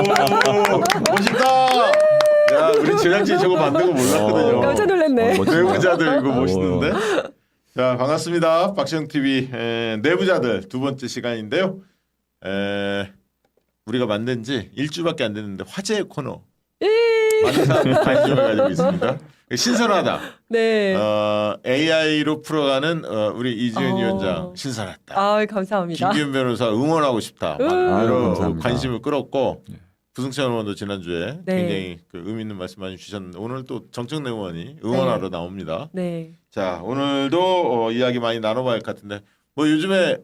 멋있다. 야, 우리 제작진 저거 만든 거 몰랐거든요. 깜짝 놀랐네. 내부자들 이거 멋있는데. 자, 반갑습니다. 박시영 TV 내부자들 두 번째 시간인데요. 우리가 만든 지 일주밖에 안 됐는데 화제의 코너. 많은 사람들이 관심을 가지고 있습니다. 신선하다. 네. AI로 풀어가는 우리 이지은 위원장 신선했다. 아, 감사합니다. 김기현 변호사 응원하고 싶다. 아유, 여러 감사합니다. 관심을 끌었고 부승찬 의원도 지난주에 네. 굉장히 그 의미 있는 말씀 많이 주셨는데 오늘 또 정청래 의원이 응원하러 나옵니다. 네. 자, 오늘도 이야기 많이 나눠봐야 할 것 같은데 뭐 요즘에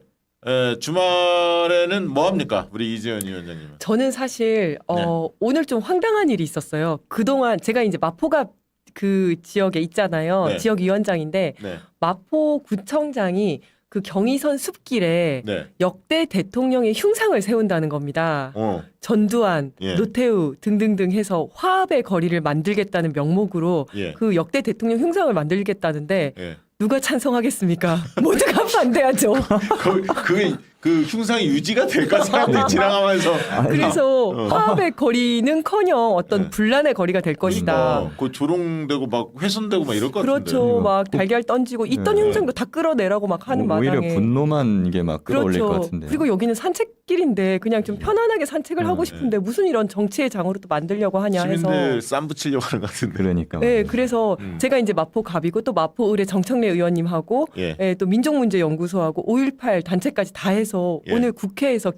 주말에는 뭐 합니까? 우리 이지은 위원장님은. 저는 사실 네. 오늘 좀 황당한 일이 있었어요. 그동안 제가 이제 마포가 그 지역에 있잖아요. 네. 지역위원장인데 네. 마포구청장이 그 경의선 숲길에 네. 역대 대통령의 흉상을 세운다는 겁니다. 전두환, 예. 노태우 등등등 해서 화합의 거리를 만들겠다는 명목으로 예. 그 역대 대통령 흉상을 만들겠다는데 예. 누가 찬성하겠습니까? 모두가 반대하죠. 그 흉상이 유지가 될까 사람들이 지나가면서 그래서 화합의 거리는커녕 어떤 네. 분란의 거리가 될 것이다. 그 조롱되고 막 훼손되고 막 이럴 것 같은데. 그렇죠. 막 달걀 던지고 있던 네. 흉상도 다 끌어내라고 막 하는 오히려 마당에. 분노만 이게 막 끌어올릴 그렇죠. 것 같은데. 그리고 여기는 산책길인데 그냥 좀 편안하게 산책을 하고 싶은데 무슨 이런 정치의 장으로 또 만들려고 하냐 해서. 시민들 쌈 붙이려고 하는 것 같은데. 그러니까. 네, 그래서 음. 제가 이제 마포 갑이고 또 마포 의뢰 정청래 의원님하고 예. 또 민족문제연구소하고 5.18 단체까지 다 해서 예. 오늘 국회에서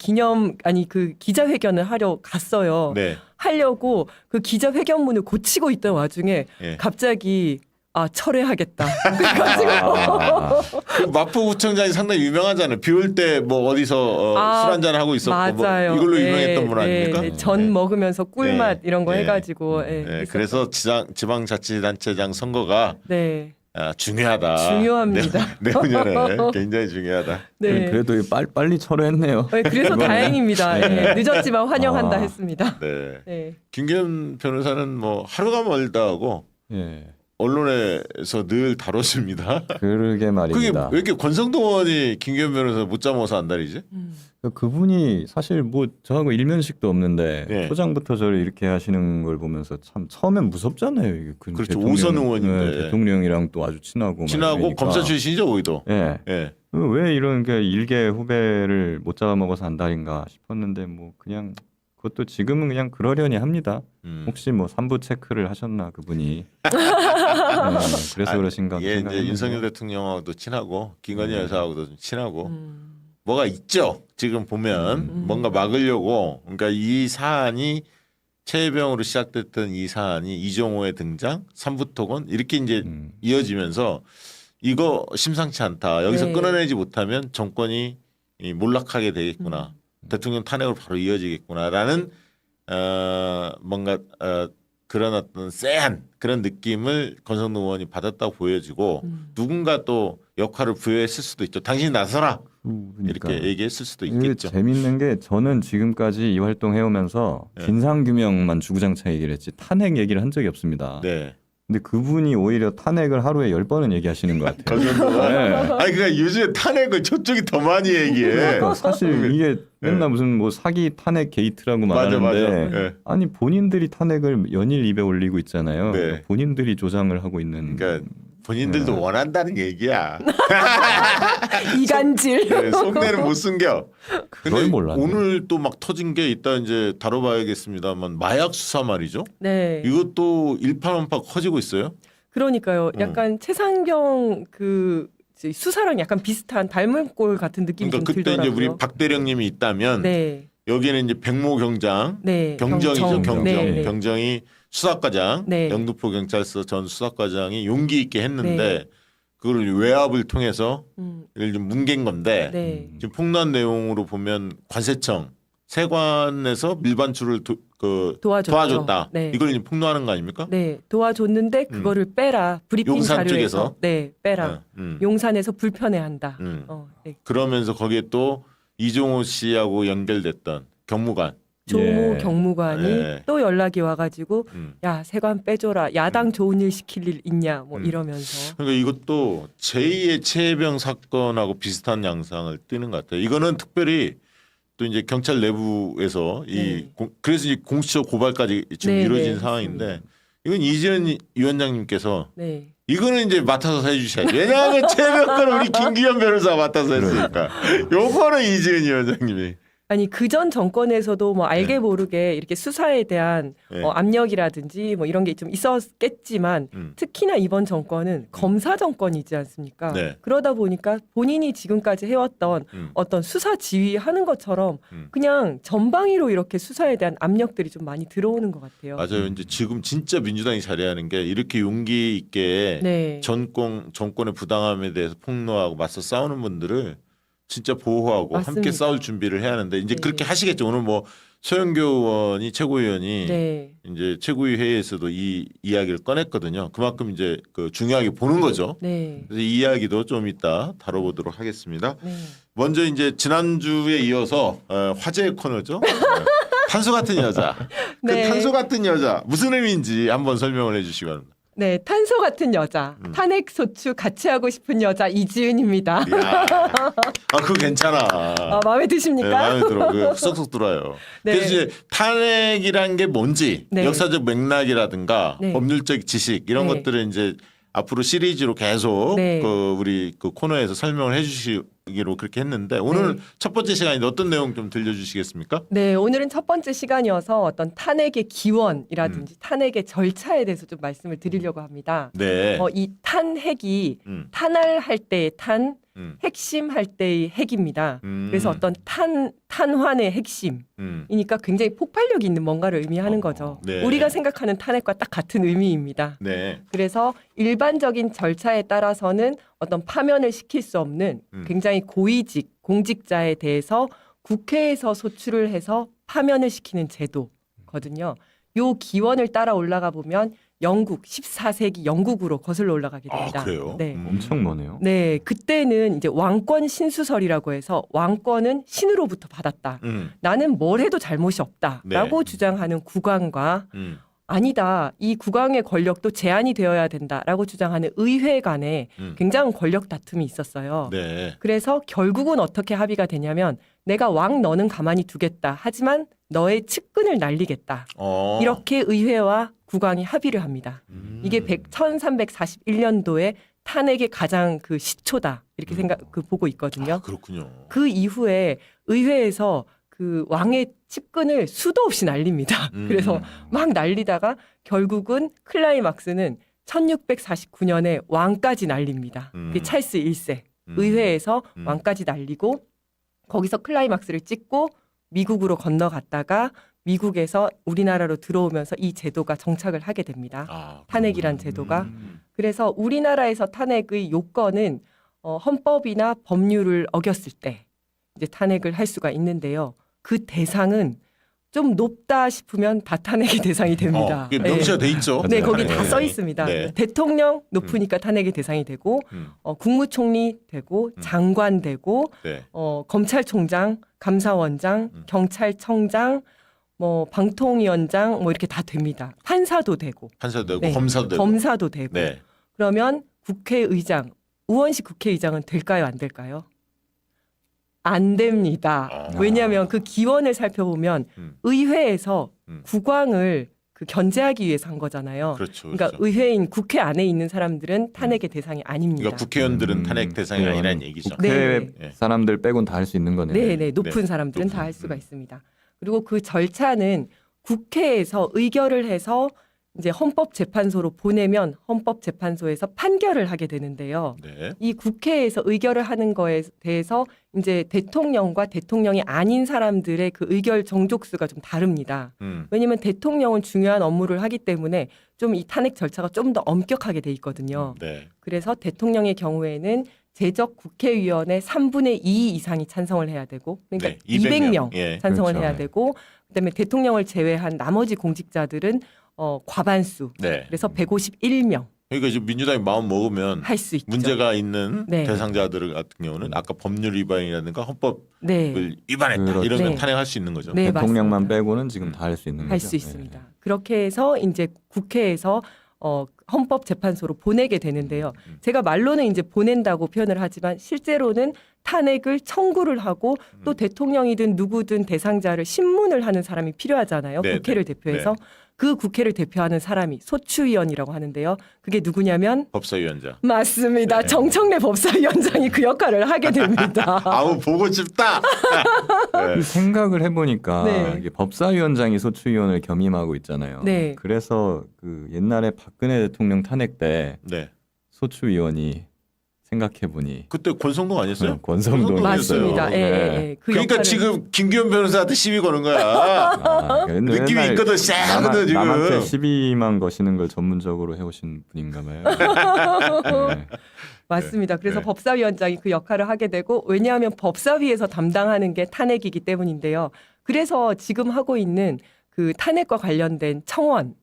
그 기자회견을 하려 갔어요. 네. 하려고 그 기자회견문을 고치고 있던 와중에 예. 갑자기 철회하겠다. 그래가지고 그 마포구청장이 상당히 유명하잖아요. 비 올 때 뭐 어디서 술 한잔 하고 있었고 맞아요. 뭐 이걸로 네, 유명했던 분 아닙니까? 네, 전 먹으면서 꿀맛 네. 이런 거 네. 해가지고 네, 그래서 지방자치단체장 선거가 네. 중요하다. 중요합니다. 내후년에 굉장히 중요하다. 네. 그래도 빨리 철회했네요. 네, 그래서 다행입니다. 네, 늦었지만 환영한다 아. 했습니다. 네. 네. 김기현 변호사는 뭐 하루가 멀다 하고 예. 언론에서 늘 다뤄집니다. 그러게 그게 말입니다. 왜 이렇게 권성동 의원이 김기현 변호사 못 잡아서 안달이지? 그분이 사실 뭐 저하고 일면식도 없는데 예. 초장부터 저를 이렇게 하시는 걸 보면서 참 처음엔 무섭잖아요. 이게 그렇죠. 오선 의원인데. 대통령이랑 또 아주 친하고. 막 친하고 이러니까. 검사 출신이죠, 오이도. 예. 예. 왜 이런 게 일개 후배를 못 잡아먹어서 안달인가 싶었는데 뭐 그냥 그것도 지금은 그냥 그러려니 합니다. 혹시 뭐 3부 체크를 하셨나 그분이. 그래서 그러신가. 이게 이제 생각했는데. 윤석열 대통령하고도 친하고 김건희 여사하고도 좀 친하고 뭐가 있죠. 지금 보면 뭔가 막으려고 그러니까 이 사안이 최혜병으로 시작됐던 이 사안이 이종호의 등장, 삼부토건 이렇게 이제 이어지면서 이거 심상치 않다. 여기서 네. 끊어내지 못하면 정권이 몰락하게 되겠구나. 대통령 탄핵으로 바로 이어지겠구나라는 뭔가 그런 어떤 쎄한 그런 느낌을 권성동 의원이 받았다고 보여지고 누군가 또 역할을 부여했을 수도 있죠. 당신이 나서라 그러니까. 이렇게 얘기했을 수도 이게 있겠죠. 재밌는 게 저는 지금까지 이 활동 해오면서 네. 진상규명만 주구장창 얘기를 했지 탄핵 얘기를 한 적이 없습니다. 네. 근데 그분이 오히려 탄핵을 하루에 10번은 얘기하시는 것 같아요. 권성동은 네. 아니 그러니까 요즘에 탄핵을 저쪽이 더 많이 얘기해. 그러니까 사실 이게 맨날 무슨 뭐 사기 탄핵 게이트라고 맞아, 말하는데 맞아. 네. 아니 본인들이 탄핵을 연일 입에 올리고 있잖아요. 네. 본인들이 조장을 하고 있는. 그러니까 본인들도 네. 원한다는 얘기야. 이간질. 네, 속내는 못 숨겨. 그걸 몰랐네. 오늘 또 막 터진 게 이따 이제 다뤄봐야겠습니다만 마약 수사 말이죠. 네. 이것도 일파만파 커지고 있어요. 그러니까요. 약간 최상경 그 수사랑 약간 비슷한 닮은 꼴 같은 느낌이 그러니까 좀 그때 들더라고요. 이제 우리 박 대령님이 있다면 네. 여기에는 이제 백모 경장, 네. 경정이죠. 경정. 경정. 네, 네. 경정이 수사과장, 네. 영등포 경찰서 전 수사과장이 용기 있게 했는데 네. 그걸 외압을 통해서 음. 이걸 좀 뭉갠 건데 네. 지금 폭로한 내용으로 보면 관세청 세관에서 밀반출을 도와줬다. 네. 이걸 이제 폭로하는 거 아닙니까? 네. 도와줬는데 그거를 빼라. 브리핑 용산 자료에서. 쪽에서? 네. 빼라. 용산에서 불편해한다. 음. 네. 그러면서 거기에 또 이종호 씨하고 연결됐던 경무관. 조모 예. 경무관이 예. 또 연락이 와가지고 야 세관 빼줘라. 야당 좋은 일 시킬 일 있냐. 뭐 이러면서. 그러니까 이것도 제2의 최혜병 사건하고 비슷한 양상을 띠는 것 같아요. 이거는 특별히 또 이제 경찰 내부에서 네. 그래서 이제 공수처 고발까지 지금 네, 이루어진 네, 상황인데 이건 이재현 위원장님께서 네. 이거는 이제 맡아서 해주셔야죠. 왜냐하면 최병건 우리 김기현 변호사가 맡아서 했으니까. 요거는 이재현 위원장님이. 아니 그전 정권에서도 뭐 알게 네. 모르게 이렇게 수사에 대한 네. 압력이라든지 뭐 이런 게 좀 있었겠지만 특히나 이번 정권은 검사 정권이지 않습니까? 네. 그러다 보니까 본인이 지금까지 해왔던 어떤 수사 지휘하는 것처럼 그냥 전방위로 이렇게 수사에 대한 압력들이 좀 많이 들어오는 것 같아요. 맞아요. 이제 지금 진짜 민주당이 잘해야 하는 게 이렇게 용기 있게 네. 정권의 부당함에 대해서 폭로하고 맞서 싸우는 분들을 진짜 보호하고 맞습니다. 함께 싸울 준비를 해야 하는데 이제 네. 그렇게 하시겠죠. 오늘 뭐 서영교 의원이 최고위원이 네. 이제 최고위 회의에서도 이 이야기를 꺼냈거든요. 그만큼 이제 그 중요하게 보는 거죠. 네. 그래서 이 이야기도 좀 이따 다뤄보도록 하겠습니다. 네. 먼저 이제 지난주에 이어서 화제의 코너죠. 탄소 같은 여자. 그 네. 탄소 같은 여자 무슨 의미인지 한번 설명을 해주시기 바랍니다. 네, 탄소 같은 여자, 탄핵 소추 같이 하고 싶은 여자 이지은입니다. 이야. 그거 괜찮아. 마음에 네, 드십니까? 마음에 들어. 그 쏙쏙 들어요. 네. 그래서 이제 탄핵이란 게 뭔지 네. 역사적 맥락이라든가 네. 법률적 지식 이런 네. 것들을 이제 앞으로 시리즈로 계속 네. 우리 그 코너에서 설명을 해주시기로 그렇게 했는데 오늘 네. 첫 번째 시간인데 어떤 내용 좀 들려주시겠습니까? 네, 오늘은 첫 번째 시간이어서 어떤 탄핵의 기원이라든지 탄핵의 절차에 대해서 좀 말씀을 드리려고 합니다. 네. 이 탄핵이 음. 탄할할 때의 탄, 음. 핵심할 때의 핵입니다. 음. 그래서 어떤 탄환의 핵심이니까 굉장히 폭발력이 있는 뭔가를 의미하는 거죠. 네. 우리가 생각하는 탄핵과 딱 같은 의미입니다. 네. 그래서 일반적인 절차에 따라서는 어떤 파면을 시킬 수 없는 굉장히 고위직 공직자에 대해서 국회에서 소추를 해서 파면을 시키는 제도거든요. 요 기원을 따라 올라가 보면 영국 14세기 영국으로 거슬러 올라가게 됩니다. 그래요? 네. 엄청 머네요. 네, 그때는 이제 왕권 신수설이라고 해서 왕권은 신으로부터 받았다. 나는 뭘 해도 잘못이 없다라고 네. 주장하는 국왕과 음. 아니다. 이 국왕의 권력도 제한이 되어야 된다라고 주장하는 의회 간에 굉장한 권력 다툼이 있었어요. 네. 그래서 결국은 어떻게 합의가 되냐면 내가 왕 너는 가만히 두겠다. 하지만 너의 측근을 날리겠다. 이렇게 의회와 국왕이 합의를 합니다. 이게 1341년도에 탄핵의 가장 그 시초다. 이렇게 보고 있거든요. 그렇군요. 그 이후에 의회에서 그 왕의 측근을 수도 없이 날립니다. 그래서 막 날리다가 결국은 클라이막스는 1649년에 왕까지 날립니다. 그게 찰스 1세. 의회에서 왕까지 날리고 거기서 클라이막스를 찍고 미국으로 건너갔다가 미국에서 우리나라로 들어오면서 이 제도가 정착을 하게 됩니다. 탄핵이란 제도가. 그래서 우리나라에서 탄핵의 요건은 헌법이나 법률을 어겼을 때 이제 탄핵을 할 수가 있는데요. 그 대상은 좀 높다 싶으면 다 탄핵의 대상이 됩니다. 그게 명시가 돼 있죠. 네, 거기 네. 다 써 있습니다. 네. 대통령 높으니까 탄핵의 대상이 되고 국무총리 되고 장관 되고 네. 검찰총장, 감사원장, 경찰청장, 뭐 방통위원장 뭐 이렇게 다 됩니다. 판사도 되고, 판사도 되고 네. 검사도 되고. 검사도 되고. 네. 그러면 국회의장, 우원식 국회의장은 될까요, 안 될까요? 안 됩니다. 왜냐하면 그 기원을 살펴보면 의회에서 국왕을 그 견제하기 위해서 한 거잖아요. 그렇죠. 그러니까 그렇죠. 의회인 국회 안에 있는 사람들은 탄핵의 대상이 아닙니다. 그러니까 국회의원들은 탄핵 대상이 국회의원. 아니라는 얘기죠. 국회 네. 사람들 빼곤 다 할 수 있는 거네요. 네, 네, 높은 네. 사람들은 높은, 다 할 수가 있습니다. 그리고 그 절차는 국회에서 의결을 해서 이제 헌법재판소로 보내면 헌법재판소에서 판결을 하게 되는데요. 네. 이 국회에서 의결을 하는 거에 대해서 이제 대통령과 대통령이 아닌 사람들의 그 의결 정족수가 좀 다릅니다. 왜냐하면 대통령은 중요한 업무를 하기 때문에 좀 이 탄핵 절차가 좀 더 엄격하게 돼 있거든요. 네. 그래서 대통령의 경우에는 제적 국회의원의 3분의 2 이상이 찬성을 해야 되고, 그러니까 네, 200명 예. 찬성을 그렇죠. 해야 되고, 그다음에 대통령을 제외한 나머지 공직자들은 과반수. 네. 그래서 151명 그러니까 지금 민주당이 마음 먹으면 할 수 있죠. 문제가 있는 네. 대상자들 같은 경우는 아까 법률 위반이라든가 헌법을 네, 위반했다 그렇죠. 이러면 네. 탄핵할 수 있는 거죠. 네, 대통령만 맞습니다. 빼고는 지금 다 할 수 있는 거죠. 할 수 있습니다. 그렇게 해서 이제 국회에서 헌법재판소로 보내게 되는데요. 제가 말로는 이제 보낸다고 표현을 하지만 실제로는 탄핵을 청구를 하고 또 대통령이든 누구든 대상자를 신문을 하는 사람이 필요하잖아요. 네, 국회를 네, 대표해서. 그 국회를 대표하는 사람이 소추위원이라고 하는데요. 그게 누구냐면 법사위원장. 맞습니다. 네. 정청래 법사위원장이 그 역할을 하게 됩니다. 아우 보고 싶다. 네. 생각을 해보니까 네. 이게 법사위원장이 소추위원을 겸임하고 있잖아요. 네. 그래서 그 옛날에 박근혜 대통령 탄핵 때 네. 소추위원이 생각해보니 그때 권성동 아니었어요? 권성동이었어요. 맞습니다. 예, 네. 예, 예. 그 그러니까 역할을- 지금 김기현 변호사한테 시비 거는 거야. 아, 느낌이 맨날 있거든. 쎄하거든 지금. 남한테 시비만 거시는 걸 전문적으로 해오신 분인가 봐요. 네. 맞습니다. 그래서 네. 법사위원장이 그 역할을 하게 되고 왜냐하면 법사위에서 담당하는 게 탄핵이기 때문인데요. 그래서 지금 하고 있는 그 탄핵과 관련된 청원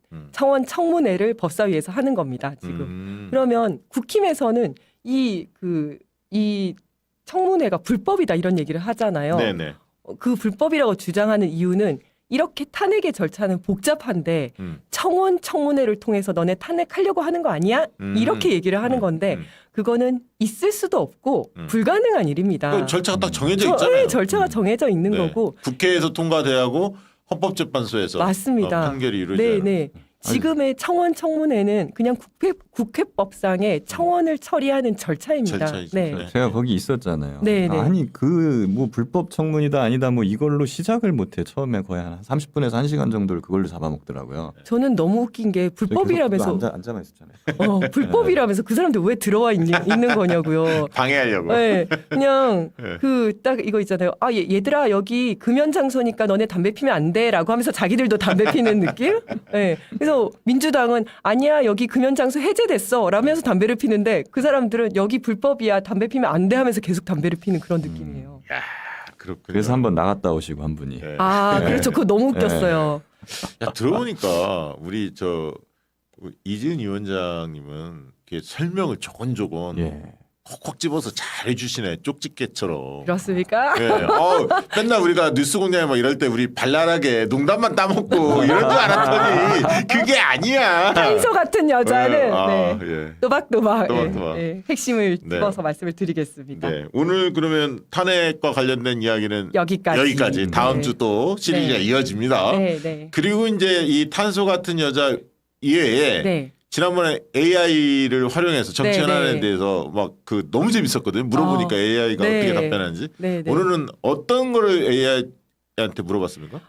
청문회를 법사위에서 하는 겁니다. 지금. 그러면 국힘에서는 이 청문회가 불법이다 이런 얘기를 하잖아요. 네네. 그 불법이라고 주장하는 이유는 이렇게 탄핵의 절차는 복잡한데 청문회를 통해서 너네 탄핵하려고 하는 거 아니야? 이렇게 얘기를 하는 건데 그거는 있을 수도 없고 불가능한 일입니다. 그 절차가 딱 정해져 있잖아요. 절차가 정해져 있는 네. 거고 국회에서 통과돼야 하고 헌법재판소에서 맞습니다. 판결이 이루어져요. 네네. 지금의 청문회는 그냥 국회법상의 청원을 처리하는 절차입니다. 절차이죠. 네. 네. 제가 거기 있었잖아요. 네, 네. 아니 그 뭐 불법 청문이다 아니다 뭐 이걸로 시작을 못해. 처음에 거의 한 30분에서 1시간 정도를 그걸로 잡아먹더라고요. 저는 너무 웃긴 게 불법이라면서 앉아만 있었잖아요. 불법이라면서 그 사람들 왜 들어와 있는 거냐고요. 방해하려고. 네, 그냥 네. 그 딱 이거 있잖아요. 아 얘들아 여기 금연 장소니까 너네 담배 피면 안 돼라고 하면서 자기들도 담배 피는 느낌? 네. 그래서 민주당은 아니야 여기 금연 장소 해제됐어 라면서 담배를 피는데 그 사람들은 여기 불법이야 담배 피면 안 돼 하면서 계속 담배를 피는 그런 느낌이에요. 야, 그렇군요. 그래서 한번 나갔다 오시고 한 분이. 네. 아 네. 그렇죠. 그거 너무 웃겼어요. 야, 들어보니까 우리 이지은 위원장님은 이렇게 설명을 조곤조곤 예. 콕콕 집어서 잘 해주시네. 쪽집게처럼. 그렇습니까? 예. 맨날 우리가 뉴스공장에 막 이럴 때 우리 발랄하게 농담만 따먹고 이런 줄 알았더니 그게 아니야. 탄소 같은 여자는 네. 예. 또박또박 또박또박. 핵심을 네. 집어서 말씀을 드리겠습니다. 네. 오늘 그러면 탄핵과 관련된 이야기는 여기까지. 다음 네. 주 또 시리즈가 네. 이어집니다. 네, 네. 그리고 이제 이 탄소 같은 여자 이외에 네. 지난번에 AI를 활용해서 정치 네, 현안에 네. 대해서 막 그 너무 재밌었거든요. 물어보니까 AI가 네. 어떻게 답변하는지. 네, 네. 오늘은 어떤 거를 AI한테 물어봤습니까?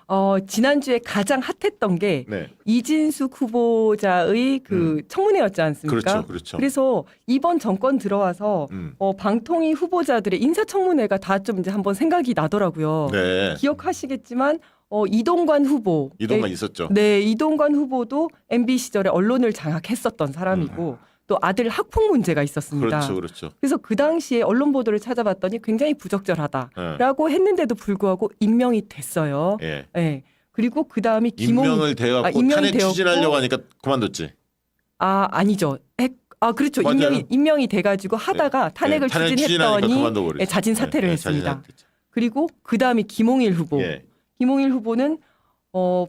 지난주에 가장 핫했던 게 네. 이진숙 후보자의 그 청문회였지 않습니까? 그렇죠. 그렇죠. 그래서 이번 정권 들어와서 방통위 후보자들의 인사청문회가 다 좀 이제 한번 생각이 나더라고요. 네. 기억하시겠지만 이동관 후보. 이동관 있었죠. 네, 이동관 후보도 MB 시절에 언론을 장악했었던 사람이고 또 아들 학폭 문제가 있었습니다. 그렇죠. 그렇죠. 그래서 그 당시에 언론 보도를 찾아봤더니 굉장히 부적절하다라고 네. 했는데도 불구하고 임명이 됐어요. 예. 네. 그리고 그 다음이 임명을 돼갖고 임명이 탄핵 되었고, 추진하려고 하니까 그만뒀지. 아니죠. 그렇죠. 맞아요. 임명이 돼가지고 하다가 탄핵을 탄핵 추진하니까 추진했더니 그만둬버렸죠. 자진 사퇴를 네, 했습니다. 자진 사퇴. 그리고 그 다음이 김홍일 후보. 예. 김홍일 후보는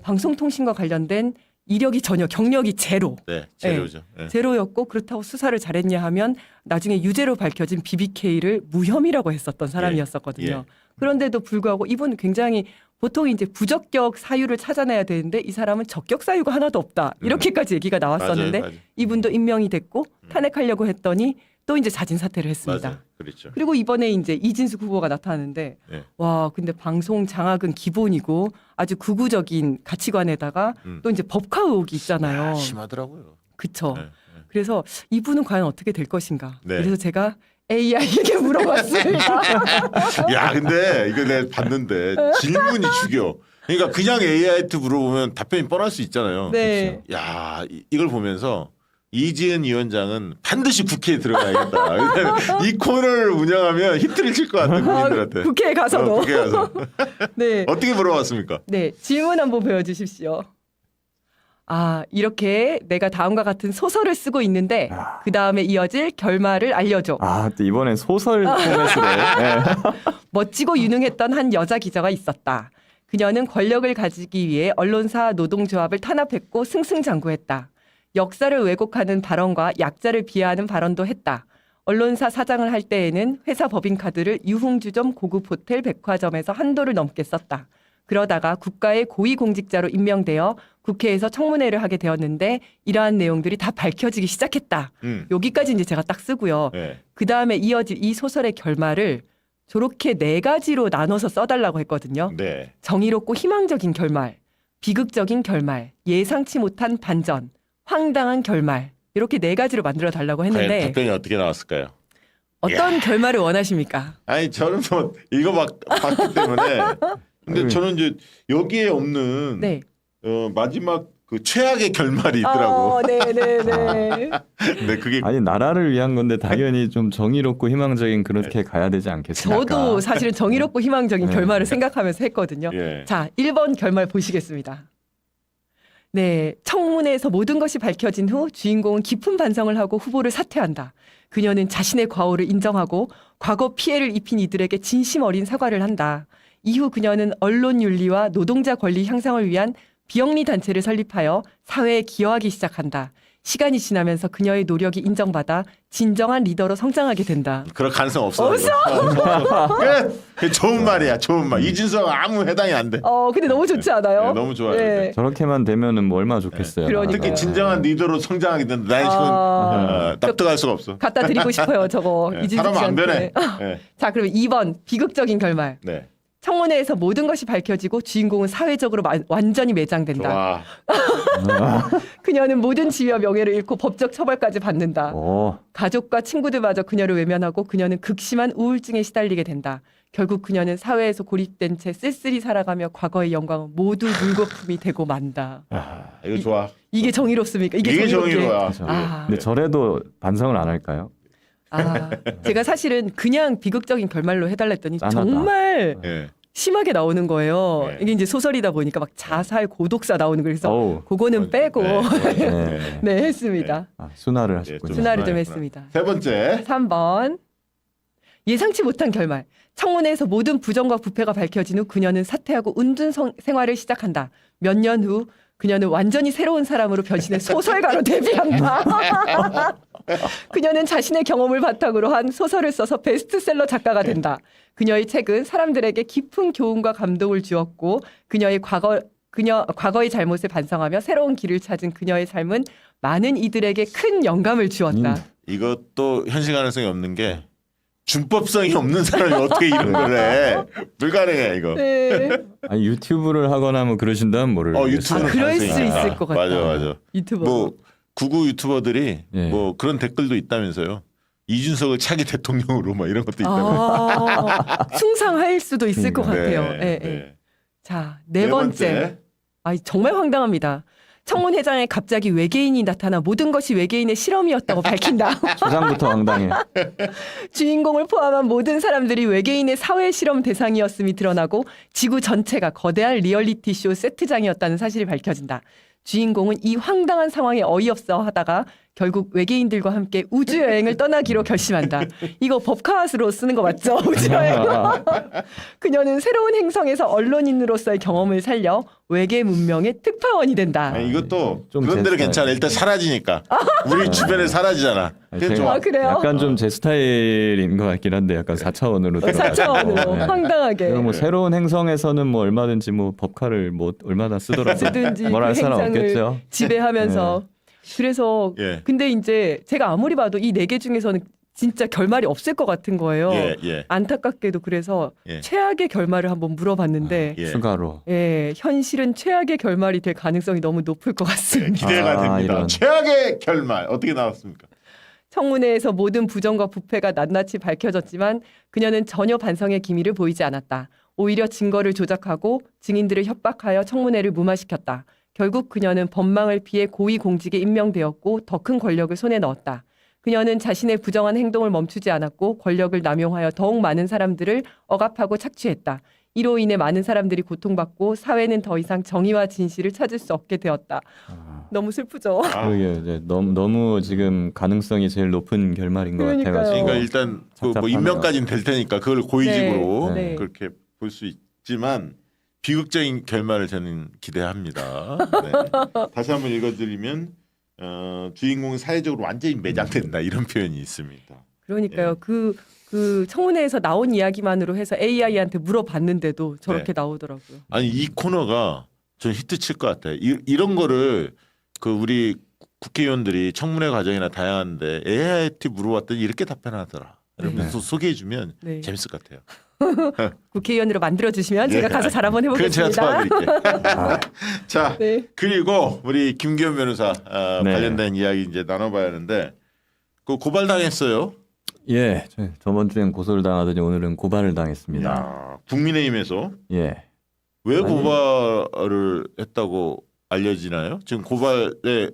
방송통신과 관련된 이력이 전혀 경력이 제로. 네. 재료죠. 예. 제로였고 그렇다고 수사를 잘했냐 하면 나중에 유죄로 밝혀진 BBK를 무혐의라고 했었던 사람이었었거든요. 예. 그런데도 불구하고 이분은 굉장히 보통 이제 부적격 사유를 찾아내야 되는데 이 사람은 적격 사유가 하나도 없다. 이렇게까지 얘기가 나왔었는데 맞아요. 이분도 임명이 됐고 탄핵하려고 했더니 또 이제 자진 사퇴를 했습니다. 맞아요. 그렇죠. 그리고 이번에 이제 이진숙 후보가 나타나는데 네. 와 근데 방송 장악은 기본이고 아주 극우적인 가치관에다가 또 이제 법카 의혹이 있잖아요. 심하더라고요. 그쵸. 네. 그래서 이분은 과연 어떻게 될 것인가. 네. 그래서 제가 AI에게 물어봤습니다. 야, 근데 이거 내가 봤는데 질문이 죽여. 그러니까 그냥 AI한테 물어보면 답변이 뻔할 수 있잖아요. 네. 야, 이걸 보면서 이지은 위원장은 반드시 국회에 들어가야겠다. 왜냐면 이 코너를 운영하면 히트를 칠 것 같아 국민들한테. 국회에 가서도. 국회에 가서. 네. 어떻게 물어봤습니까? 네. 질문 한번 보여주십시오. 이렇게 내가 다음과 같은 소설을 쓰고 있는데 그 다음에 이어질 결말을 알려줘. 또 이번엔 소설 포맷으로. 네. 멋지고 유능했던 한 여자 기자가 있었다. 그녀는 권력을 가지기 위해 언론사 노동조합을 탄압했고 승승장구했다. 역사를 왜곡하는 발언과 약자를 비하하는 발언도 했다. 언론사 사장을 할 때에는 회사 법인카드를 유흥주점 고급 호텔 백화점에서 한도를 넘게 썼다. 그러다가 국가의 고위공직자로 임명되어 국회에서 청문회를 하게 되었는데 이러한 내용들이 다 밝혀지기 시작했다. 여기까지 이제 제가 딱 쓰고요. 네. 그 다음에 이어질 이 소설의 결말을 저렇게 4가지로 나눠서 써달라고 했거든요. 네. 정의롭고 희망적인 결말, 비극적인 결말, 예상치 못한 반전, 황당한 결말 이렇게 4가지로 만들어 달라고 과연 했는데 답변이 어떻게 나왔을까요? 어떤 결말을 원하십니까? 아니 저는 뭐 읽어봤기 때문에 근데 저는 이제 여기에 없는 네. 마지막 그 최악의 결말이 있더라고. 네네네. 근데 그게 아니 나라를 위한 건데 당연히 좀 정의롭고 희망적인 그렇게 가야 되지 않겠습니까? 저도 사실은 정의롭고 희망적인 네. 결말을 생각하면서 했거든요. 예. 자, 1번 결말 보시겠습니다. 네, 청문회에서 모든 것이 밝혀진 후 주인공은 깊은 반성을 하고 후보를 사퇴한다. 그녀는 자신의 과오를 인정하고 과거 피해를 입힌 이들에게 진심 어린 사과를 한다. 이후 그녀는 언론 윤리와 노동자 권리 향상을 위한 비영리 단체를 설립하여 사회에 기여하기 시작한다. 시간이 지나면서 그녀의 노력이 인정받아 진정한 리더로 성장하게 된다. 그럴 가능성 없어. 그래 좋은 말이야. 좋은 말. 이준석 아무 해당이 안 돼. 근데 너무 좋지 않아요? 네, 너무 좋아요. 네. 저렇게만 되면은 뭐 얼마나 좋겠어요. 그러니까요. 특히 진정한 리더로 성장하게 된다. 난 이건 납득할 수가 없어. 갖다 드리고 싶어요, 저거. 네, 이준석 사람 안 씨한테. 변해. 네. 자, 그럼 2번 비극적인 결말. 네. 청문회에서 모든 것이 밝혀지고 주인공은 사회적으로 완전히 매장된다. 좋아. 그녀는 모든 지위와 명예를 잃고 법적 처벌까지 받는다. 오, 가족과 친구들마저 그녀를 외면하고 그녀는 극심한 우울증에 시달리게 된다. 결국 그녀는 사회에서 고립된 채 쓸쓸히 살아가며 과거의 영광은 모두 물거품이 되고 만다. 이거 좋아. 이게 정의롭습니까? 이게 정의롭게. 정의로야. 그렇죠. 아. 근데 저래도 반성을 안 할까요? 제가 사실은 그냥 비극적인 결말로 해달라 했더니 짠하다. 정말 예. 심하게 나오는 거예요. 네. 이게 이제 소설이다 보니까 막 자살, 고독사 나오는 거 그래서 어우, 그거는 빼고 네. 네, 했습니다. 순화를 하셨군요. 순화를 좀 순화했구나. 했습니다. 세 번째. 3번. 예상치 못한 결말. 청문회에서 모든 부정과 부패가 밝혀진 후 그녀는 사퇴하고 운둔 생활을 시작한다. 몇 년 후 그녀는 완전히 새로운 사람으로 변신해 소설가로 데뷔한다. 그녀는 자신의 경험을 바탕으로 한 소설을 써서 베스트셀러 작가가 된다. 그녀의 책은 사람들에게 깊은 교훈과 감동을 주었고 그녀의 과거의 잘못을 반성하며 새로운 길을 찾은 그녀의 삶은 많은 이들에게 큰 영감을 주었다. 이것도 현실 가능성이 없는 게 준법성이 없는 사람이 어떻게 이런 걸 해. 불가능해 이거. 네. 아니, 유튜브를 하거나 뭐 그러신다면 모르겠어요. 유튜브는 그럴 가능성이 수 있다. 있을 것 같다. 맞아. 유튜버. 뭐 구구 유튜버들이 예. 뭐 그런 댓글도 있다면서요. 이준석을 차기 대통령으로 뭐 이런 것도 있다면. 숭상할 수도 있을 것 같아요. 네, 네. 자, 네 번째. 정말 황당합니다. 청문회장에 갑자기 외계인이 나타나 모든 것이 외계인의 실험이었다고 밝힌다. 초장부터 황당해. 주인공을 포함한 모든 사람들이 외계인의 사회 실험 대상이었음이 드러나고 지구 전체가 거대한 리얼리티 쇼 세트장이었다는 사실이 밝혀진다. 주인공은 이 황당한 상황에 어이없어 하다가 결국 외계인들과 함께 우주여행을 떠나기로 결심한다. 이거 법카스로 쓰는 거 맞죠? 우주여행. 그녀는 새로운 행성에서 언론인으로서의 경험을 살려 외계 문명의 특파원이 된다. 아니, 이것도 좀 그런 대로 제 괜찮아. 일단 사라지니까. 우리 주변에 사라지잖아. 아니, 그게 제가 좋아. 그래요? 약간 좀 제 스타일인 것 같긴 한데 약간 4차원으로 4차원으로 네. 황당하게. 그리고 뭐 새로운 행성에서는 뭐 얼마든지 뭐 법카를 뭐 얼마나 쓰더라도 쓰든지 뭘 할 그 사람 행상을 없겠죠. 지배하면서. 그래서 예. 근데 이제 제가 아무리 봐도 이 4개 중에서는 진짜 결말이 없을 것 같은 거예요. 예. 안타깝게도 그래서 예. 최악의 결말을 한번 물어봤는데 예. 추가로. 현실은 최악의 결말이 될 가능성이 너무 높을 것 같습니다. 기대가 됩니다. 이런. 최악의 결말 어떻게 나왔습니까? 청문회에서 모든 부정과 부패가 낱낱이 밝혀졌지만 그녀는 전혀 반성의 기미를 보이지 않았다. 오히려 증거를 조작하고 증인들을 협박하여 청문회를 무마시켰다. 결국 그녀는 법망을 피해 고위공직에 임명되었고 더 큰 권력을 손에 넣었다. 그녀는 자신의 부정한 행동을 멈추지 않았고 권력을 남용하여 더욱 많은 사람들을 억압하고 착취했다. 이로 인해 많은 사람들이 고통받고 사회는 더 이상 정의와 진실을 찾을 수 없게 되었다. 너무 슬프죠? 그러게 이제 너무 지금 가능성이 제일 높은 결말인 것 그러니까요. 같아가지고. 그러니까 일단 그뭐 답답하네요. 임명까지는 될 테니까 그걸 고위직으로 네. 그렇게 볼 수 있지만 비극적인 결말을 저는 기대합니다. 네. 다시 한번 읽어드리면 주인공이 사회적으로 완전히 매장된다 이런 표현이 있습니다. 그러니까요. 예. 그 청문회에서 나온 이야기만으로 해서 AI한테 물어봤는데도 저렇게 네. 나오더라고요. 아니 이 코너가 좀 히트 칠 것 같아요. 이런 거를 그 우리 국회의원들이 청문회 과정이나 다양한데 AI한테 물어봤더니 이렇게 답변하더라. 이러면서 소개해주면 네. 재밌을 것 같아요. 국회의원으로 만들어 주시면 제가 예. 가서 잘 한번 그건 제가 해보겠습니다. 도와드릴게요. 자, 네. 그리고 우리 김기현 변호사 네. 관련된 이야기 이제 나눠봐야 하는데 그 고발당했어요. 예, 저번 주엔 고소를 당하더니 오늘은 고발을 당했습니다. 야, 국민의힘에서 예, 왜 아니. 고발을 했다고 알려지나요? 지금 고발의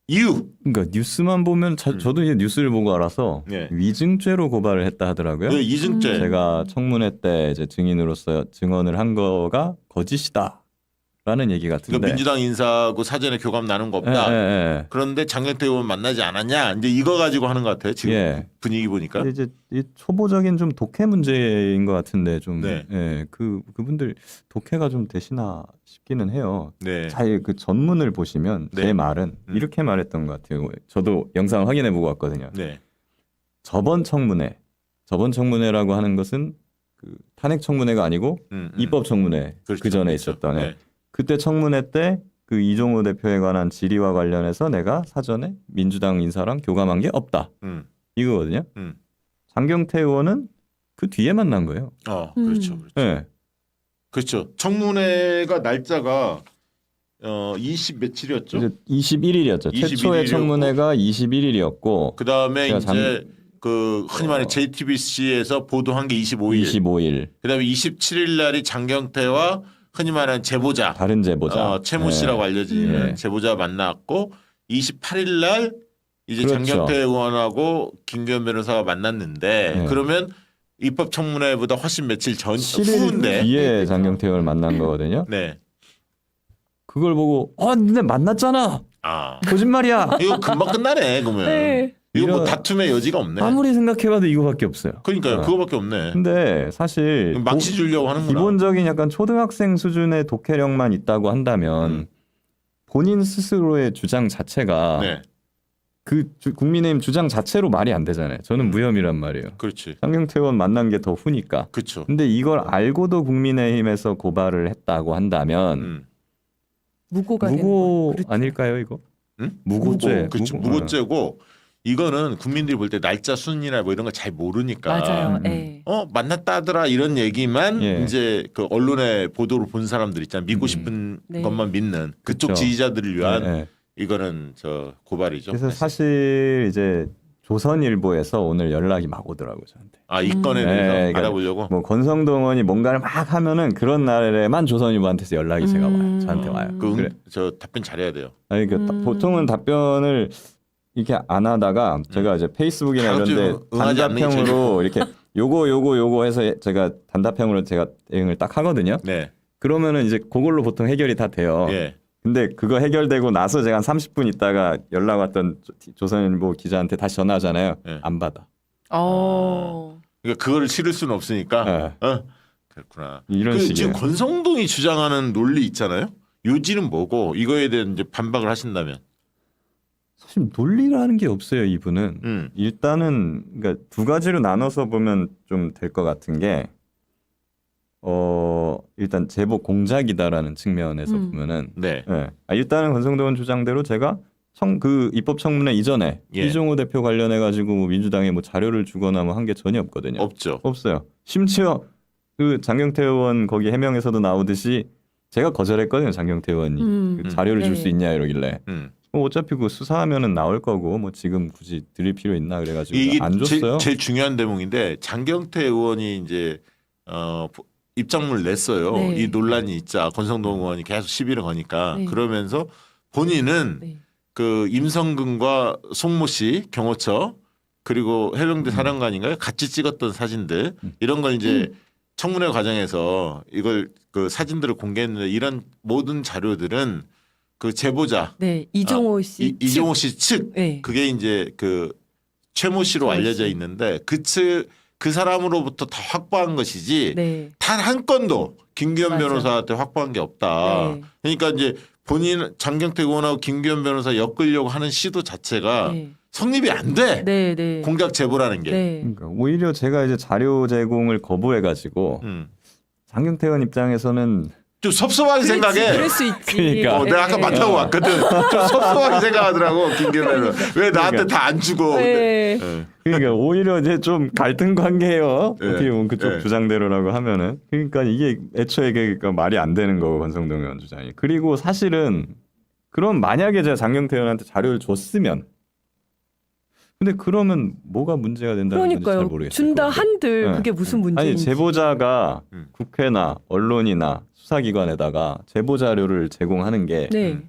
이유. 그러니까 뉴스만 보면 저도 이제 뉴스를 보고 알아서 네. 위증죄로 고발을 했다 하더라고요. 왜 이증죄? 제가 청문회 때 이제 증인으로서 증언을 한 거가 거짓이다라는 얘기 같은데. 그러니까 민주당 인사하고 사전에 교감 나눈 거 없다. 예. 그런데 장경태 의원 만나지 않았냐? 이제 이거 가지고 하는 것 같아요. 지금 예. 분위기 보니까. 근데 이제 이 초보적인 좀 독해 문제인 것 같은데 좀 네. 예, 그분들 독해가 좀 되시나 싶기는 해요. 네. 잘 그 전문을 보시면 네. 제 말은 이렇게 말했던 것 같아요. 저도 영상 확인해 보고 왔거든요. 네. 저번 청문회라고 하는 것은 그 탄핵 청문회가 아니고 입법 청문회 그렇죠. 그 전에 그렇죠. 있었던 애. 네. 그때 청문회 때 그 이종호 대표에 관한 질의와 관련해서 내가 사전에 민주당 인사랑 교감한 게 없다. 음. 이거거든요. 이거거든요. 장경태 의원은 그 뒤에 만난 거예요. 그렇죠. 그렇죠. 예. 그렇죠. 청문회가 날짜가 20 며칠이었죠? 이제 21일이었죠. 21일 최초의 이었고. 청문회가 21일이었고 그다음에 제가 이제 그 흔히 말해 JTBC에서 보도한 게 25일. 25일 그다음에 27일 날이 장경태와 흔히 말하는 제보자 다른 제보자 최모 씨라고 알려지는 예. 제보자 만났고 28일 날 이제 그렇죠. 장경태 의원하고 김기현 변호사가 만났는데 네. 그러면 입법 청문회보다 훨씬 며칠 전 7일 후인데 뒤에 장경태 의원을 만난 거거든요. 네. 그걸 보고 근데 만났잖아. 아. 거짓말이야. 이거 금방 끝나네 그러면. 네. 이거 뭐 이런- 다툼의 여지가 없네. 아무리 생각해봐도 이거밖에 없어요. 그러니까요. 어. 그거밖에 없네. 근데 사실 망치 주려고 하는구나. 기본적인 약간 초등학생 수준의 독해력만 있다고 한다면 본인 스스로의 주장 자체가 네. 국민의힘 주장 자체로 말이 안 되잖아요. 저는 무혐의란 말이에요. 그렇지. 장경태 의원 만난 게 더 후니까. 그렇죠. 근데 이걸 알고도 국민의힘에서 고발을 했다고 한다면 무고가 되는 무고 거예요. 그렇죠. 아닐까요, 이거? 응? 무고죄. 그렇죠. 무고죄고 이거는 국민들이 볼 때 날짜 순이나 뭐 이런 거 잘 모르니까 맞아요. 음. 예. 만났다더라 이런 얘기만 예. 이제 그 언론의 보도를 본 사람들 있잖아요. 믿고 싶은 네. 것만 믿는 그쪽 그쵸. 지지자들을 위한 예, 예. 이거는 저 고발이죠. 그래서 사실 이제 조선일보에서 오늘 연락이 막 오더라고요, 저한테. 이 건에 대해서 네, 그러니까 알아보려고. 뭐 권성동 의원이 뭔가를 막 하면은 그런 날에만 조선일보한테서 연락이 제가 와요. 저한테 와요. 그래. 저 답변 잘해야 돼요. 아니 보통은 답변을 이렇게 안 하다가 제가 이제 페이스북이나 다음 이런데 주에 응하지 않는 게 단답형으로 이렇게 요거 해서 제가 단답형으로 제가 대응을 딱 하거든요. 네. 그러면은 이제 그걸로 보통 해결이 다 돼요. 예. 근데 그거 해결되고 나서 제가 한 30분 있다가 연락 왔던 조선일보 기자한테 다시 전화하잖아요. 예. 안 받아. 그러니까 그거를 치를 수는 없으니까. 예. 그렇구나. 이런 식이에요. 지금 권성동이 주장하는 논리 있잖아요. 요지는 뭐고 이거에 대한 이제 반박을 하신다면. 사실 논리라는 게 없어요, 이분은. 일단은 그러니까 두 가지로 나눠서 보면 좀 될 것 같은 게 일단 제보 공작이다라는 측면에서 보면은 네. 일단은 권성동 주장대로 제가 그 입법 청문회 이전에 예. 이종호 대표 관련해 가지고 뭐 민주당에 뭐 자료를 주거나 뭐 한 게 전혀 없거든요. 없죠. 없어요. 심지어 그 장경태 의원 거기 해명에서도 나오듯이 제가 거절했거든요. 장경태 의원이 그 자료를 줄 수 네. 있냐 이러길래 어차피 그 수사하면은 나올 거고 뭐 지금 굳이 드릴 필요 있나 그래가지고 이게 안 줬어요. 제일 중요한 대목인데 장경태 의원이 이제 입장문을 냈어요. 네. 이 논란이 있자 권성동 의원이 계속 시비를 거니까 네. 그러면서 본인은 네. 그 임성근과 송모 씨 경호처 그리고 해병대 사령관인가요? 같이 찍었던 사진들 이런 걸 이제 청문회 과정에서 이걸 그 사진들을 공개했는데 이런 모든 자료들은 그 제보자 네, 이종호 씨. 이종호 씨 측 네. 그게 이제 그 최모 씨로 최모 알려져 씨. 있는데 그 사람으로부터 다 확보한 것이지 네. 단 한 건도 김기현 맞아. 변호사한테 확보한 게 없다. 네. 그러니까 이제 본인 장경태 의원하고 김기현 변호사 엮으려고 하는 시도 자체가 네. 성립이 안 돼. 네, 네. 공작 제보라는 게. 네. 그러니까 오히려 제가 이제 자료 제공을 거부해가지고 장경태 의원 입장에서는 좀 섭섭하게 생각해. 그럴 수 있지. 그러니까. 내가 아까 네. 만나고 왔거든. 좀 섭섭하게 생각하더라고 김기현 의원은. 왜 나한테 다 안 주고. 네. 네. 그러니까 오히려 이제 좀 갈등 관계예요. 네. 어떻게 보면 그쪽 네. 주장대로라고 하면은 그러니까 이게 애초에 그러니까 말이 안 되는 거고 권성동 의원 주장이. 그리고 사실은 그럼 만약에 제가 장경태 의원한테 자료를 줬으면 근데 그러면 뭐가 문제가 된다는 건지 잘 그러니까요. 모르겠어요. 준다 그거는. 한들 네. 그게 무슨 아니 문제인지. 제보자가 음. 국회나 언론이나 수사기관에다가 제보 자료를 제공하는 게 네.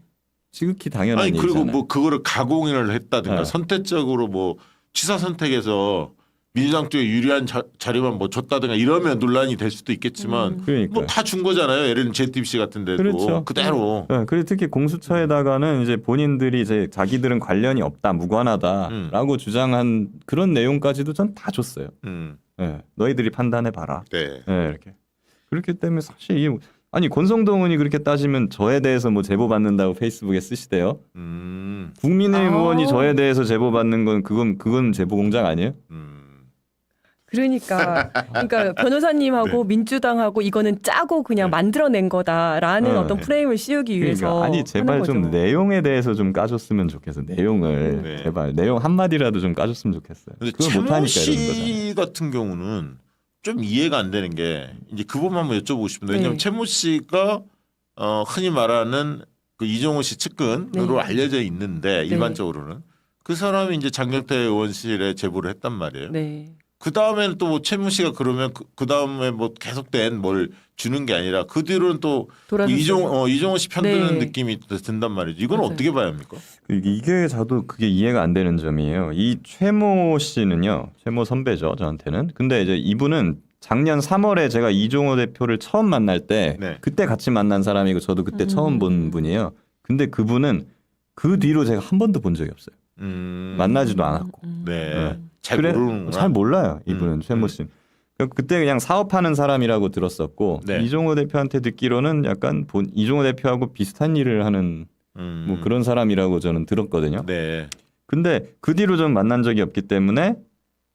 지극히 당연한 아니 일이잖아요. 그리고 뭐 그거를 가공을 했다든가 네. 선택적으로 뭐 취사 선택에서 민주당 쪽에 유리한 자료만 뭐 줬다든가 이러면 논란이 될 수도 있겠지만 그러니까. 뭐 다 준 거잖아요. 예를 들면 JTBC 같은 데도 그렇죠. 그대로. 네, 그리고 특히 공수처에다가는 이제 본인들이 이제 자기들은 관련이 없다, 무관하다라고 주장한 그런 내용까지도 전 다 줬어요. 네, 너희들이 판단해 봐라. 네. 네, 이렇게. 그렇기 때문에 사실 이 아니 권성동 의원이 그렇게 따지면 저에 대해서 뭐 제보 받는다고 페이스북에 쓰시대요. 국민의힘 아. 의원이 저에 대해서 제보 받는 건 그건 제보 공작 아니에요? 그러니까 변호사님하고 민주당하고 이거는 짜고 그냥 만들어낸 거다라는 네. 어떤 프레임을 씌우기 위해서 그러니까 아니 제발 하는 좀 거죠. 내용에 대해서 좀 까줬으면 좋겠어. 내용을 네. 제발 내용 한 마디라도 좀 까줬으면 좋겠어요. 근데 그걸 최모 못하니까 이런 거잖아요. 씨 같은 경우는 좀 이해가 안 되는 게 이제 그 부분 한번 여쭤보고 싶은데 왜냐하면 네. 최모 씨가 흔히 말하는 그 이종호 씨 측근으로 네. 알려져 있는데 일반적으로는 그 사람이 이제 장경태 의원실에 제보를 했단 말이에요. 네. 그 다음에는 또 뭐 최모 씨가 그러면 그 다음에 뭐 계속된 뭘 주는 게 아니라 그 뒤로는 또 돌아섰어요. 이종호 씨 편드는 네. 느낌이 든단 말이죠. 이건 맞아요. 어떻게 봐야 합니까? 이게 저도 그게 이해가 안 되는 점이에요. 이 최모 씨는요, 최모 선배죠 저한테는. 근데 이제 이분은 작년 3월에 제가 이종호 대표를 처음 만날 때 네. 그때 같이 만난 사람이고 저도 그때 처음 본 분이에요. 근데 그분은 그 뒤로 제가 한 번도 본 적이 없어요. 만나지도 않았고. 네. 네. 잘 그래, 모르는구나. 잘 몰라요 이분은 최모 씨. 그때 그냥 사업하는 사람이라고 들었었고 네. 이종호 대표한테 듣기로는 약간 이종호 대표하고 비슷한 일을 하는 뭐 그런 사람이라고 저는 들었거든요. 네. 근데 그 뒤로 좀 만난 적이 없기 때문에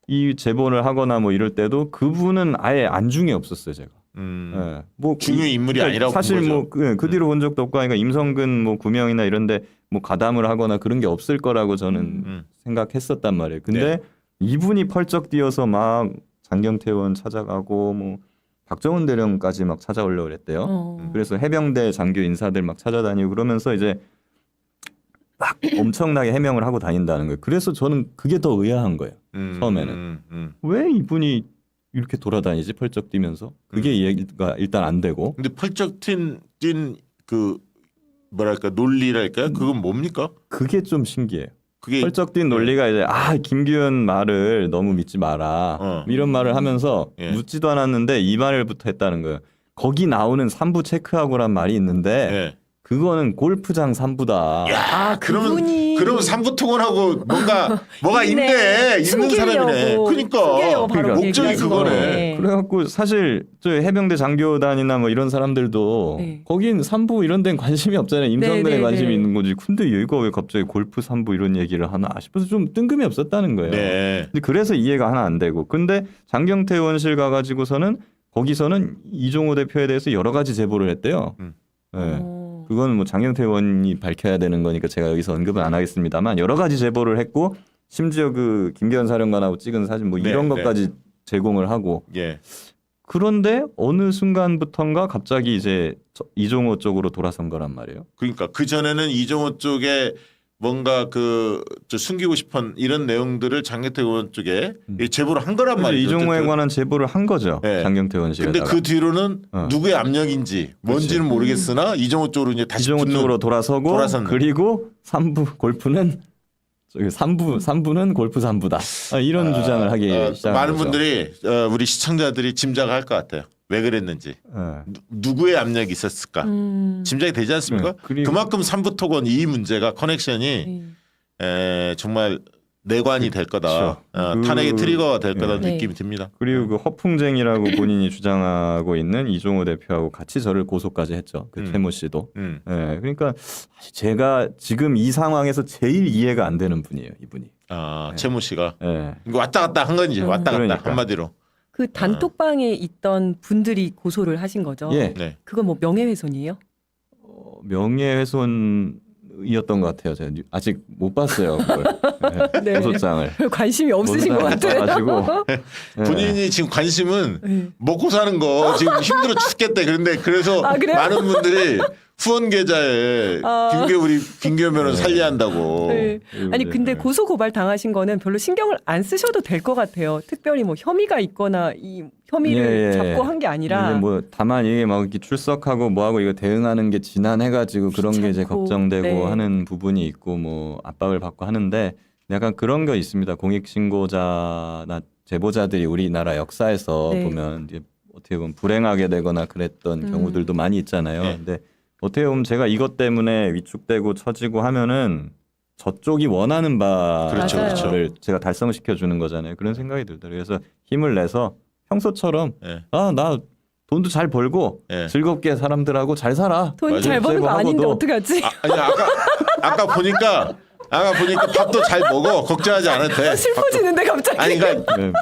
이 제보를 하거나 뭐 이럴 때도 그분은 아예 안중에 없었어요 제가. 예. 뭐 중요 인물이 그러니까 아니라고 사실 본 뭐 거죠. 그 뒤로 본 적도 없고 그러니까 임성근 뭐 구명이나 이런데 뭐 가담을 하거나 그런 게 없을 거라고 저는 생각했었단 말이에요. 근데 네. 이분이 펄쩍 뛰어서 막 장경태 의원 찾아가고 뭐 박정훈 대령까지 막 찾아오려고 그랬대요. 그래서 해병대 장교 인사들 막 찾아다니고 그러면서 이제 막 엄청나게 해명을 하고 다닌다는 거예요. 그래서 저는 그게 더 의아한 거예요. 처음에는. 왜 이분이 이렇게 돌아다니지 펄쩍 뛰면서 그게 이해가 일단 안 되고. 근데 펄쩍 뛴 그 뭐랄까 논리랄까요? 그건 뭡니까? 그게 좀 신기해요. 그게 펄쩍 뛴 논리가 이제 김기현 말을 너무 믿지 마라 이런 말을 하면서 예. 묻지도 않았는데 이 말을부터 했다는 거예요. 거기 나오는 3부 체크하고란 말이 있는데 네. 그거는 골프장 3부다. 아, 그분이 그러면 삼부토건하고 뭐가 있네. 있네. 있는 사람이네. 숨기려고 그러니까 바로 목적이 얘기하신 그거네. 거네. 그래갖고 사실 저 해병대 장교단이나 뭐 이런 사람들도 네. 거긴 3부 이런 데는 관심이 없잖아요. 임성근에 네, 네, 관심이 네. 있는 거지. 근데 얘가 왜 갑자기 골프 3부 이런 얘기를 하나 싶어서 좀 뜬금이 없었다는 거예요. 네. 근데 그래서 이해가 하나 안 되고. 근데 장경태 의원실 가가지고서는 거기서는 이종호 대표에 대해서 여러 가지 제보를 했대요. 네. 그건 뭐 장경태 의원이 밝혀야 되는 거니까 제가 여기서 언급은 안 하겠습니다만 여러 가지 제보를 했고 심지어 그 김기현 사령관하고 찍은 사진 뭐 네, 이런 네. 것까지 제공을 하고 예. 그런데 어느 순간부턴가 갑자기 이제 이종호 쪽으로 돌아선 거란 말이에요. 그러니까 그 전에는 이종호 쪽에 뭔가 저 숨기고 싶은 이런 내용들을 장경태 의원 쪽에 제보를 한 거란 그래서 말이죠. 이종호에 어쨌든. 관한 제보를 한 거죠. 네. 장경태 의원실에다가. 근데 그 뒤로는 누구의 압력인지 뭔지는 모르겠으나 이종호 쪽으로 이제 다시 이종호 붙는 쪽으로 돌아서고 돌아섰네. 그리고 3부 골프는 저기 3부는 골프 3부다. 이런 주장을 하기 시작한 많은 거죠. 분들이 우리 시청자들이 짐작할 것 같아요. 왜 그랬는지 네. 누구의 압력이 있었을까 짐작이 되지 않습니까? 네, 그리고- 그만큼 삼부토건 이 문제가 커넥션이 네. 정말 내관이 될 거다. 그렇죠. 탄핵의 트리거가 될 거다는 네. 느낌이 듭니다. 그리고 그 허풍쟁이라고 본인이 주장하고 있는 이종호 대표하고 같이 저를 고소까지 했죠. 그 최모 씨도. 예, 그러니까 사실 제가 지금 이 상황에서 제일 이해가 안 되는 분이에요, 이분이. 최모 씨가 예. 이거 왔다 갔다 한 건지 왔다 갔다 그러니까. 한마디로. 그 단톡방에 있던 분들이 고소를 하신 거죠. 예. 네. 그건 뭐 명예훼손이에요? 명예훼손이었던 것 같아요. 제가 아직 못 봤어요, 그걸. 네. 고소장을. 별 관심이 없으신 것 같아요. 가지고 본인이 지금 관심은 네. 먹고 사는 거 지금 힘들어 죽겠대. 그런데 그래서 그래요? 많은 분들이 후원 계좌에 김기현 변호사 살려한다고. 네. 아니 근데 고소 고발 당하신 거는 별로 신경을 안 쓰셔도 될 것 같아요. 특별히 뭐 혐의가 있거나 이 혐의를 잡고 한 게 아니라 뭐 다만 이게 막 이렇게 출석하고 뭐하고 이거 대응하는 게 지난해가지고 그런 게 이제 귀찮고, 걱정되고 네. 하는 부분이 있고 뭐 압박을 받고 하는데 약간 그런 거 있습니다. 공익신고자나 제보자들이 우리나라 역사에서 네. 보면 이제 어떻게 보면 불행하게 되거나 그랬던 경우들도 많이 있잖아요. 네. 근데 어떻게 보면 제가 이것 때문에 위축되고 처지고 하면은 저쪽이 원하는 그렇죠, 맞아요. 바를 제가 달성시켜 주는 거잖아요. 그런 생각이 들더라고요. 그래서 힘을 내서 평소처럼 네. 나 돈도 잘 벌고 네. 즐겁게 사람들하고 잘 살아. 돈 잘 맞아요. 버는 거 아닌데 제보하고도. 어떡하지? 아니 아까 보니까 밥도 잘 먹어. 걱정하지 않아도 돼. 슬퍼지는데 갑자기. 아니 그러니까 네.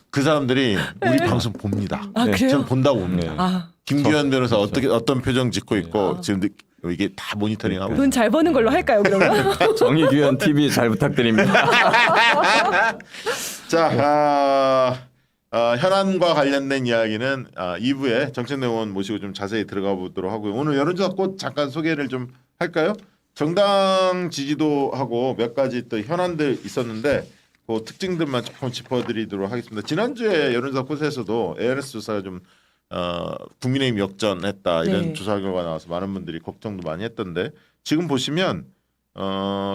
그 사람들이 우리 방송 봅니다. 아 네. 그래요? 전 본다고 봅니다. 네. 아, 김기현 변호사 어떤 표정 짓고 있고 지금 이게 다 모니터링하고. 돈 잘 버는 걸로 할까요 그러면? 정의규현 TV 잘 부탁드립니다. 자, 현안과 관련된 이야기는 2부에 정책내 의원 모시고 좀 자세히 들어가 보도록 하고요. 오늘 여론조사 꽃 잠깐 소개를 좀 할까요? 정당 지지도하고 몇 가지 또 현안들 있었는데 그 특징들만 조금 짚어드리도록 하겠습니다. 지난주에 여론조사 꽃에서도 ARS 조사가 좀 국민의힘 역전했다 이런 네. 조사 결과 나와서 많은 분들이 걱정도 많이 했던데 지금 보시면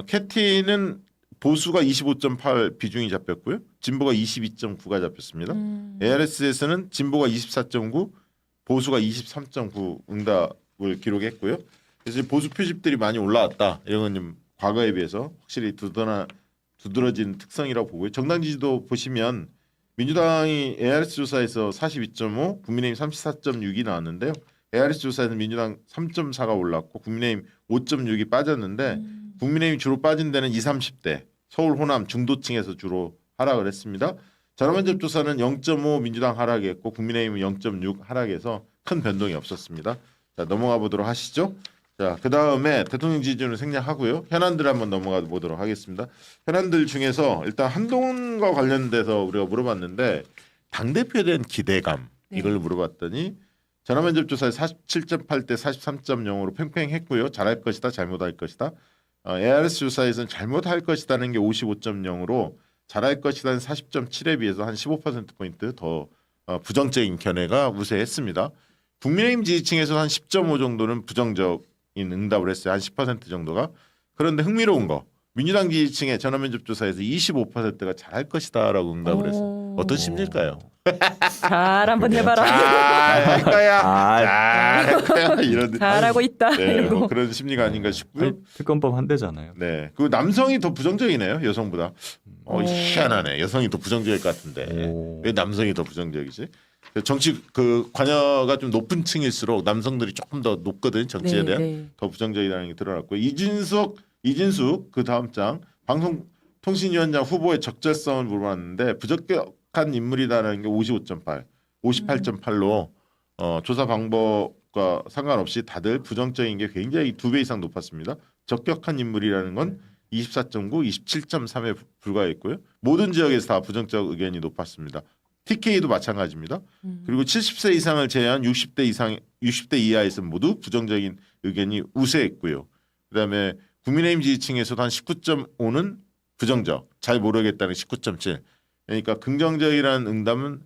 캐티는 보수가 25.8 비중이 잡혔고요. 진보가 22.9가 잡혔습니다. ARS에서는 진보가 24.9, 보수가 23.9 응답을 기록했고요. 그래서 보수 표집들이 많이 올라왔다. 이런 건 좀 과거에 비해서 확실히 두드러진 특성이라고 보고요. 정당 지지도 보시면 민주당이 ARS 조사에서 42.5, 국민의힘 34.6이 나왔는데요. ARS 조사에는 민주당 3.4가 올랐고 국민의힘 5.6이 빠졌는데 국민의힘 주로 빠진 데는 20, 30대 서울 호남 중도층에서 주로 하락을 했습니다. 전화면접 조사는 0.5 민주당 하락했고 국민의힘은 0.6 하락해서 큰 변동이 없었습니다. 자 넘어가 보도록 하시죠. 자 그다음에 대통령 지지율을 생략하고요. 현안들 한번 넘어가 보도록 하겠습니다. 현안들 중에서 일단 한동훈과 관련돼서 우리가 물어봤는데 당대표에 대한 기대감 이걸 물어봤더니 전화면접 조사에 47.8대 43.0으로 팽팽했고요. 잘할 것이다 잘못할 것이다. ARS 조사에서는 잘못할 것이다는 게 55.0으로 잘할 것이다는 40.7에 비해서 한 15%포인트 더 부정적인 견해가 우세했습니다. 국민의힘 지지층에서 한 10.5 정도는 부정적인 응답을 했어요. 한 10% 정도가. 그런데 흥미로운 거 민주당 지지층의 전화면접 조사에서 25%가 잘할 것이다라고 응답을 했어요. 어떤 심리일까요? 잘 한번 해봐라. 잘할 거야. 잘할 거야. 이런 잘하고 있다. 네, 이러고. 뭐 그런 심리가 아닌가 싶고요. 아니, 특검법 한대잖아요. 네, 그 남성이 더 부정적이네요 여성보다. 희한하네. 여성이 더 부정적일 것 같은데 오. 왜 남성이 더 부정적이지? 정치 그 관여가 좀 높은 층일수록 남성들이 조금 더 높거든 정치에 대한 더 부정적이라는 게 드러났고 이진숙 그 다음 장 방송통신위원장 후보의 적절성을 물어봤는데 부적격한 인물이다라는 게 55.8, 58.8로 조사 방법과 상관없이 다들 부정적인 게 굉장히 2배 이상 높았습니다. 적격한 인물이라는 건 24.9, 27.3에 불과했고요. 모든 지역에서 다 부정적 의견이 높았습니다. TK도 마찬가지입니다. 그리고 70세 이상을 제외한 60대 이하에서 모두 부정적인 의견이 우세했고요. 그다음에 국민의힘 지지층에서도 한 19.5는 부정적, 잘 모르겠다는 19.7. 그러니까 긍정적이라는 응답은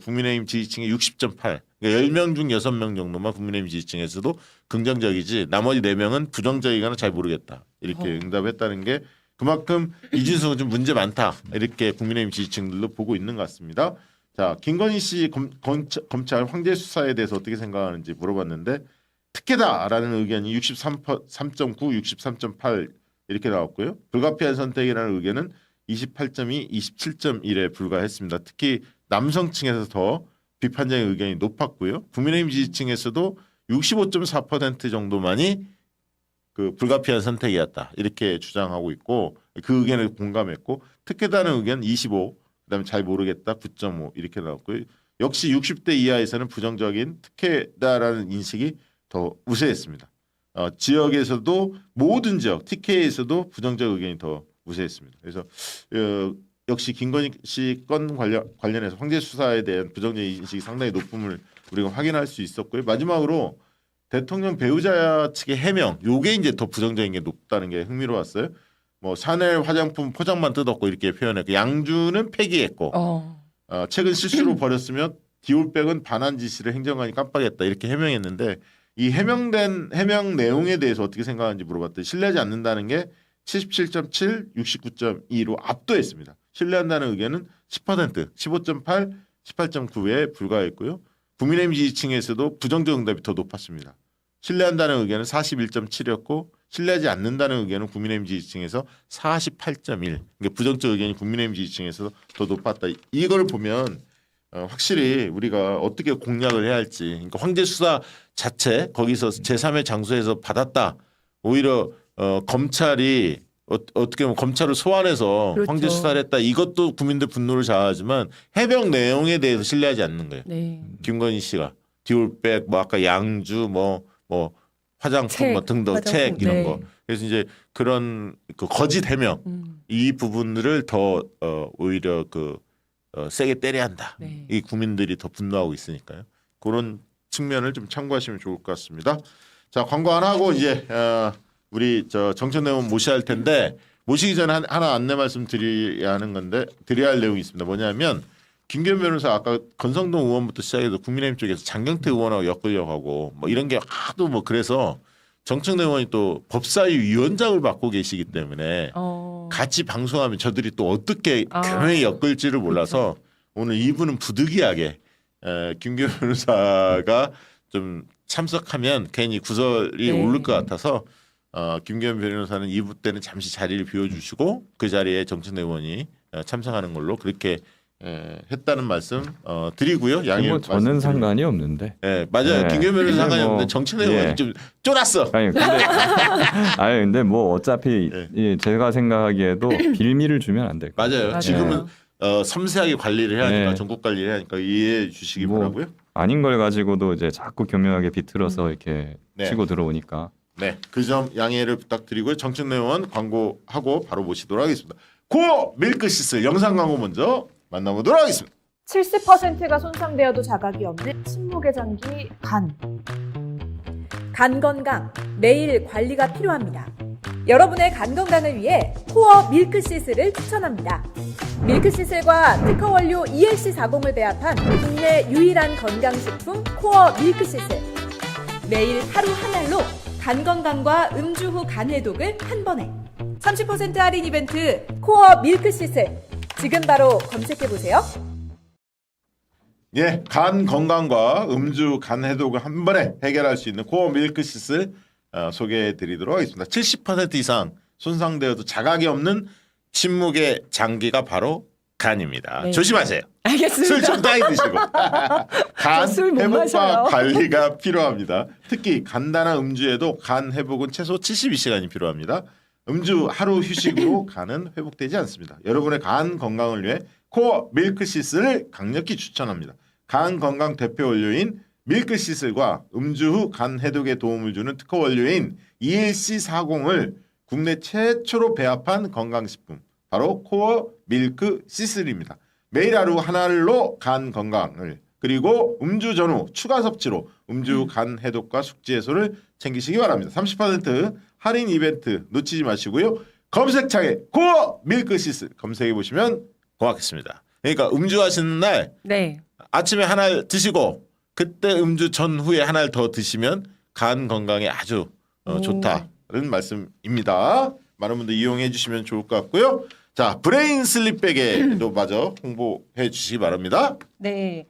국민의힘 지지층의 60.8. 그러니까 10명 중 6명 정도만 국민의힘 지지층에서도 긍정적이지 나머지 4명은 부정적이거나 잘 모르겠다. 이렇게 응답했다는 게 그만큼 이진숙은 좀 문제 많다. 이렇게 국민의힘 지지층들도 보고 있는 것 같습니다. 자, 김건희 씨 검찰 황제 수사에 대해서 어떻게 생각하는지 물어봤는데 특혜다라는 의견이 63.9, 63.8 이렇게 나왔고요. 불가피한 선택이라는 의견은 28.2, 27.1에 불과했습니다. 특히 남성층에서 더 비판적인 의견이 높았고요. 국민의힘 지지층에서도 65.4% 정도만이 그 불가피한 선택이었다 이렇게 주장하고 있고 그 의견에 공감했고 특혜다는 의견 25, 그다음에 잘 모르겠다 9.5 이렇게 나왔고요. 역시 60대 이하에서는 부정적인 특혜다라는 인식이 더 우세했습니다. 지역에서도 모든 지역 TK에서도 부정적 의견이 더 우세했습니다. 그래서 역시 김건희 씨 건 관련해서 황제 수사에 대한 부정적 인식이 상당히 높음을 우리가 확인할 수 있었고요. 마지막으로 대통령 배우자 측의 해명, 요게 이제 더 부정적인 게 높다는 게 흥미로웠어요. 뭐 샤넬 화장품 포장만 뜯었고 이렇게 표현했고 양주는 폐기했고 최근 실수로 버렸으며 디올백은 반환 지시를 행정관이 깜빡했다 이렇게 해명했는데 이 해명 내용에 대해서 어떻게 생각하는지 물어봤더니 신뢰하지 않는다는 게 77.7, 69.2로 압도했습니다. 신뢰한다는 의견은 10%, 15.8, 18.9에 불과했고요. 국민의힘 지지층에서도 부정적 응답이 더 높았습니다. 신뢰한다는 의견은 41.7이었고 신뢰하지 않는다는 의견은 국민의힘 지지층에서 48.1. 그러니까 부정적 의견이 국민의힘 지지층에서 더 높았다. 이걸 보면 확실히 우리가 어떻게 공략을 해야 할지. 그러니까 황제 수사 자체 거기서 제3의 장소에서 받았다. 오히려 검찰이 어떻게 보면 검찰을 소환해서 그렇죠. 황제 수사를 했다. 이것도 국민들 분노를 자아하지만 해명 내용에 대해서 신뢰하지 않는 거예요. 네. 김건희 씨가 디올백 뭐 아까 양주 뭐 화장품 책, 뭐 등등 화장품, 책 이런 네. 거. 그래서 이제 그런 그 거짓 해명 이 부분들을 더 오히려 세게 때려야 한다. 네. 이 국민들이 더 분노하고 있으니까요. 그런 측면을 좀 참고하시면 좋을 것 같습니다. 자, 광고 하나 하고 이제 우리 정청래 의원 모셔야 할 텐데 모시기 전에 하나 안내 말씀 드려야 할 내용이 있습니다. 뭐냐면 김기현 변호사 아까 건성동 의원부터 시작해서 국민의힘 쪽에서 장경태 의원하고 엮으려고 하고 뭐 이런 게 하도 뭐 그래서 정청래 의원이 또 법사위 위원장을 맡고 계시기 때문에 같이 방송하면 저들이 또 어떻게 교묘히 엮을지를 몰라서 오늘 이분은 부득이하게 김기현 변호사가 좀 참석하면 괜히 구설이 네. 오를 것 같아서 김기현 변호사는 2부 때는 잠시 자리를 비워주시고 그 자리에 정청래 의원이 참석하는 걸로 그렇게 했다는 말씀 드리고요. 양해 뭐 저는 상관이 없는데. 네, 맞아요. 네. 김기현 변호사 상관이 뭐, 없는데 정청래 의원이 예. 좀 쫄았어. 근데 뭐 어차피 네. 제가 생각하기에도 빌미를 주면 안 될 거예요. 맞아요. 맞아요. 지금은 섬세하게 관리를 해야 하니까 네. 전국 관리를 해야 하니까 이해해 주시기 뭐, 바라고요. 아닌 걸 가지고도 이제 자꾸 교묘하게 비틀어서 이렇게 네. 치고 들어오니까. 네, 그 점 양해를 부탁드리고요. 정청래 의원 광고하고 바로 모시도록 하겠습니다. 코어 밀크시스 영상 광고 먼저 만나보도록 하겠습니다. 70%가 손상되어도 자각이 없는 침묵의 장기 간. 간 건강, 매일 관리가 필요합니다. 여러분의 간 건강을 위해 코어 밀크시슬을 추천합니다. 밀크시슬과 특허 원료 ELC40을 배합한 국내 유일한 건강식품 코어 밀크시슬. 매일 하루 한 알로 간 건강과 음주 후 간 해독을 한 번에. 30% 할인 이벤트 코어 밀크시슬. 지금 바로 검색해보세요. 예, 간 건강과 음주 간 해독을 한 번에 해결할 수 있는 코어 밀크시스 소개해드리도록 하겠습니다. 70% 이상 손상되어도 자각이 없는 침묵의 장기가 바로 간입니다. 네. 조심하세요. 알겠습니다. 술 적당히 드시고 간 술못 회복과 마셔요. 관리가 필요합니다. 특히 간단한 음주에도 간 회복은 최소 72시간이 필요합니다. 음주 하루 휴식으로 간은 회복되지 않습니다. 여러분의 간 건강을 위해 코어 밀크시슬을 강력히 추천합니다. 간 건강 대표 원료인 밀크시슬과 음주 후 간 해독에 도움을 주는 특허 원료인 ELC40을 국내 최초로 배합한 건강식품 바로 코어 밀크시슬입니다. 매일 하루 한 알로 간 건강을 그리고 음주 전후 추가 섭취로 음주 간 해독과 숙지 해소를 챙기시기 바랍니다. 30% 할인 이벤트 놓치지 마시고요. 검색창에 코어 밀크시슬 검색해 보시면 고맙겠습니다. 그러니까 음주하시는 날 네. 아침에 한 알 드시고 그때 음주 전후에 한 알 더 드시면 간 건강에 아주 좋다는 말씀입니다. 많은 분들 이용해 주시면 좋을 것 같고요. 자, 브레인 슬립 베개도 마저 홍보해 주시기 바랍니다. 네.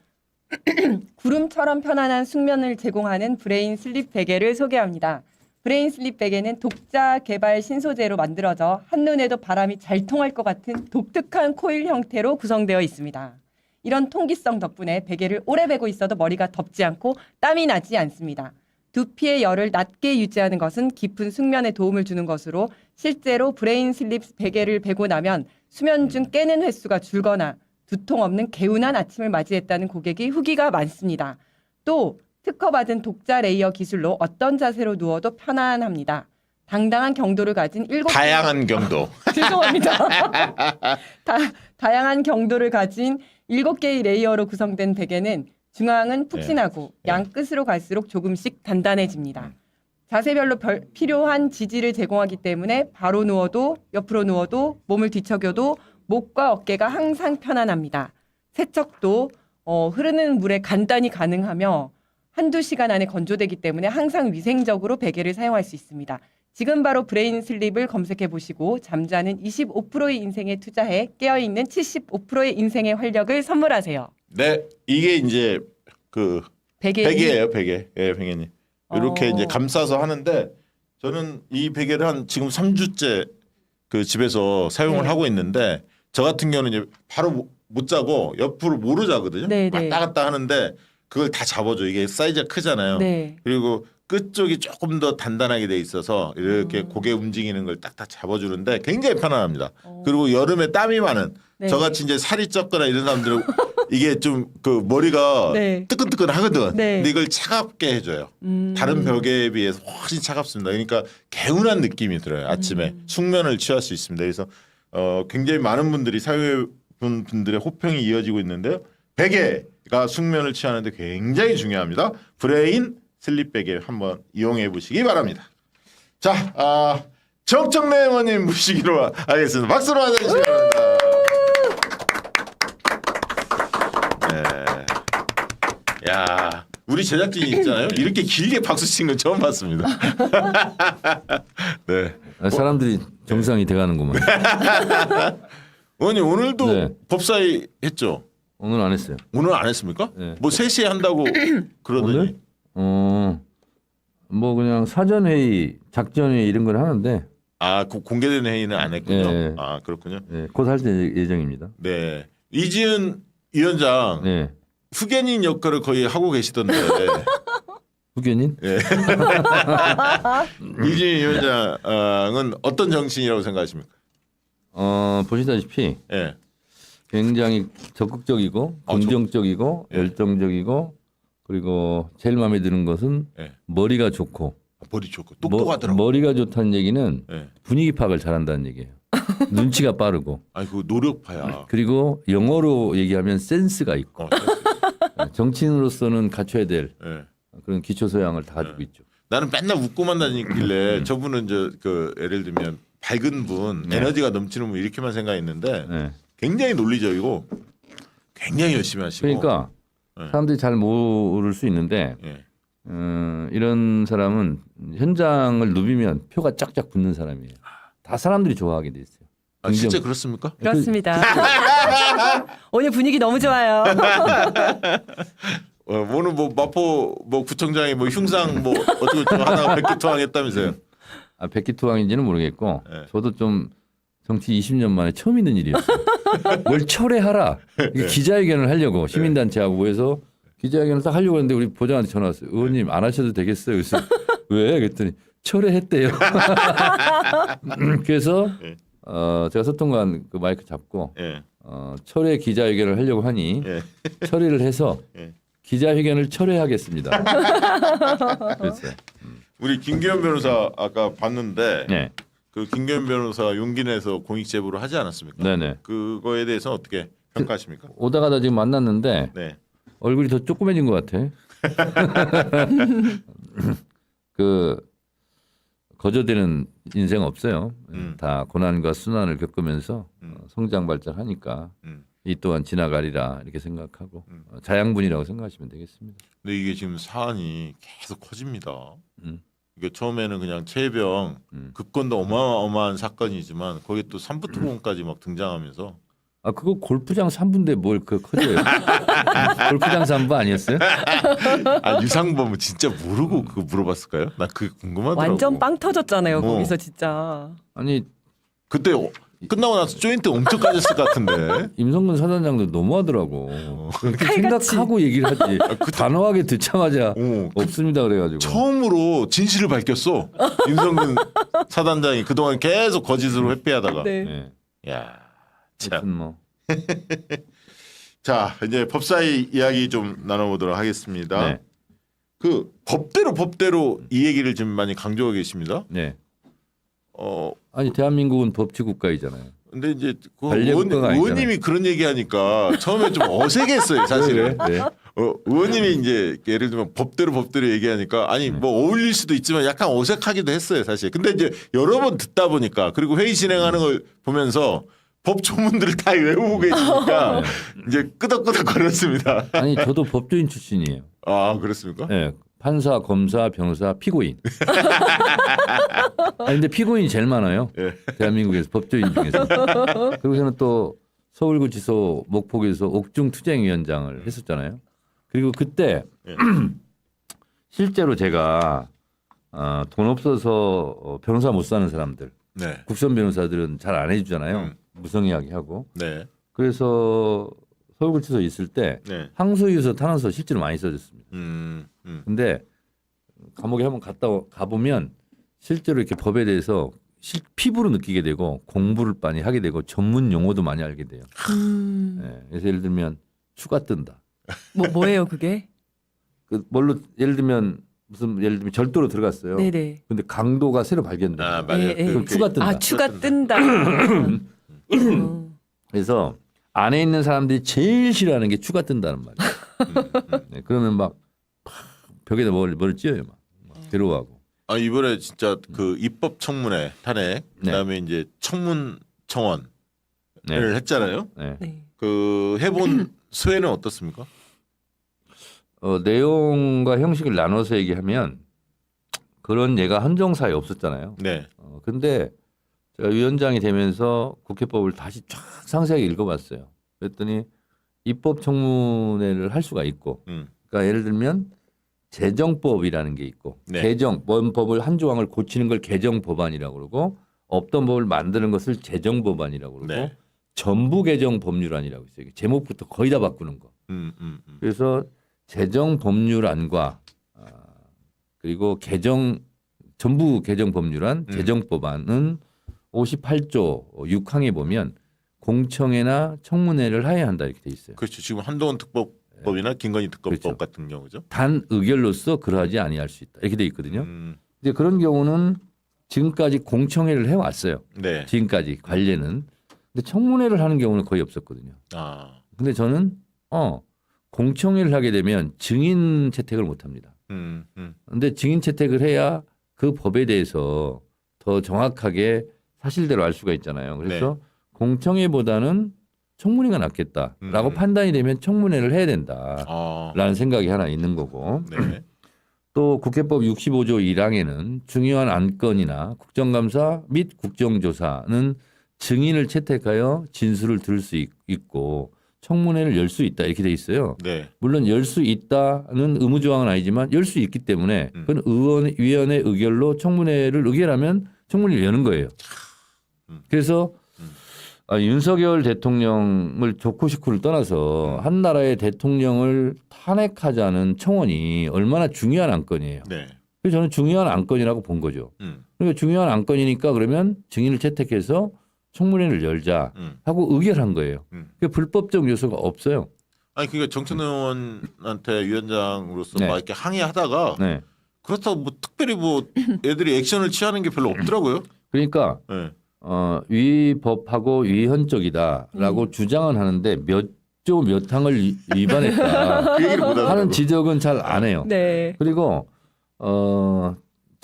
구름처럼 편안한 숙면을 제공하는 브레인 슬립 베개를 소개합니다. 브레인 슬립 베개는 독자 개발 신소재로 만들어져 한눈에도 바람이 잘 통할 것 같은 독특한 코일 형태로 구성되어 있습니다. 이런 통기성 덕분에 베개를 오래 베고 있어도 머리가 덥지 않고 땀이 나지 않습니다. 두피의 열을 낮게 유지하는 것은 깊은 숙면에 도움을 주는 것으로 실제로 브레인 슬립 베개를 베고 나면 수면 중 깨는 횟수가 줄거나 두통 없는 개운한 아침을 맞이했다는 고객이 후기가 많습니다. 또 특허받은 독자 레이어 기술로 어떤 자세로 누워도 편안합니다. 당당한 경도를 가진 7개 다양한 경도. 죄송합니다. 다양한 경도를 가진 7개의 레이어로 구성된 베개는 중앙은 푹신하고 양 끝으로 갈수록 조금씩 단단해집니다. 자세별로 필요한 지지를 제공하기 때문에 바로 누워도 옆으로 누워도 몸을 뒤척여도 목과 어깨가 항상 편안합니다. 세척도 흐르는 물에 간단히 가능하며 한두 시간 안에 건조되기 때문에 항상 위생적으로 베개를 사용할 수 있습니다. 지금 바로 브레인 슬립을 검색해 보시고 잠자는 25%의 인생에 투자해 깨어있는 75%의 인생의 활력을 선물하세요. 네, 이게 이제 그 베개예요, 베개. 예, 베개님. 이렇게 이제 감싸서 하는데 저는 이 베개를 한 지금 3주째 그 집에서 사용을 네. 하고 있는데 저 같은 경우는 이제 바로 못 자고 옆으로 모르 자거든요. 네, 네. 왔다 갔다 하는데 그걸 다 잡아줘. 이게 사이즈가 크잖아요. 네. 그리고 끝쪽이 조금 더 단단하게 돼 있어서 이렇게 고개 움직이는 걸 딱딱 잡아주는데 굉장히 편안합니다. 그리고 여름에 땀이 많은 네. 저같이 이제 살이 쪘거나 이런 사람들은 이게 좀 그 머리가 네. 뜨끈뜨끈하거든. 네. 근데 이걸 차갑게 해줘요. 다른 벽에 비해서 훨씬 차갑습니다. 그러니까 개운한 느낌이 들어요. 아침에 숙면을 취할 수 있습니다. 그래서 굉장히 많은 분들이 사용해 본 분들의 호평이 이어지고 있는데요. 베개가 숙면을 취하는데 굉장히 중요합니다. 브레인 슬립 베개 한번 이용해 보시기 바랍니다. 자, 정청래 의원님 모시기로 하겠습니다. 박수로 맞아주시기 바랍니다. 네. 야, 우리 제작진이 있잖아요. 이렇게 길게 박수 친 건 처음 봤습니다. 네. 사람들이 정상이 돼가는구만. 의원님 오늘도 네. 법사위 했죠? 오늘 안 했어요. 오늘 안 했습니까? 네. 뭐 3시에 한다고 그러더니. 오늘? 뭐 그냥 사전 회의, 작전 회의 이런 걸 하는데, 공개된 회의는 안 했군요. 네. 그렇군요. 곧 할 예정입니다. 네. 이지은 위원장 네. 후견인 역할을 거의 하고 계시던데. 후견인? 예. 이지은 위원장은 어떤 정신이라고 생각하십니까? 보시다시피 예. 굉장히 적극적이고 긍정적이고 예. 열정적이고 그리고 제일 마음에 드는 것은 예. 머리가 좋고 머리 좋고 똑똑하더라고. 머리가 좋다는 얘기는 예. 분위기 파악을 잘한다는 얘기예요. 눈치가 빠르고 그 노력파야. 그리고 영어로 얘기하면 센스가 있고 어, 정치인으로서는 갖춰야 될 예. 그런 기초 소양을 다 가지고 있죠. 나는 맨날 웃고만 다니길래 저분은 그 예를 들면 밝은 분, 네. 에너지가 넘치는 분 이렇게만 생각했는데 네. 굉장히 논리적이고 굉장히 열심히 하시고. 그러니까 네. 사람들이 잘 모를 수 있는데 예. 이런 사람은 현장을 누비면 표가 쫙쫙 붙는 사람이에요. 다 사람들이 좋아하게 돼 있어요. 실제 긍정- 그렇습니까? 그렇습니다. 오늘 분위기 너무 좋아요. 오늘 뭐 마포 뭐 구청장이 뭐 흉상 뭐 어떻게 좀 하다가 백기투항했다면서요? 백기투항인지는 모르겠고 네. 저도 좀 정치 20년 만에 처음 있는 일이었어요. 뭘 철회하라. 이게 기자회견을 하려고 시민단체하고 모여서 기자회견을 딱 하려고 했는데 우리 보좌관한테 전화 왔어요. 의원님 안 하셔도 되겠어요. 그래서 왜? 그랬더니 철회했대요. 그래서 네. 제가 소통관 그 마이크 잡고 예. 철회 기자회견을 하려고 하니 예. 처리를 해서 예. 기자회견을 철회하겠습니다. 그랬어요. 우리 김기현 변호사 아까 봤는데 네. 그 김기현 변호사 용기 내서 공익 제보를 하지 않았습니까? 네네. 그거에 대해서 어떻게 평가하십니까? 오다가다 지금 만났는데 네. 얼굴이 더 조그매진 것 같아. 그 거저되는 인생 없어요. 다 고난과 순환을 겪으면서 성장 발전하니까 이 또한 지나가리라 이렇게 생각하고 자양분이라고 생각하시면 되겠습니다. 근데 이게 지금 사안이 계속 커집니다. 음. 이게 처음에는 그냥 최혜병 급건도 어마어마한 사건이지만 거기에 또 삼부토건까지 막 등장하면서 아 그거 골프장 3부인데 뭘 그 커져요? 골프장 3부 아니었어요? 아 유상범은 진짜 모르고 그거 물어봤을까요? 나 그게 궁금하더라고. 완전 빵 터졌잖아요. 어. 거기서 진짜. 아니 그때 끝나고 나서 조인트 엄청 까졌을 것 같은데. 임성근 사단장도 너무하더라고. 그렇게 칼같이. 생각하고 얘기를 하지. 단호하게 듣자마자 어, 없습니다 그래가지고. 처음으로 진실을 밝혔어. 임성근 사단장이 그동안 계속 거짓으로 회피하다가. 네. 네. 야, 참. 하여튼 뭐 자, 이제 법사위 이야기 좀 나눠보도록 하겠습니다. 네. 그 법대로 이 얘기를 지금 많이 강조하고 계십니다. 네. 어, 아니 대한민국은 법치 국가이잖아요. 근데 이제 그 반려국가가 의원님이 그런 얘기하니까 처음에 좀 어색했어요, 사실은. 네. 의원님이 이제 예를 들면 법대로 얘기하니까 아니 뭐 어울릴 수도 있지만 약간 어색하기도 했어요, 사실. 근데 이제 여러 번 듣다 보니까 그리고 회의 진행하는 걸 보면서 법 조문들을 다 외우고 계시니까 이제 끄덕끄덕 거렸습니다. 아니 저도 법조인 출신이에요. 아, 그렇습니까? 네. 판사, 검사, 변호사, 피고인. 아니 근데 피고인이 제일 많아요. 예. 대한민국에서 법조인 중에서. 그리고 저는 또 서울구치소 목포구에서 옥중투쟁위원장을 했었잖아요. 그리고 그때 예. 실제로 제가 돈 없어서 변호사 못 사는 사람들, 네. 국선 변호사들은 잘 안 해주잖아요. 무성이야기하고. 네. 그래서 서울구치소에 있을 때 네. 항소유서 탄원서 실제로 많이 써줬습니다. 근데 감옥에 한번 가보면 실제로 이렇게 법에 대해서 피부로 느끼게 되고 공부를 많이 하게 되고 전문 용어도 많이 알게 돼요. 네, 그래서 예를 들면 추가 뜬다. 뭐예요 그게? 그 뭘로 예를 들면 예를 들면 절도로 들어갔어요. 네네. 근데 강도가 새로 발견돼요. 아, 맞아요. 예, 예. 그럼 추가 뜬다. 아 추가 뜬다. 그래서 안에 있는 사람들이 제일 싫어하는 게 추가 뜬다는 말이에요. 네, 그러면 막 벽에다 뭘 찧어요, 막 괴로워하고. 아, 이번에 진짜 그 입법 청문회 탄핵 네. 그다음에 이제 청문 청원을 네. 했잖아요. 네. 네. 그 해본 소회는 어떻습니까? 내용과 형식을 나눠서 얘기하면 그런 예가 한정사에 없었잖아요. 네. 근데 제가 위원장이 되면서 국회법을 다시 쫙 상세하게 읽어봤어요. 그랬더니 입법 청문회를 할 수가 있고, 그러니까 예를 들면 제정법이라는 게 있고, 네. 개정 법을 한 조항을 고치는 걸 개정 법안이라고 그러고, 없던 법을 만드는 것을 제정 법안이라고 그러고, 네. 전부 개정 법률안이라고 있어요. 제목부터 거의 다 바꾸는 거. 그래서 제정 법률안과 그리고 전부 개정 법률안, 제정 법안은 58조 6항에 보면 공청회나 청문회를 하여야 한다 이렇게 돼 있어요. 그렇죠. 지금 한동훈 특법법이나 김건희 특검법 그렇죠. 같은 경우죠. 단 의결로서 그러하지 아니할 수 있다 이렇게 돼 있거든요. 이제 그런 경우는 지금까지 공청회를 해왔어요. 네. 지금까지 관례는. 근데 청문회를 하는 경우는 거의 없었거든요. 아. 근데 저는 공청회를 하게 되면 증인 채택을 못 합니다. 근데 증인 채택을 해야 그 법에 대해서 더 정확하게 사실대로 알 수가 있잖아요. 그래서 공청회보다는 청문회가 낫겠다라고 판단이 되면 청문회를 해야 된다라는 생각이 하나 있는 거고. 네. 또 국회법 65조 1항에는 중요한 안건이나 국정감사 및 국정조사는 증인을 채택하여 진술을 들을 수 있고 청문회를 열 수 있다 이렇게 돼 있어요. 네. 물론 열 수 있다는 의무조항은 아니지만 열 수 있기 때문에 그건 위원회 의결로 청문회를 의결하면 청문회를 여는 거예요. 그래서 윤석열 대통령을 좋고 싶고를 떠나서 한 나라의 대통령을 탄핵하자는 청원이 얼마나 중요한 안건이에요. 네. 그래서 저는 중요한 안건이라고 본 거죠. 그러니까 중요한 안건이니까 그러면 증인을 채택해서 청문회를 열자 하고 의결한 거예요. 그 불법적 요소가 없어요. 아니 그러니까 정천 의원한테 위원장으로서 네. 막 이렇게 항의하다가 네. 그렇다고 뭐 특별히 뭐 애들이 액션을 취하는 게 별로 없더라고요. 그러니까 네. 위법하고 위헌적이다라고 주장은 하는데 몇 조 몇 항을 위반했다 그 얘기를 못 하더라고요. 하는 지적은 잘 안 해요. 네. 그리고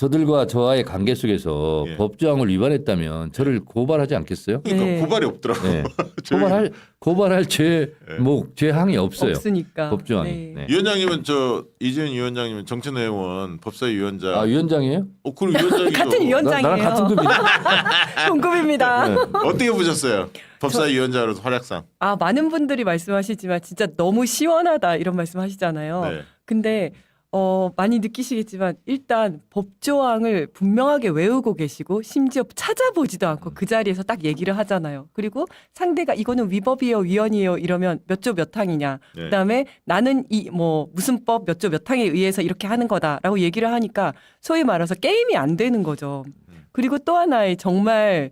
저들과 저와의 관계 속에서 예. 법조항을 위반했다면 저를 고발하지 않겠어요? 그러니까 네. 고발이 없더라고. 네. 저희- 고발할 예. 죄항이 없어요. 없으니까. 법조항이. 네. 네. 위원장님은 이재현 위원장님은 정책내원 법사위원장. 아 위원장이에요? 그럼 위원장이죠. 같은 위원장이에요. 나랑 같은 급이다. 동급입니다. 네. 어떻게 보셨어요? 법사위원장으로서 활약상. 아, 많은 분들이 말씀하시지만 진짜 너무 시원하다 이런 말씀하시잖아요. 네. 근데 많이 느끼시겠지만 일단 법조항을 분명하게 외우고 계시고 심지어 찾아보지도 않고 그 자리에서 딱 얘기를 하잖아요. 그리고 상대가 이거는 위법이에요, 위헌이에요 이러면 몇 조 몇 항이냐. 네. 그다음에 나는 이 무슨 법 몇 조 몇 항에 의해서 이렇게 하는 거다라고 얘기를 하니까 소위 말해서 게임이 안 되는 거죠. 그리고 또 하나의 정말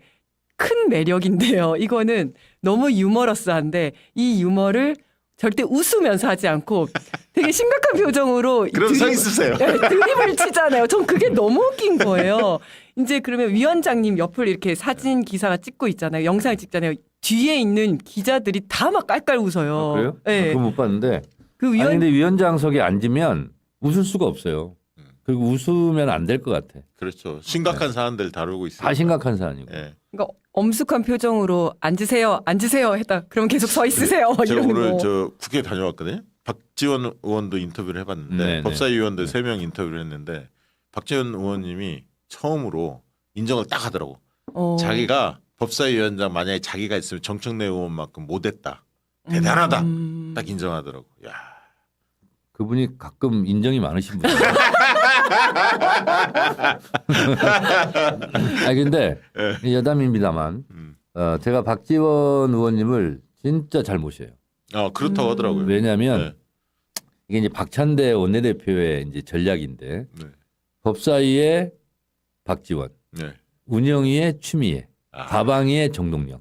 큰 매력인데요. 이거는 너무 유머러스한데 이 유머를 절대 웃으면서 하지 않고 되게 심각한 표정으로 그럼 서 있으세요. 네, 드립을 치잖아요. 전 그게 너무 웃긴 거예요. 이제 그러면 위원장님 옆을 이렇게 사진 기사가 찍고 있잖아요. 영상을 찍잖아요. 뒤에 있는 기자들이 다 막 깔깔 웃어요. 아, 그래요? 네. 그거 못 봤는데. 그 아니 위원 근데 위원장석에 앉으면 웃을 수가 없어요. 그리고 웃으면 안 될 것 같아. 그렇죠. 심각한 사안들 다루고 있어요. 다 심각한 사안이고. 예. 그러니까 엄숙한 표정으로 앉으세요, 앉으세요 했다. 그럼 계속 서 있으세요. 제가 이러는 오늘 거. 저 국회 다녀왔거든요. 박지원 의원도 인터뷰를 해봤는데 네, 법사위원들 3명 인터뷰를 했는데 박지원 의원님이 처음으로 인정을 딱 하더라고. 자기가 법사위원장 만약에 자기가 있으면 정청래 의원만큼 못했다. 대단하다. 딱 인정하더라고. 야. 그분이 가끔 인정이 많으신 분이에요. 아 근데 여담입니다만 제가 박지원 의원님을 진짜 잘 모셔요. 그렇다고 하더라고요. 왜냐하면 네. 이게 이제 박찬대 원내대표의 이제 전략인데 네. 법사위의 박지원, 네. 운영위의 추미애, 아. 다방위의 정동영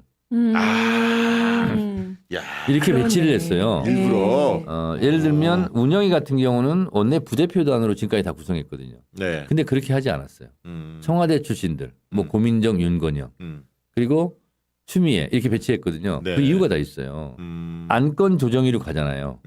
야. 이렇게 그러네. 배치를 했어요. 일부러. 예를 들면 운영위 같은 경우는 원내 부대표단으로 지금까지 다 구성했거든요. 네. 근데 그렇게 하지 않았어요. 음. 청와대 출신들, 뭐 고민정, 윤건영 그리고 추미애 이렇게 배치했거든요. 네. 그 이유가 다 있어요. 안건 조정위로 가잖아요.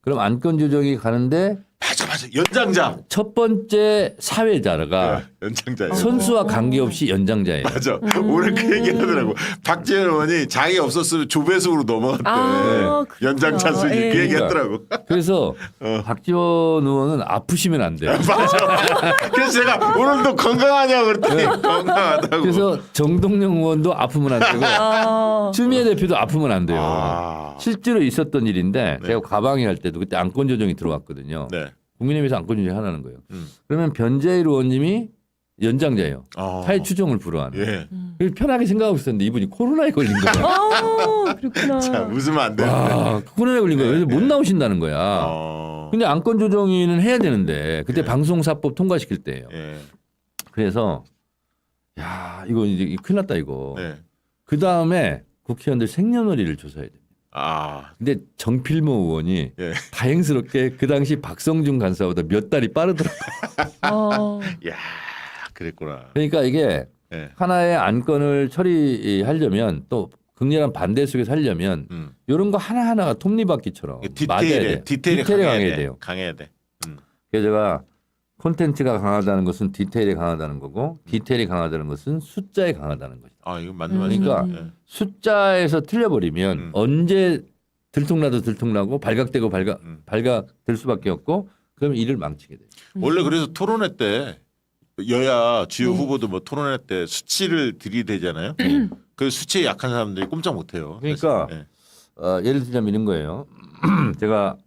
그럼 안건 조정위 가는데 맞아. 연장자. 첫 번째 사회자가 연장자예요. 선수와 관계없이 연장자예요. 맞아. 오늘 그 얘기 하더라고. 박지원 의원이 자기 없었으면 조배수로 넘어갔대. 그렇구나. 연장자 순위 그 예. 얘기 하더라고. 그래서 박지원 의원은 아프시면 안 돼요. 맞아. 그래서 제가 오늘도 건강하냐고 그랬더니 건강하다고. 그래서 정동영 의원도 아프면 안 되고 추미애 대표도 아프면 안 돼요. 아. 실제로 있었던 일인데 네. 제가 가방에 할 때도 그때 안건 조정이 들어왔거든요. 네. 국민의힘에서 안건 조정이 하나는 거예요. 그러면 변재일 의원님이 연장자예요. 사회 추정을 불허하는. 예. 그래서 편하게 생각하고 있었는데 이분이 코로나에 걸린 거예요. 그렇구나. 자, 웃으면 안 돼. 와, 코로나에 걸린 거예요. 그래서 못 나오신다는 거야. 근데 안건 조정위는 해야 되는데 그때 예. 방송사법 통과시킬 때예요. 예. 그래서 야 이거 이제 큰일 났다 이거. 네. 그 다음에 국회의원들 생년월일을 조사해야 됩니다. 아. 근데 정필모 의원이 예. 다행스럽게 그 당시 박성준 간사보다 몇 달이 빠르더라고요. 야, 그랬구나. 그러니까 이게 예. 하나의 안건을 처리하려면 또 극렬한 반대 속에서 하려면 이런 거 하나하나가 톱니바퀴처럼 맞아야 돼요. 디테일에 강해야 돼요. 강해야 돼. 그래서 제가 콘텐츠가 강하다는 것은 디테일이 강하다는 거고 디테일이 강하다는 것은 숫자에 강하다는 거죠. 아, 이거 맞는 말이죠. 그러니까 예. 숫자에서 틀려버리면 언제 들통나도 들통나고 발각되고 발각될 수밖에 없고 그러면 일을 망치게 돼요. 원래 그래서 토론회 때 여야 주요 후보도 뭐 토론회 때 수치를 들이대잖아요. 그 수치에 약한 사람들이 꼼짝 못해요. 그러니까 예. 예를 들자면 이런 거예요. 제가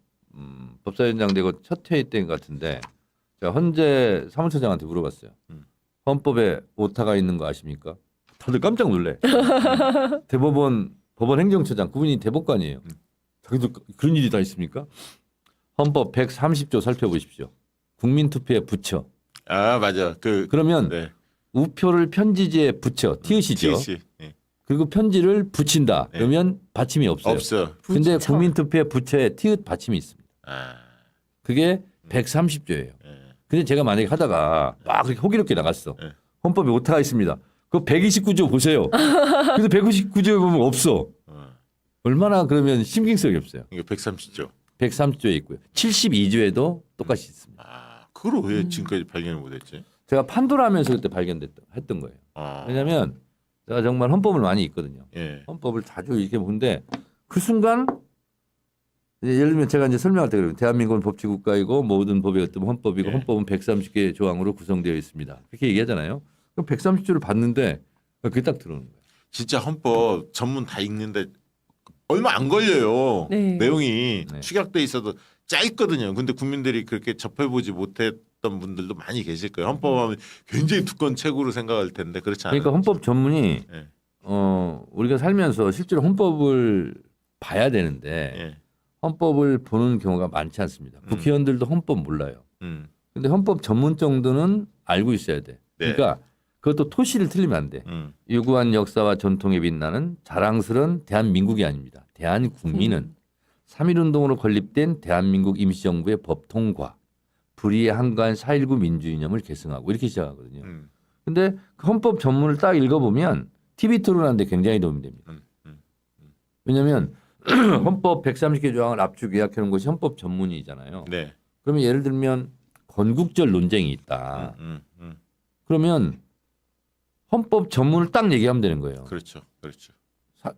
법사위원장 되고 첫 회의 때인 것 같은데 제가 헌재 사무처장한테 물어봤어요. 헌법에 오타가 있는 거 아십니까? 다들 깜짝 놀래. 대법원 법원 행정처장 그분이 대법관이에요. 자기도 그런 일이 다 있습니까? 헌법 130조 살펴보십시오. 국민투표에 붙여. 아, 맞아. 그러면 네. 우표를 편지지에 붙여. 티읕이죠. TC. 예. 그리고 편지를 붙인다. 네. 그러면 받침이 없어요. 없어. 근데 붙여. 국민투표에 부처에 티읕 받침이 있습니다. 아. 그게 130조예요. 근데 제가 만약에 하다가 막 그렇게 호기롭게 나갔어. 네. 헌법에 오타가 있습니다. 그 129조 보세요. 그래서 129조에 보면 없어. 얼마나 그러면 신빙성이 없어요. 이게 130조. 130조에 있고요. 72조에도 똑같이 있습니다. 아, 그걸 왜 지금까지 발견을 못했지? 제가 판도라하면서 그때 했던 거예요. 아. 왜냐하면 제가 정말 헌법을 많이 읽거든요. 예. 헌법을 자주 이렇게 보는데 그 순간 예를 들면 제가 이제 설명할 때 그래요. 대한민국은 법치국가이고 모든 법이 어떤 헌법이고 예. 헌법은 130개 조항으로 구성되어 있습니다. 그렇게 얘기하잖아요. 그럼 130조를 봤는데 그게 딱 들어오는 거예요. 진짜 헌법 전문 다 읽는데 얼마 안 걸려요. 네. 내용이 네. 축약돼 있어도 짧거든요. 근데 국민들이 그렇게 접해보지 못했던 분들도 많이 계실 거예요. 헌법하면 굉장히 두꺼운 책으로 생각할 텐데 그렇지 않아요. 그러니까 헌법 전문이 예. 우리가 살면서 실제로 헌법을 봐야 되는데 예. 헌법을 보는 경우가 많지 않습니다. 국회의원들도 헌법 몰라요. 근데 헌법 전문 정도는 알고 있어야 돼. 네. 그러니까 그것도 토시를 틀리면 안 돼. 유구한 역사와 전통에 빛나는 자랑스러운 대한민국이 아닙니다. 대한국민은 3.1운동으로 건립된 대한민국 임시정부의 법통과 불의에 한가한 4.19 민주이념을 계승하고 이렇게 시작하거든요. 근데 그 헌법 전문을 딱 읽어보면 TV 토론하는데 굉장히 도움이 됩니다. 왜냐하면 헌법 130개 조항을 압축 요약해 놓은 것이 헌법 전문이잖아요. 네. 그러면 예를 들면 건국절 논쟁이 있다. 그러면 헌법 전문을 딱 얘기하면 되는 거예요. 그렇죠. 그렇죠.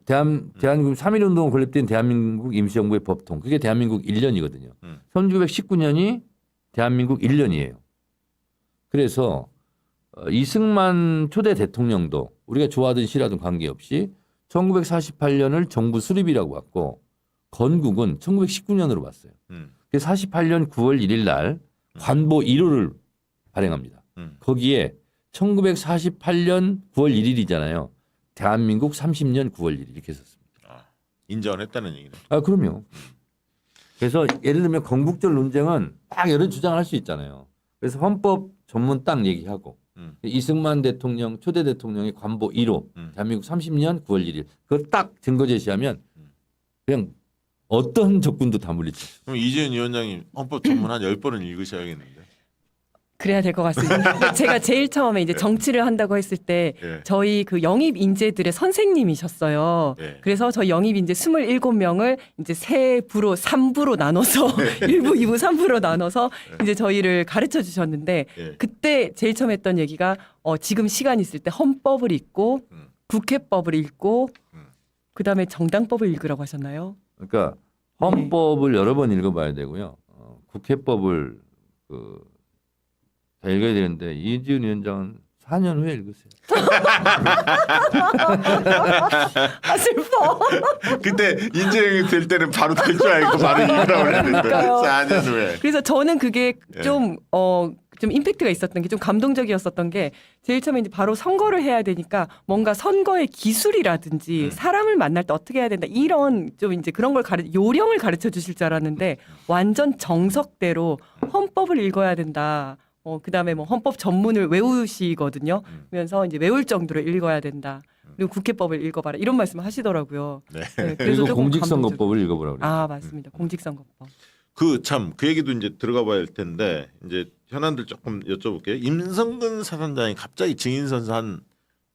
대한민국 3.1운동을 건립된 대한민국 임시정부의 법통. 그게 대한민국 1년이거든요. 1919년이 대한민국 1년이에요. 그래서 이승만 초대 대통령도 우리가 좋아하든 싫어하든 관계없이 1948년을 정부 수립이라고 봤고 건국은 1919년으로 봤어요. 그래서 48년 9월 1일 날 관보 1호를 발행합니다. 거기에 1948년 9월 1일이잖아요. 대한민국 30년 9월 1일 이렇게 썼습니다. 아, 인정을 했다는 얘기네. 아, 그럼요. 그래서 예를 들면 건국절 논쟁은 딱 여러 주장을 할 수 있잖아요. 그래서 헌법 전문 딱 얘기하고 이승만 대통령 초대 대통령의 관보 1호 대한민국 30년 9월 1일 그걸 딱 증거 제시하면 그냥 어떤 적군도 다 물리쳐. 그럼 이재현 위원장님 헌법 전문 한 10번은 읽으셔야겠는데. 그래야 될 것 같습니다. 제가 제일 처음에 이제 정치를 한다고 했을 때 예. 저희 그 영입 인재들의 선생님이셨어요. 예. 그래서 저희 영입 인재 27명을 이제 세 부로 3부로 나눠서 1부, 2부, 3부로 나눠서 이제 저희를 가르쳐 주셨는데 예. 그때 제일 처음 했던 얘기가 지금 시간 있을 때 헌법을 읽고 국회법을 읽고 그다음에 정당법을 읽으라고 하셨나요? 그러니까 헌법을 여러 번 읽어봐야 되고요. 국회법을 다 읽어야 되는데 이지은 위원장은 4년 후에 읽으세요. 아 슬퍼. 그때 인재영이 될 때는 바로 될 줄 알고 바로 읽으라고 그랬는데 그러니까요. 4년 후에. 그래서 저는 그게 예. 좀 임팩트가 있었던 게 좀 감동적이었었던 게 제일 처음에 이제 바로 선거를 해야 되니까 뭔가 선거의 기술이라든지 사람을 만날 때 어떻게 해야 된다 이런 좀 이제 그런 걸 요령을 가르쳐 주실 줄 알았는데 완전 정석대로 헌법을 읽어야 된다. 그다음에 뭐 헌법 전문을 외우시거든요. 그러면서 이제 외울 정도로 읽어야 된다. 그리고 국회법을 읽어봐라 이런 말씀을 하시더라고요. 네. 네, 그리고 조금 공직선거법을 읽어보라고 그래요. 아 맞습니다. 공직선거법. 그 얘기도 이제 들어가 봐야 할 텐데 이제 현안들 조금 여쭤볼게요. 임성근 사단장이 갑자기 증인 선서한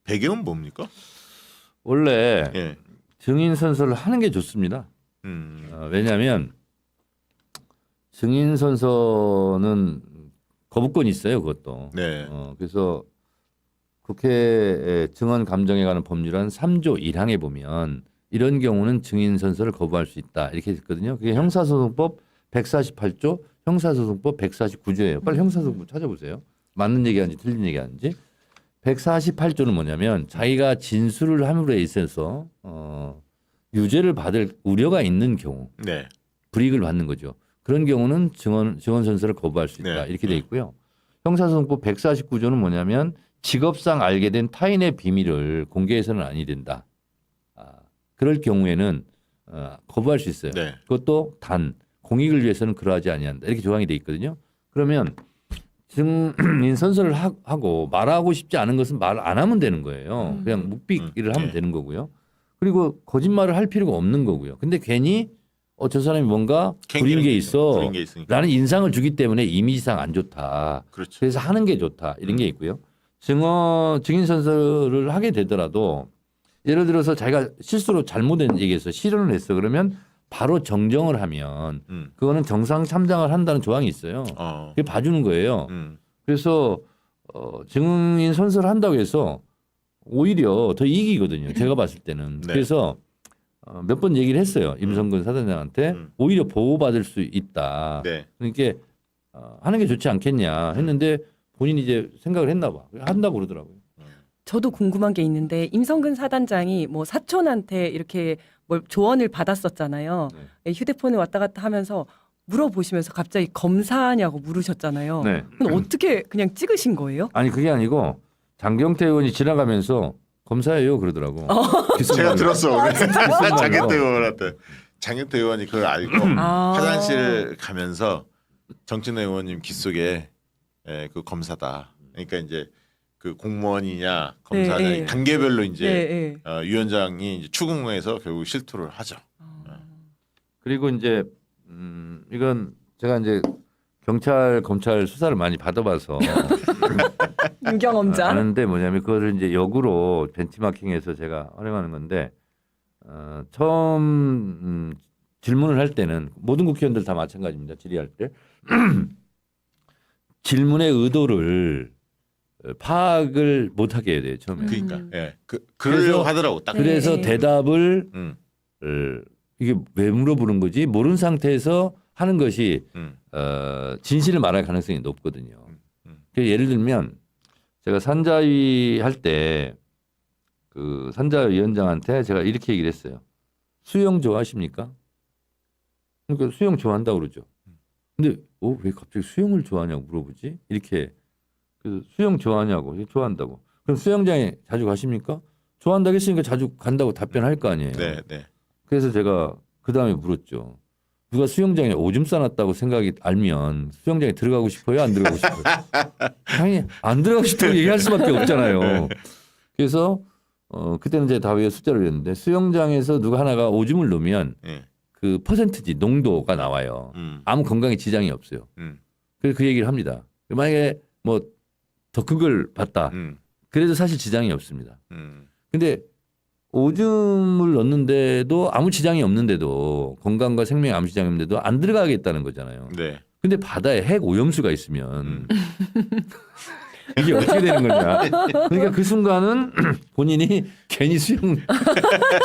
배경은 뭡니까? 원래 예. 증인 선서를 하는 게 좋습니다. 왜냐하면 증인 선서는 거부권이 있어요. 그것도. 네. 그래서 국회 증언 감정에 관한 법률안 3조 1항에 보면 이런 경우는 증인 선서를 거부할 수 있다 이렇게 했거든요. 그게 형사소송법 148조, 형사소송법 149조예요. 빨리 형사소송법 찾아보세요. 맞는 얘기하는지 틀린 얘기하는지. 148조는 뭐냐면 자기가 진술을 함으로 있어서 유죄를 받을 우려가 있는 경우 네. 불이익을 받는 거죠. 그런 경우는 증언 선서를 거부할 수 있다. 네. 이렇게 돼 있고요. 형사소송법 149조는 뭐냐면 직업상 알게 된 타인의 비밀을 공개해서는 아니 된다. 그럴 경우에는 거부할 수 있어요. 네. 그것도 단 공익을 위해서는 그러하지 아니한다. 이렇게 조항이 돼 있거든요. 그러면 증인 선서를 하고 말하고 싶지 않은 것은 말 안 하면 되는 거예요. 그냥 묵비기를 하면 네. 되는 거고요. 그리고 거짓말을 할 필요가 없는 거고요. 근데 괜히 저 사람이 뭔가 부린 게 있어. 부린 게 있으니까. 라는 인상을 주기 때문에 이미지상 안 좋다. 그렇죠. 그래서 하는 게 좋다. 이런 게 있고요. 증인 선서를 하게 되더라도 예를 들어서 자기가 실수로 잘못된 얘기해서 실언을 했어. 그러면 바로 정정을 하면 그거는 정상 참작을 한다는 조항이 있어요. 그게 봐주는 거예요. 그래서 증인 선서를 한다고 해서 오히려 더 이익이거든요. 제가 봤을 때는. 네. 그래서 몇 번 얘기를 했어요. 임성근 사단장한테 오히려 보호받을 수 있다. 네. 그러니까 하는 게 좋지 않겠냐 했는데 본인이 이제 생각을 했나 봐. 한다고 그러더라고요. 저도 궁금한 게 있는데 임성근 사단장이 뭐 사촌한테 이렇게 뭘 조언을 받았었잖아요. 휴대폰을 왔다 갔다 하면서 물어보시면서 갑자기 검사냐고 물으셨잖아요. 네. 그럼 어떻게 그냥 찍으신 거예요? 아니 그게 아니고 장경태 의원이 지나가면서 검사예요 그러더라고. 제가 들었어 오늘 귓속말로. 장경태 의원한테. 장경태 의원이 그걸 알고 아. 화장실 가면서 정진애 의원님 귓속에 그 검사다. 그러니까 이제 그 공무원이냐 검사냐 네, 네. 단계별로 이제 네, 네. 위원장이 이제 추궁해서 결국 실토를 하죠. 그리고 이제 이건 제가 이제 경찰 검찰 수사를 많이 받아봐서 유경험자. 아는데 뭐냐면 그거를 이제 역으로 벤치마킹해서 제가 활용하는 건데 처음 질문을 할 때는 모든 국회의원들 다 마찬가지입니다. 질의할 때 질문의 의도를 파악을 못하게 해야 돼요 처음에. 그러니까 예. 그러려고 그래서- 하더라고 딱. 네. 그래서 대답을 음, 이게 왜 물어보는 거지 모르는 상태에서 하는 것이 음, 진실을 말할 가능성이 높거든요. 음. 그 예를 들면 제가 산자위 할 때 그 산자위원장한테 제가 이렇게 얘기를 했어요. 수영 좋아하십니까? 그러니까 수영 좋아한다고 그러죠. 근데 왜 갑자기 수영을 좋아하냐고 물어보지? 이렇게 그래서 수영 좋아하냐고 좋아한다고. 그럼 수영장에 자주 가십니까? 좋아한다고 했으니까 자주 간다고 답변할 거 아니에요. 네, 네. 그래서 제가 그 다음에 물었죠. 누가 수영장에 오줌 싸놨다고 생각이 알면 수영장에 들어가고 싶어요? 안 들어가고 싶어요? 당연히 안 들어가고 싶다고 얘기할 수밖에 없잖아요. 그래서 그때는 제가 다 외워 숫자를 외웠는데 수영장에서 누가 하나가 오줌을 넣으면 예. 그 퍼센트지 농도가 나와요. 아무 건강에 지장이 없어요. 그래서 그 얘기를 합니다. 만약에 뭐 더 큰 걸 봤다. 그래도 사실 지장이 없습니다. 근데 오줌을 넣는데도 아무 지장이 없는데도 건강과 생명에 아무 지장이 없는데도 안 들어가겠다는 거잖아요. 네. 근데 바다에 핵 오염수가 있으면 이게 어떻게 되는 거냐. 그러니까 그 순간은 본인이 괜히 수영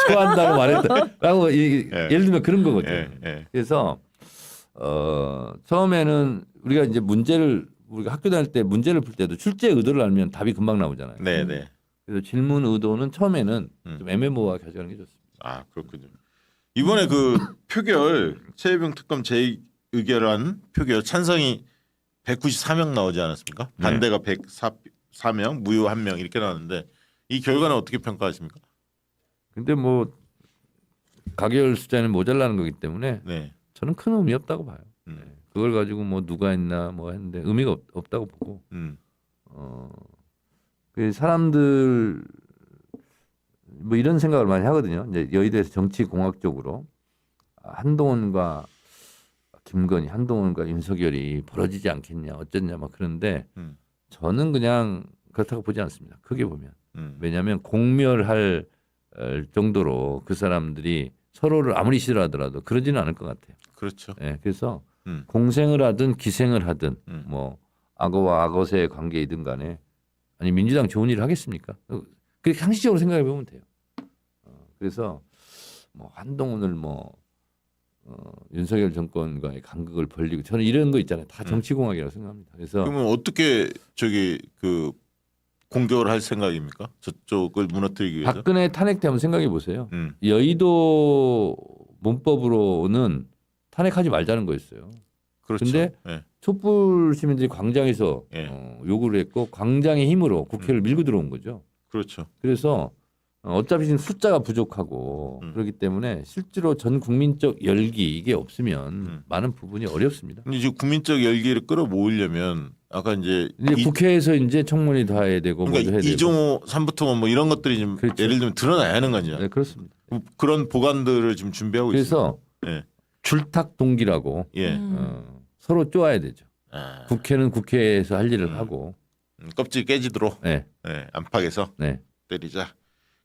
좋아한다고 말했다라고 예를 들면 그런 거거든요. 예, 예. 그래서 처음에는 우리가 이제 우리가 학교 다닐 때 문제를 풀 때도 출제 의도를 알면 답이 금방 나오잖아요. 네, 네. 그래서 질문 의도는 처음에는 좀 애매모호하게 가져가는 게 좋습니다. 아, 그렇군요. 이번에 그 표결 최혜병 특검 재의결안 표결 찬성이 194명 나오지 않았습니까? 네. 반대가 104명, 무효 1명 이렇게 나왔는데 이 결과는 어떻게 평가하십니까? 근데 뭐 가결 숫자는 모자라는 거기 때문에 네. 저는 큰 의미 없다고 봐요. 음. 그걸 가지고 뭐 누가 했나 뭐 했는데 의미가 없다고 보고 그 사람들 뭐 이런 생각을 많이 하거든요. 이제 여의도에서 정치 공학적으로 한동훈과 김건희, 한동훈과 윤석열이 벌어지지 않겠냐, 어쩌냐 막 그런데 저는 그냥 그렇다고 보지 않습니다. 크게 보면 왜냐하면 공멸할 정도로 그 사람들이 서로를 아무리 싫어하더라도 그러지는 않을 것 같아요. 그렇죠. 네, 그래서 공생을 하든 기생을 하든 뭐 악어와 악어새의 관계이든 간에 아니 민주당 좋은 일을 하겠습니까? 그렇게 상식적으로 생각해 보면 돼요. 그래서 뭐 한동훈을 뭐 윤석열 정권과의 간극을 벌리고 저는 이런 거 있잖아요. 다 정치공학이라고 생각합니다. 그래서 그러면 어떻게 그 공격을 할 생각입니까? 저쪽을 무너뜨리기 위해서? 박근혜 탄핵 때 한번 생각해 보세요. 음. 여의도 문법으로는 탄핵하지 말자는 거였어요. 그렇죠. 근데 예. 촛불 시민들이 광장에서 예. 요구를 했고 광장의 힘으로 국회를 밀고 들어온 거죠. 그렇죠. 그래서 어차피 지금 숫자가 부족하고 그렇기 때문에 실제로 전 국민적 열기 이게 없으면 많은 부분이 어렵습니다. 근데 지금 국민적 열기를 끌어모으려면 아까 이제 국회에서 이제 청문회 도 해야 되고 뭐도 그러니까 해야 되고. 이종호 삼부토건 뭐 이런 것들이 좀 그렇죠. 예를 들면 드러나야 하는 거죠. 네, 그렇습니다. 그런 보관들을 지금 준비하고 그래서 있습니다. 줄탁 동기라고 예. 서로 쪼아야 되죠. 아, 국회는 국회에서 할 일을 하고. 껍질 깨지도록 네, 안팎에서 네. 때리자.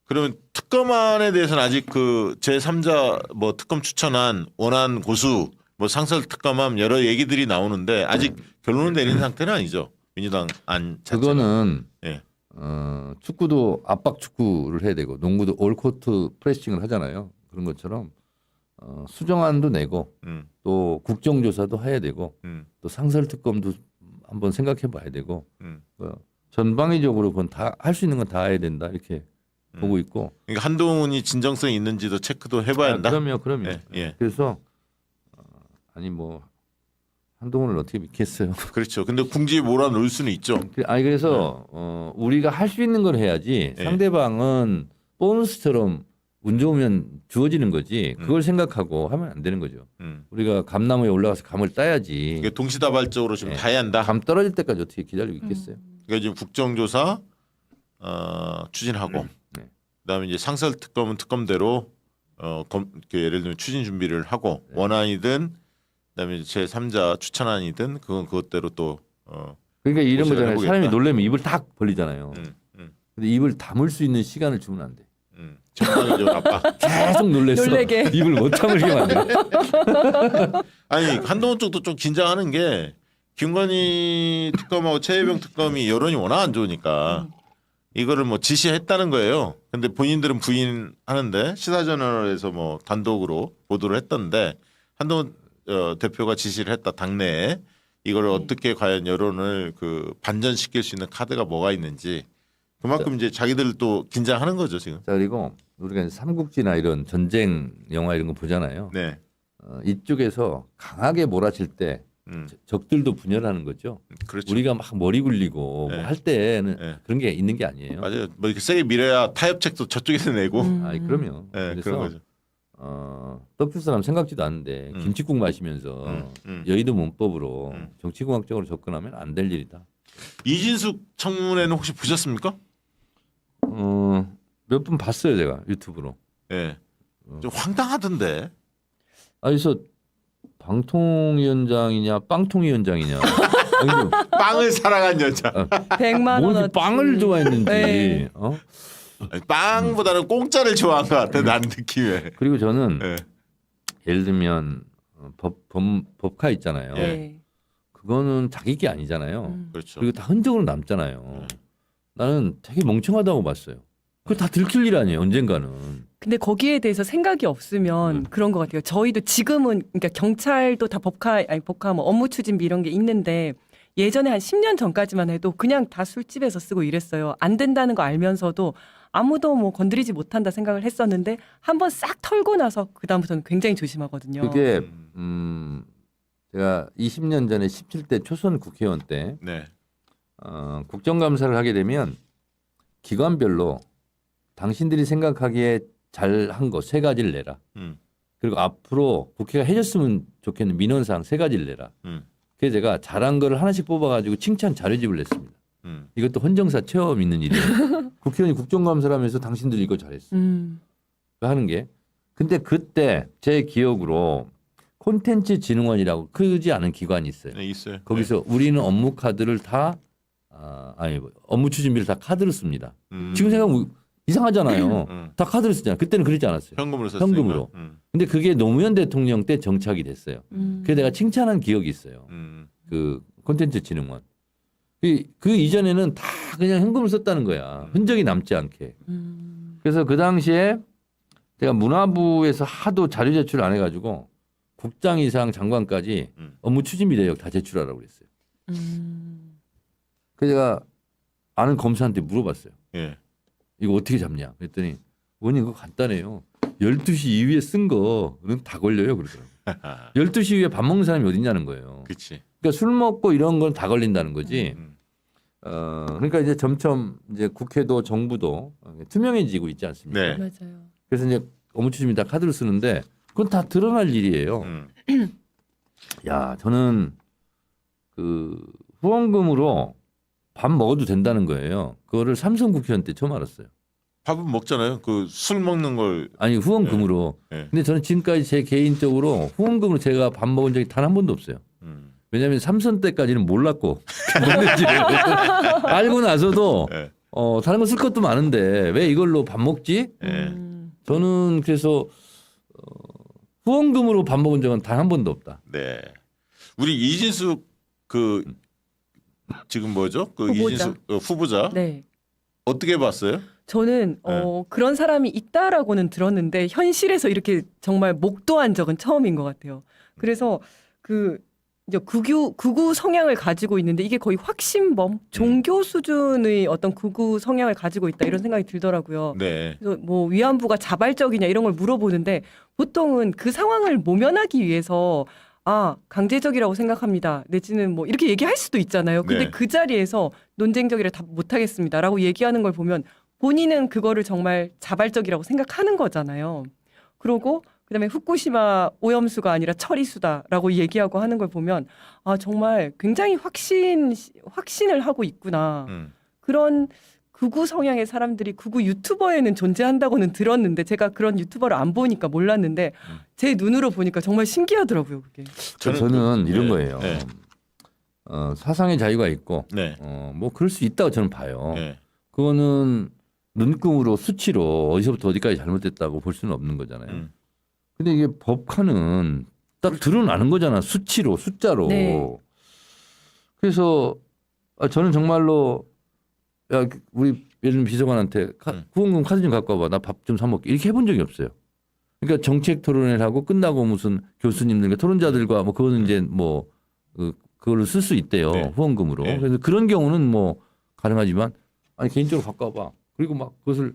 그러면 특검안에 대해서는 아직 그 제3자 뭐 특검 추천안, 원안 고수, 뭐 상설 특검안 여러 얘기들이 나오는데 아직 결론을 내린 상태는 아니죠. 민주당 안 자체가. 그거는 예. 축구도 압박 축구를 해야 되고 농구도 올코트 프레싱을 하잖아요. 그런 것처럼 수정안도 내고 음, 또 국정조사도 해야 되고 또 상설특검도 한번 생각해 봐야 되고 전방위적으로 그건 다 할 수 있는 건 다 해야 된다 이렇게 보고 있고. 그러니까 한동훈이 진정성이 있는지도 체크도 해봐야 한다. 그럼요. 예, 예. 그래서 아니 뭐 한동훈을 어떻게 믿겠어요? 그렇죠. 근데 궁지에 몰아넣을 수는 있죠. 그래서 우리가 할 수 있는 걸 해야지 네. 상대방은 보너스처럼 운 좋으면 주어지는 거지 그걸 생각하고 하면 안 되는 거죠. 우리가 감나무에 올라가서 감을 따야지. 그러니까 동시다발적으로 좀 예. 다 해야 한다. 감 떨어질 때까지 어떻게 기다리고 있겠어요? 그러니까 지금 국정조사 추진하고 네. 그다음에 이제 상설특검은 특검대로 예를 들면 추진 준비를 하고 네. 원안이든 그다음에 제 3자 추천안이든 그건 그것대로 또 그러니까 이런 고생을 거잖아요. 해보겠다. 사람이 놀라면 입을 탁 벌리잖아요. 근데 입을 다물 수 있는 시간을 주면 안 돼. 정상이 좀 아빠. 계속 놀랬어. 놀래게. 입을 못 참을게 만들어. 아니 한동훈 쪽도 좀 긴장하는 게 김건희 특검하고 최혜병 특검이 여론이 워낙 안 좋으니까 이거를 뭐 지시했다는 거예요. 근데 본인들은 부인하는데 시사저널에서 뭐 단독으로 보도를 했던데 한동훈 대표가 지시를 했다 당내에 이거를 어떻게 과연 여론을 그 반전시킬 수 있는 카드가 뭐가 있는지 그만큼 이제 자기들 또 긴장하는 거죠 지금. 자 그리고 우리가 이제 삼국지나 이런 전쟁 영화 이런 거 보잖아요. 네. 이쪽에서 강하게 몰아칠 때 적들도 분열하는 거죠. 그렇죠. 우리가 막 머리 굴리고 네. 뭐 할 때는 네. 그런 게 있는 게 아니에요. 맞아요. 뭐 이렇게 세게 밀어야 타협책도 저쪽에서 내고. 아니 그럼요. 네, 그런 그래서 거죠. 떡줄 사람 생각지도 않는데 김치국 마시면서 여의도 문법으로 정치공학적으로 접근하면 안 될 일이다. 이진숙 청문회는 혹시 보셨습니까? 몇 분 봤어요 제가 유튜브로. 예. 좀 황당하던데. 그래서 방통위원장이냐 빵통위원장이냐. 아니, 빵을 사랑한 여자. 100만 뭐 원. 이렇게 빵을 좋아했는지. 네. 아니, 빵보다는 공짜를 좋아한 것 같아. 난 느낌에. 그리고 저는 예. 예를 들면 법카 있잖아요. 예. 네. 그거는 자기 게 아니잖아요. 그렇죠. 그리고 다 흔적으로 남잖아요. 나는 되게 멍청하다고 봤어요. 그거 다 들킬 일 아니에요. 언젠가는. 근데 거기에 대해서 생각이 없으면 그런 것 같아요. 저희도 지금은 그러니까 경찰도 다 법카 뭐 업무 추진비 이런 게 있는데 예전에 한 10년 전까지만 해도 그냥 다 술집에서 쓰고 이랬어요. 안 된다는 거 알면서도 아무도 뭐 건드리지 못한다 생각을 했었는데 한번 싹 털고 나서 그다음부터는 굉장히 조심하거든요. 그게 제가 20년 전에 17대 초선 국회의원 때 네. 국정감사를 하게 되면 기관별로 당신들이 생각하기에 잘한 거 세 가지를 내라. 그리고 앞으로 국회가 해줬으면 좋겠는 민원사항 세 가지를 내라. 그래서 제가 잘한 거를 하나씩 뽑아가지고 칭찬 자료집을 냈습니다. 이것도 헌정사 체험 있는 일이에요. 국회의원이 국정감사를 하면서 당신들이 이거 잘했어. 하는 게. 근데 그때 제 기억으로 콘텐츠진흥원이라고 크지 않은 기관이 있어요. 네, 있어요. 거기서 우리는 업무 카드를 다 업무 추진비를 다 카드로 씁니다. 지금 생각하면 이상하잖아요. 다 카드로 쓰잖아요. 그때는 그러지 않았어요. 현금으로 썼으니까. 현금으로. 근데 그게 노무현 대통령 때 정착이 됐어요. 그래서 내가 칭찬한 기억이 있어요. 그 콘텐츠진흥원. 그 이전에는 다 그냥 현금을 썼다는 거야. 흔적이 남지 않게. 그래서 그 당시에 제가 문화부에서 하도 자료 제출 안 해가지고 국장 이상 장관까지 업무 추진비 내역 다 제출하라고 그랬어요. 그래서 제가 아는 검사한테 물어봤어요. 예. 이거 어떻게 잡냐? 그랬더니 의원님 그거 간단해요. 12시 이후에 쓴 거는 다 걸려요. 그러더라고요. 12시 이후에 밥 먹는 사람이 어딨냐는 거예요. 그렇지. 그러니까 술 먹고 이런 건 다 걸린다는 거지. 그러니까 이제 점점 이제 국회도 정부도 투명해지고 있지 않습니까? 네. 맞아요. 그래서 이제 업무추진비 다 카드로 쓰는데 그건 다 드러날 일이에요. 야, 저는 그 후원금으로 밥 먹어도 된다는 거예요. 그거를 삼성 국회의원 때 처음 알았어요. 밥은 먹잖아요. 그 술 먹는 걸. 아니 후원금으로. 네. 근데 저는 지금까지 제 개인적으로 후원금으로 제가 밥 먹은 적이 단 한 번도 없어요. 왜냐하면 삼선 때까지는 몰랐고 뭔지를 알고 나서도 네. 다른 거 쓸 것도 많은데 왜 이걸로 밥 먹지? 예. 저는 그래서 후원금으로 밥 먹은 적은 단 한 번도 없다. 네. 우리 이진숙 그 지금 뭐죠? 그 후보자. 이진수 후보자 네. 어떻게 봤어요? 저는 그런 사람이 있다라고는 들었는데 현실에서 이렇게 정말 목도한 적은 처음인 것 같아요. 그래서 그 이제 극우 성향을 가지고 있는데 이게 거의 확신범, 종교 수준의 어떤 극우 성향을 가지고 있다 이런 생각이 들더라고요. 네. 그래서 뭐 위안부가 자발적이냐 이런 걸 물어보는데 보통은 그 상황을 모면하기 위해서 강제적이라고 생각합니다. 내지는 뭐 이렇게 얘기할 수도 있잖아요. 근데 네. 그 자리에서 논쟁적이라 답 못하겠습니다라고 얘기하는 걸 보면 본인은 그거를 정말 자발적이라고 생각하는 거잖아요. 그러고 그다음에 후쿠시마 오염수가 아니라 처리수다라고 얘기하고 하는 걸 보면 정말 굉장히 확신을 하고 있구나. 그런 극우 성향의 사람들이 극우 유튜버에는 존재한다고는 들었는데 제가 그런 유튜버를 안 보니까 몰랐는데 제 눈으로 보니까 정말 신기하더라고요. 그게. 저는 이런 네. 거예요. 네. 사상의 자유가 있고 네. 뭐 그럴 수 있다고 저는 봐요. 네. 그거는 눈금으로 수치로 어디서부터 어디까지 잘못됐다고 볼 수는 없는 거잖아요. 근데 이게 법카는 딱 드러나는 거잖아. 수치로 숫자로. 네. 그래서 저는 정말로 야 우리 예를 들면 비서관한테 후원금 카드 좀 갖고 와봐. 나 밥 좀 사 먹게. 이렇게 해본 적이 없어요. 그러니까 정책 토론회를 하고 끝나고 무슨 교수님들과 토론자들과 뭐 그거는 이제 뭐 그걸로 쓸 수 있대요. 네. 후원금으로. 네. 그래서 그런 경우는 뭐 가능하지만 아니 개인적으로 갖고 와봐. 그리고 막 그것을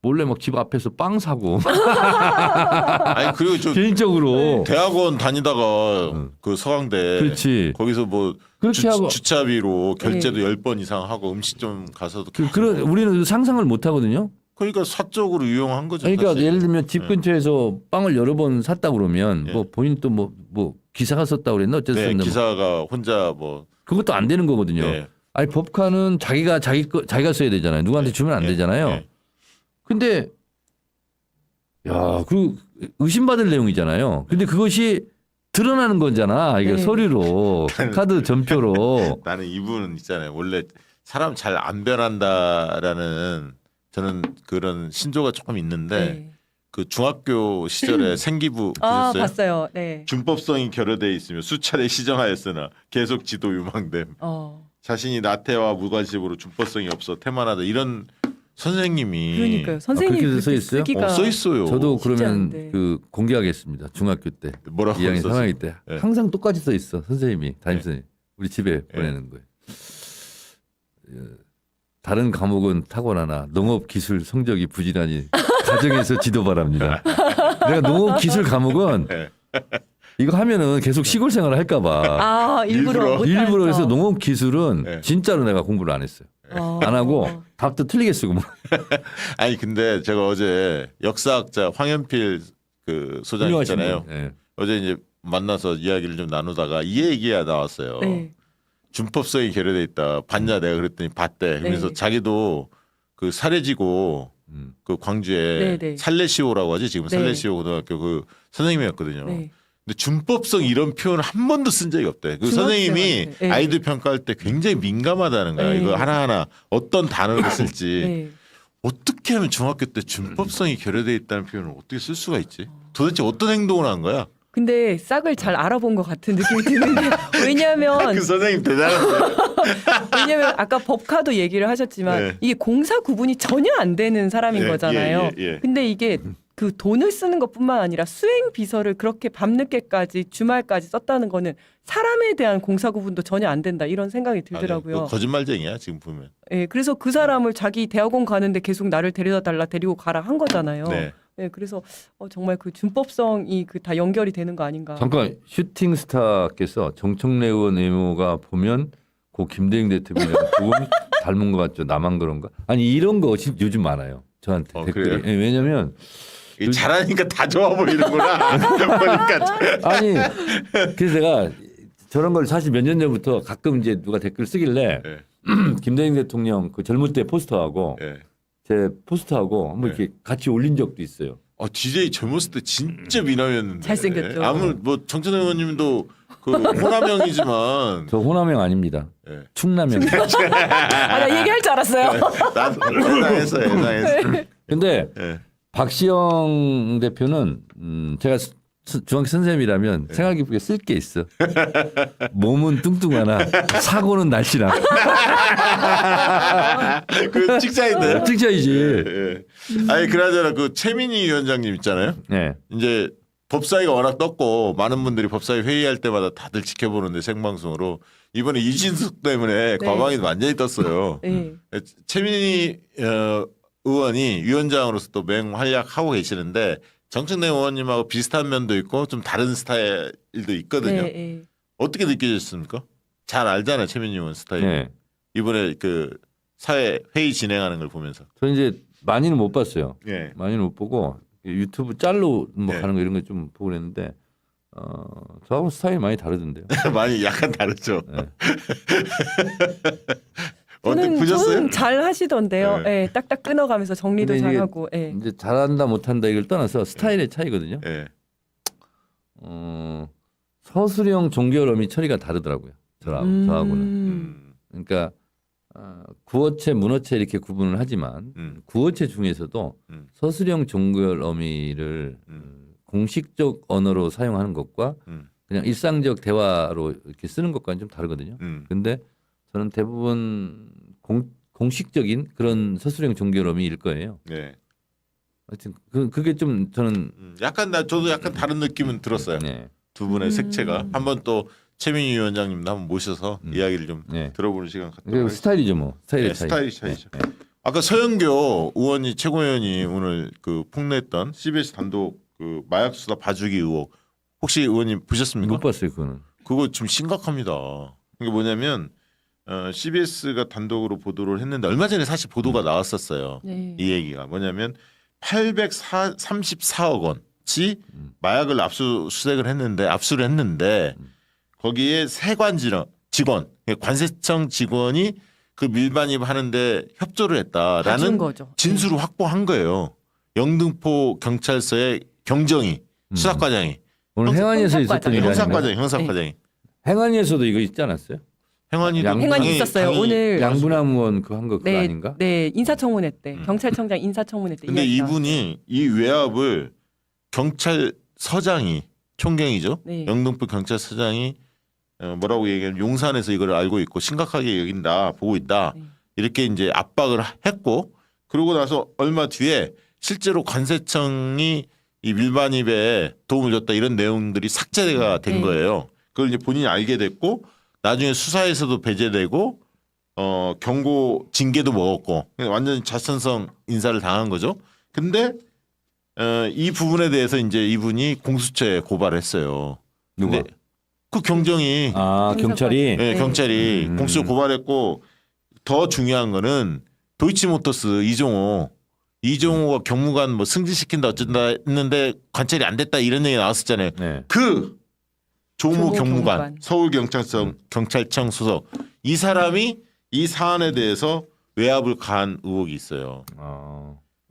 몰래 막 집 앞에서 빵 사고 아니 그리고 저 개인적으로 대학원 다니다가 그 서강대 그렇지. 거기서 뭐 그렇게 하고 주차비로 결제도 10번 이상 하고 음식점 가서도 계속 그런 우리는 상상을 못 하거든요. 그러니까 사적으로 유용한 거죠. 그러니까 사실. 예를 들면 집 근처에서 빵을 여러 번 샀다 그러면 예. 뭐 본인 또 뭐 기사가 썼다 그랬나 어쨌든 네, 뭐 기사가 혼자 뭐 그것도 안 되는 거거든요. 네. 아니 법카는 자기가 써야 되잖아요. 누구한테 주면 안 네. 되잖아요. 네. 근데 야, 그 의심받을 내용이잖아요. 근데 그것이 드러나는 거잖아. 이게 네. 서류로 카드 전표로. 나는 이분은 있잖아요. 원래 사람 잘 안 변한다라는 저는 그런 신조가 조금 있는데 네. 그 중학교 시절에 생기부 보셨어요? 봤어요. 네. 준법성이 결여돼 있으며 수차례 시정하였으나 계속 지도 유망됨. 자신이 나태와 무관심으로 준법성이 없어 태만하다 이런 선생님이 그러니까요. 선생님이 그렇게 써 그렇게 있어요? 쓰기가 써 있어요. 저도 쉽지 그러면 않은데. 그 공개하겠습니다. 중학교 때. 뭐라고 2학년, 썼어요? 3학년 때. 네. 항상 똑같이 써 있어. 선생님이. 담임 네. 선생님. 우리 집에 보내는 거예요. 다른 과목은 탁월하나 농업 기술 성적이 부진하니 가정에서 지도 바랍니다. 내가 농업 기술 과목은 네. 이거 하면은 계속 시골 생활을 할까 봐. 일부러 일부러 해서 농업 기술은 네. 진짜로 내가 공부를 안 했어요. 안 하고 답도 틀리게 쓰고 뭐. 아니 근데 제가 어제 역사학자 황현필 그 소장 훌륭하신 있잖아요. 분. 네. 어제 이제 만나서 이야기를 좀 나누다가 이 얘기가 나왔어요. 네. 준법성이 결여돼 있다. 봤냐 내가 그랬더니 봤대. 그래서 네. 자기도 그 사례지고 그 광주에 네, 네. 살레시오라고 하지 지금 네. 살레시오 고등학교 그 선생님이었거든요. 네. 근데 준법성 이런 표현을 한 번도 쓴 적이 없대. 그 중학생한테. 선생님이 네. 아이들 평가할 때 굉장히 민감하다는 거야. 네. 이거 하나하나 어떤 단어를 쓸지. 네. 어떻게 하면 중학교 때 준법성이 결여돼 있다는 표현을 어떻게 쓸 수가 있지? 도대체 어떤 행동을 한 거야? 근데 싹을 잘 알아본 것 같은 느낌이 드는데 왜냐하면 그 선생님 대단한데. 아까 법카도 얘기를 하셨지만 네. 이게 공사 구분이 전혀 안 되는 사람인 예, 거잖아요. 예, 예. 근데 이게 그 돈을 쓰는 것뿐만 아니라 수행 비서를 그렇게 밤늦게까지 주말까지 썼다는 거는 사람에 대한 공사 구분도 전혀 안 된다 이런 생각이 들더라고요. 그거 거짓말쟁이야 지금 보면. 예, 그래서 그 사람을 자기 대학원 가는데 계속 나를 데려다 달라 데리고 가라 한 거잖아요. 네. 예, 그래서 정말 그 준법성이 그 다 연결이 되는 거 아닌가. 잠깐 슈팅 스타께서 정청래 의원 외모가 보면 고 김대중 대통령이랑 조금 닮은 것 같죠. 나만 그런가? 아니 이런 거 요즘 많아요. 저한테 댓글이. 그래요? 예, 왜냐면 이게 잘하니까 다 좋아 보이는구나. 보니까. 아니 그래서 제가 저런 걸 사실 몇 년 전부터 가끔 이제 누가 댓글 쓰길래 네. 김대중 대통령 그 젊을 때 포스터하고 예. 제 포스터하고 한번 네. 이렇게 같이 올린 적도 있어요. DJ 젊었을 때 진짜 미남이었는데. 잘생겼죠. 아무 뭐 정천 의원님도 그 호남형이지만. 저 호남형 아닙니다. 예. 충남형. 나 얘기할 줄 알았어요. 나도 예상했어. 근데 예. 박시영 대표는 제가 중학교 선생님이라면 생활 기록부에 쓸 게 있어. 몸은 뚱뚱하나 사고는 날씬하고. 그 직장인데. 직장이지. 예. 아니 그나저나 그 최민희 위원장님 있잖아요. 네. 이제 법사위가 워낙 떴고 많은 분들이 법사위 회의할 때마다 다들 지켜보는데 생방송으로 이번에 이진숙 때문에 네. 과방이 완전히 떴어요. 네. 최민희 의원이 위원장으로서 또 맹활약하고 계시는데 정청래 의원님하고 비슷한 면도 있고 좀 다른 스타일도 있거든요. 네, 네. 어떻게 느껴졌습니까? 잘 알잖아요, 최민희 의원 스타일. 네. 이번에 그 사회 회의 진행하는 걸 보면서. 저는 이제 많이는 못 봤어요. 예. 많이는 못 보고 유튜브 짤로 뭐 네. 가는 거 이런 거 좀 보고 그랬는데 저하고 스타일이 많이 다르던데요. 많이 약간 다르죠. 네. 어떻게 보셨어요? 저는 잘 하시던데요. 네. 예, 딱딱 끊어가면서 정리도 근데 이게 잘하고. 예. 이제 잘한다 못한다 이걸 떠나서 스타일의 차이거든요. 예. 서술형 종결어미 처리가 다르더라고요. 저하고는. 음. 그러니까 구어체, 문어체 이렇게 구분을 하지만 구어체 중에서도 서술형 종결어미를 공식적 언어로 사용하는 것과 그냥 일상적 대화로 이렇게 쓰는 것과는 좀 다르거든요. 근데 저는 대부분 공식적인 그런 서술형 종결어미일 거예요. 네. 하여튼 그게 좀 저는 약간 저도 약간 다른 느낌은 들었어요. 네. 두 분의 색채가 한번 또 최민희 위원장님도 한번 모셔서 이야기를 좀 네. 들어보는 시간 갖도록 그리고 하겠습니다. 스타일이죠 뭐. 스타일의 네, 차이. 스타일이 차이죠. 네. 아까 서영교 의원이 최고위원이 오늘 그 폭로했던 CBS 단독 그 마약 수사 봐주기 의혹 혹시 의원님 보셨습니까? 못 봤어요 그거는. 그거 좀 심각합니다. 이게 뭐냐면 CBS가 단독으로 보도를 했는데 얼마 전에 사실 보도가 나왔었어요. 네. 이 얘기가 뭐냐면 834억 원치 마약을 압수수색을 했는데 압수를 했는데 거기에 세관 직원 관세청 직원이 그 밀반입하는데 협조를 봐준 했다라는 거죠. 진술을 확보한 거예요. 영등포 경찰서의 경정이 수사과장이 오늘 행안위에서 있었던 일이 아닌가요? 형사과장이 형사과장이 행안위에서도 이거 있지 않았어요? 행안위도 양- 행안이 당연히- 있었어요. 당연히 오늘 양분함 의원 그 한 거 그거 네, 아닌가? 네 인사청문회 때 경찰청장 인사청문회 때. 근데 이야기 이분이 이 외압을 경찰서장이 총경이죠. 네. 영등포 경찰서장이 뭐라고 얘기하면 용산에서 이걸 알고 있고 심각하게 여긴다 보고 있다 네. 이렇게 이제 압박을 했고 그러고 나서 얼마 뒤에 실제로 관세청이 이 밀반입에 도움을 줬다 이런 내용들이 삭제가 된 네. 거예요. 그걸 이제 본인이 알게 됐고 나중에 수사에서도 배제되고 경고 징계도 먹었고 완전히 자천성 인사를 당한 거죠. 근데 이 부분에 대해서 이제 이분이 공수처에 고발을 했어요. 누가? 근데 그 경정이 아 경찰이. 네, 경찰이 음. 공수처 고발했고 더 중요한 거는 도이치모터스 이종호가 경무관 뭐 승진시킨다 어쩐다 했는데 관찰이 안 됐다 이런 얘기 나왔었잖아요. 네. 그 조무 조무 경무관 경무관. 서울경찰청 수석 이 사람이 이 사안에 대해서 외압을 가한 의혹이 있어요.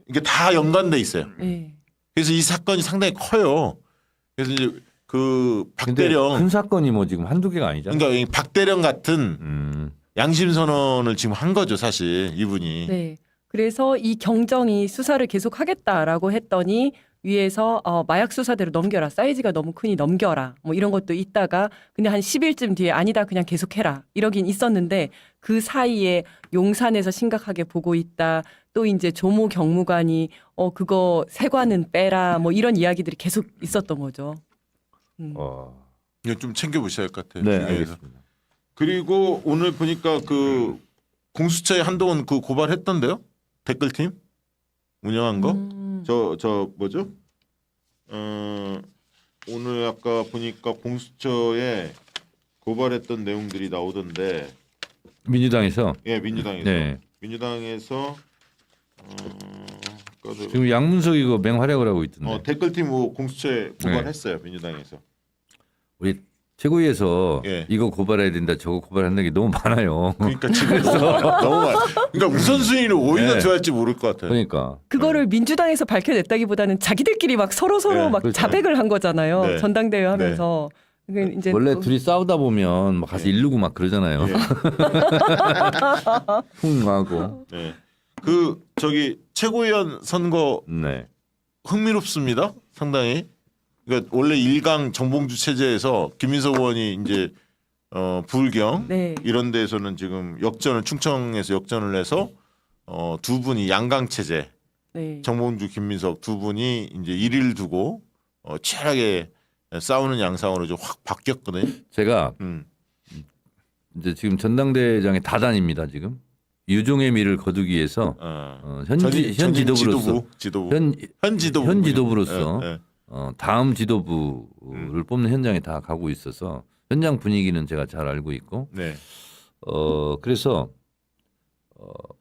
이게 다 연관돼 있어요. 네. 그래서 이 사건이 상당히 커요. 그래서 이제 그 근데 박대령 큰 사건이 뭐 지금 한두 개가 아니잖아. 그러니까 이 박대령 같은 양심 선언을 지금 한 거죠, 사실 이분이. 네. 그래서 이 경정이 수사를 계속 하겠다라고 했더니 위에서 마약 수사대로 넘겨라. 사이즈가 너무 크니 넘겨라. 뭐 이런 것도 있다가 근데 한 10일쯤 뒤에 아니다 그냥 계속해라. 이러긴 있었는데 그 사이에 용산에서 심각하게 보고 있다. 또 이제 조모 경무관이 그거 세관은 빼라. 뭐 이런 이야기들이 계속 있었던 거죠. 이거 좀 챙겨 보셔야 할 것 같아요. 네, 중요해서. 알겠습니다. 그리고 오늘 보니까 그 공수처에 한동안 그 고발했던데요. 댓글팀 운영한 거. 저 뭐죠? 오늘 아까 보니까 공수처에 고발했던 내용들이 나오던데. 민주당에서 예, 민주당에서. 네. 민주당에서 아까도 지금 양문석 이거 맹활약을 하고 있던데. 댓글팀 뭐 공수처에 고발했어요. 민주당에서. 우리 최고위에서 예. 이거 고발해야 된다, 저거 고발한다는 게 너무 많아요. 그러니까 지금 너무 많. 그러니까 우선순위를 오히려 네. 좋아할지 모를 것 같아요. 그러니까. 그거를 민주당에서 밝혀냈다기보다는 자기들끼리 막 서로 네, 막 그렇죠. 자백을 한 거잖아요. 네. 전당대회 하면서. 그러니까 이제 원래 또- 둘이 싸우다 보면 막 가서 이르고 막 그러잖아요. 예. 흥하고. 네. 그 저기 최고위원 선거 네. 흥미롭습니다. 상당히 그러니까 원래 1강 정봉주 체제에서 김민석 의원이 이제 부울경 네. 이런 데에서는 지금 역전을 충청에서 역전을 해서 두 분이 양강 체제 네. 정봉주 김민석 두 분이 이제 1위를 두고 치열하게 싸우는 양상으로 좀 확 바뀌었거든요. 제가 이제 지금 전당대회장에 다 다닙니다. 지금 유종의 미를 거두기 위해서 현 지도부로서 현 지도부로서 다음 지도부를 뽑는 현장에 다 가고 있어서 현장 분위기는 제가 잘 알고 있고 네. 그래서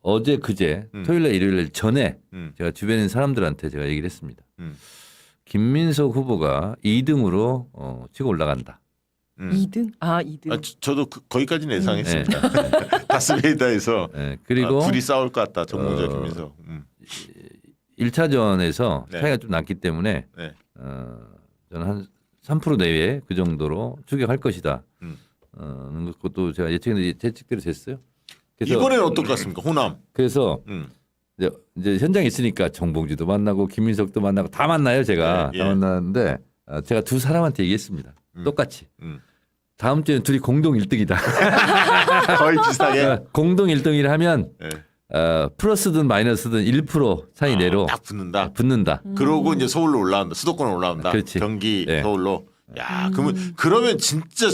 어제 그제 토요일날 일요일 전에 제가 주변에 있는 사람들한테 제가 얘기를 했습니다. 김민석 후보가 2등으로 치고 올라간다. 2등? 아, 2등. 저도 거기까지는 예상했습니다. 다스베이다에서 네, 그리고 둘이 싸울 것 같다. 정봉주 김민석. 1차전에서 네. 차이가 좀 났기 때문에 네. 저는 한 3% 내외 그 정도로 추격할 것이다. 그것도 제가 예측했는데 예측대로 됐어요. 그래서 이번에는 어떨 것 같습니까? 호남. 그래서 음. 이제 현장에 있으니까 정봉주도 만나고 김민석도 만나고 다 만나요. 제가 네, 다 예. 만나는데 제가 두 사람한테 얘기했습니다. 똑같이. 음. 다음 주에는 둘이 공동 1등이다. 거의 비슷하게. 공동 1등이라 하면 네. 플러스든 마이너스든 1% 차이 내로 딱 붙는다. 붙는다. 그러고 이제 서울로 올라온다. 수도권으로 올라온다. 그렇지. 경기, 네. 서울로. 야, 그러면 진짜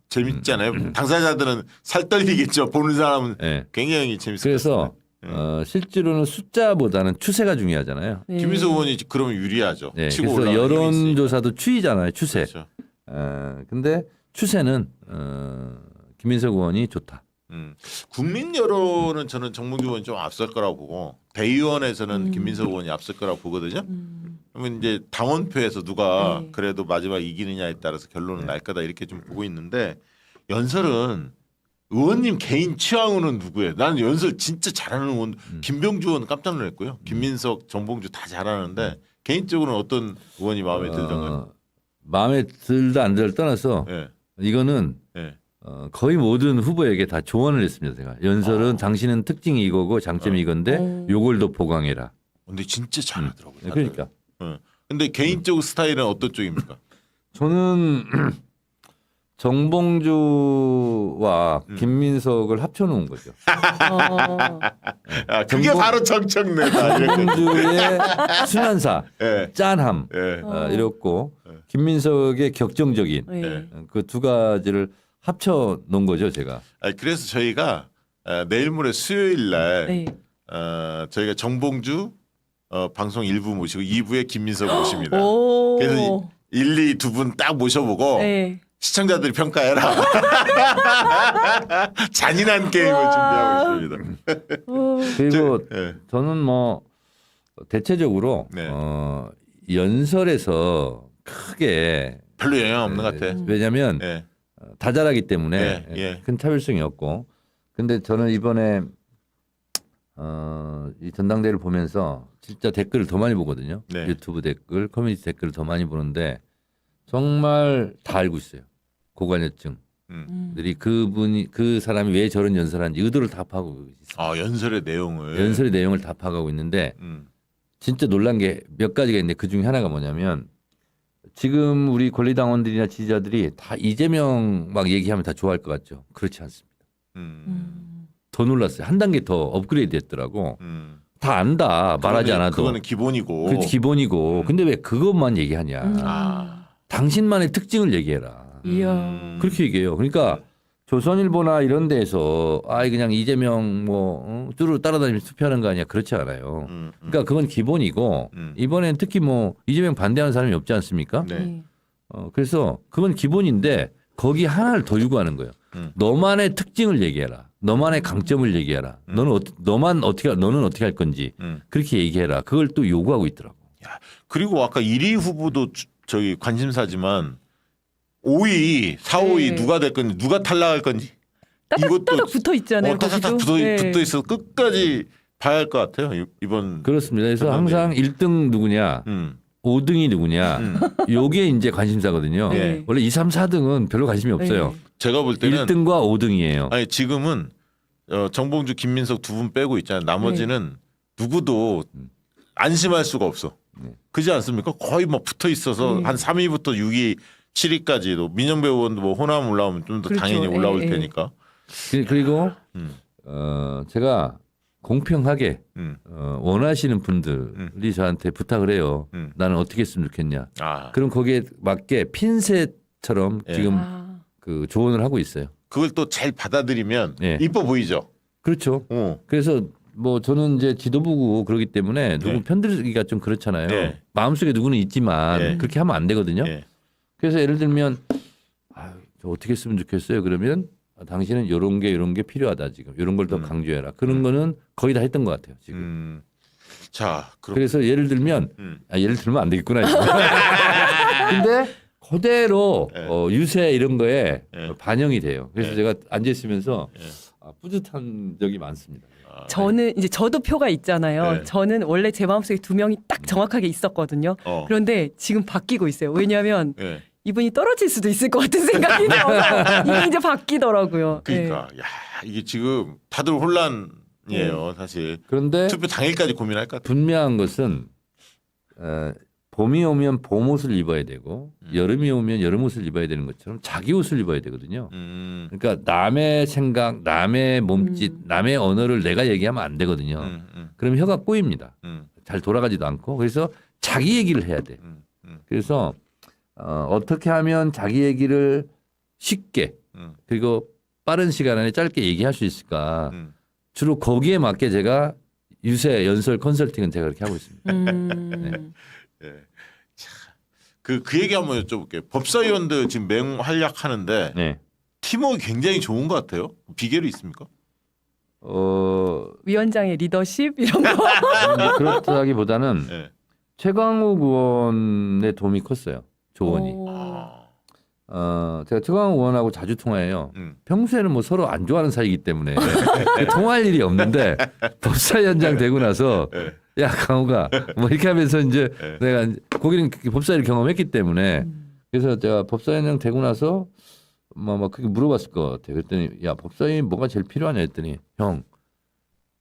재밌잖아요. 당사자들은 살 떨리겠죠. 보는 사람은 네. 굉장히 재밌을 것 그래서 같습니다. 실제로는 숫자보다는 추세가 중요하잖아요. 네. 김민석 의원이 그러면 유리하죠. 네, 치고 그래서 올라가는 힘이 있으니까. 여론조사도 추이잖아요. 추세. 그렇죠. 근데 추세는 김민석 의원이 좋다. 국민 여론은 저는 정봉주 의원이 좀 앞설 거라고 보고 대의원에서는 김민석 의원이 앞설 거라고 보거든요. 그러면 이제 당원표에서 누가 네. 그래도 마지막 이기느냐에 따라서 결론은 날 거다 이렇게 좀 보고 있는데 연설은 의원님 개인 취향으로는 누구예요? 나는 연설 진짜 잘하는 의원 김병주 의원 깜짝 놀랐고요. 김민석, 정봉주 다 잘하는데 개인적으로는 어떤 의원이 마음에 들던가요? 마음에 들다 안 들다 떠나서 예. 이거는 예. 거의 모든 후보에게 다 조언을 했습니다. 제가 연설은 당신은 특징이 이거고 장점이 이건데 요걸 더 보강해라. 근데 진짜 잘하더라고요. 네, 다들. 그러니까 예. 근데 개인적 스타일은 어떤 쪽입니까? 저는 정봉주와 김민석을 합쳐놓은 거죠. 아, 그게 바로 정청래다. 이렇게. 정봉주의 순한사, 예. 짠함 예. 이렇고 김민석의 격정적인 네. 그 두 가지를 합쳐놓은 거죠, 제가. 그래서 저희가 내일 모레 수요일 날 네. 저희가 정봉주 방송 1부 모시고 2부에 김민석 모십니다. 오. 그래서 1, 2 두 분 딱 모셔보고 네. 시청자들이 평가해라. 잔인한 게임을 준비하고 있습니다. 그리고 예. 저는 뭐 대체적으로 네. 연설에서 크게 별로 영향 없는 것 같아. 왜냐하면 예. 다 잘하기 때문에 예, 예. 큰 차별성이 없고. 근데 저는 이번에 이 전당대회를 보면서 진짜 댓글을 더 많이 보거든요. 네. 유튜브 댓글, 커뮤니티 댓글을 더 많이 보는데 정말 다 알고 있어요. 고관여증들이 그 사람이 왜 저런 연설하는지 의도를 다 파악하고 있어요. 연설의 내용을. 연설의 내용을 다 파악하고 있는데 진짜 놀란 게 몇 가지가 있는데 그 중에 하나가 뭐냐면 지금 우리 권리당원들이나 지지자들이 다 이재명 막 얘기하면 다 좋아할 것 같죠. 그렇지 않습니다. 더 놀랐어요. 한 단계 더 업그레이드 했더라고. 다 안다. 말하지 않아도. 그거는 기본이고. 그게 기본이고. 근데 왜 그것만 얘기하냐. 당신만의 특징을 얘기해라. 이야. 그렇게 얘기해요. 그러니까 조선일보나 이런 데에서 그냥 이재명 뚜루 따라다니면서 투표하는 거 아니야. 그렇지 않아요. 그러니까 그건 기본이고 이번엔 특히 이재명 반대하는 사람이 없지 않습니까? 네. 네. 그래서 그건 기본인데 거기 하나를 더 요구하는 거예요. 너만의 특징을 얘기해라. 너만의 강점을 얘기해라. 너는 어떻게 할 건지 그렇게 얘기해라. 그걸 또 요구하고 있더라고. 그리고 아까 1위 후보도 저기 관심사지만 5위, 4, 5위 네. 누가 될 건지 누가 탈락할 건지 따닥따닥 붙어 있잖아요. 따닥따닥 거기도. 네. 붙어 있어 끝까지 봐야 할 것 같아요. 이번 그렇습니다. 그래서 전당대회. 항상 1등 누구냐, 5등이 누구냐, 요게 이제 관심사거든요. 네. 원래 2, 3, 4등은 별로 관심이 없어요. 네. 제가 볼 때는 1등과 5등이에요. 아니 지금은 정봉주, 김민석 두 분 빼고 있잖아요. 나머지는 누구도 안심할 수가 없어. 그지 않습니까? 거의 뭐 붙어 있어서 한 3위부터 6위, 7위까지도 민영배 의원도 뭐 호남 올라오면 좀 더 그렇죠. 당연히 올라올 예, 예. 테니까. 그리고 음. 제가 공평하게 음. 원하시는 분들이 저한테 부탁을 해요. 나는 어떻게 했으면 좋겠냐. 아, 그럼 거기에 맞게 핀셋처럼 예. 지금 아. 그 조언을 하고 있어요. 그걸 또 잘 받아들이면 예. 이뻐 보이죠. 그렇죠. 그래서 뭐 저는 이제 지도부고 그러기 때문에 누구 네. 편들기가 좀 그렇잖아요. 네. 마음속에 누구는 있지만 네. 그렇게 하면 안 되거든요. 예. 그래서 예를 들면 저 어떻게 했으면 좋겠어요. 그러면 당신은 이런 게 필요하다 지금. 이런 걸 더 강조해라. 그런 거는 거의 다 했던 것 같아요. 지금. 자, 그럼 그래서 예를 들면 예를 들면 안 되겠구나. 이거. 근데 그대로 네. 유세 이런 거에 네. 반영이 돼요. 그래서 네. 제가 앉아 있으면서 네. 뿌듯한 적이 많습니다. 저는 이제 저도 표가 있잖아요. 네. 저는 원래 제 마음속에 2명이 딱 정확하게 있었거든요. 그런데 지금 바뀌고 있어요. 왜냐하면 예. 이분이 떨어질 수도 있을 것 같은 생각이 들어서 이게 이제 바뀌더라고요. 그러니까 야, 이게 지금 다들 혼란이에요, 사실. 그런데 투표 당일까지 고민할 것 같아요. 분명한 것은 봄이 오면 봄 옷을 입어야 되고 여름이 오면 여름 옷을 입어야 되는 것처럼 자기 옷을 입어야 되거든요. 그러니까 남의 생각, 남의 몸짓, 남의 언어를 내가 얘기하면 안 되거든요. 그럼 혀가 꼬입니다. 잘 돌아가지도 않고. 그래서 자기 얘기를 해야 돼. 그래서 어떻게 하면 자기 얘기를 쉽게 그리고 빠른 시간 안에 짧게 얘기할 수 있을까. 주로 거기에 맞게 제가 유세, 연설, 컨설팅은 제가 그렇게 하고 있습니다. 예. 자, 그 얘기 한번 여쭤볼게요. 법사위원들 지금 맹활약하는데 네. 팀워크 굉장히 좋은 것 같아요. 비결이 있습니까? 위원장의 리더십 이런 거. 그렇다기보다는 예. 최광욱 의원의 도움이 컸어요. 조언이. 아, 제가 최광욱 의원하고 자주 통화해요. 음. 평소에는 뭐 서로 안 좋아하는 사이이기 때문에 통화할 일이 없는데 법사위원장 되고 나서 야 강호가 뭐 이렇게 하면서 이제 내가 거기는 법사위를 경험했기 때문에 그래서 제가 법사위원장 되고 나서 뭐 그렇게 물어봤을 것 같아요. 그랬더니 야 법사위 뭐가 제일 필요하냐 했더니 형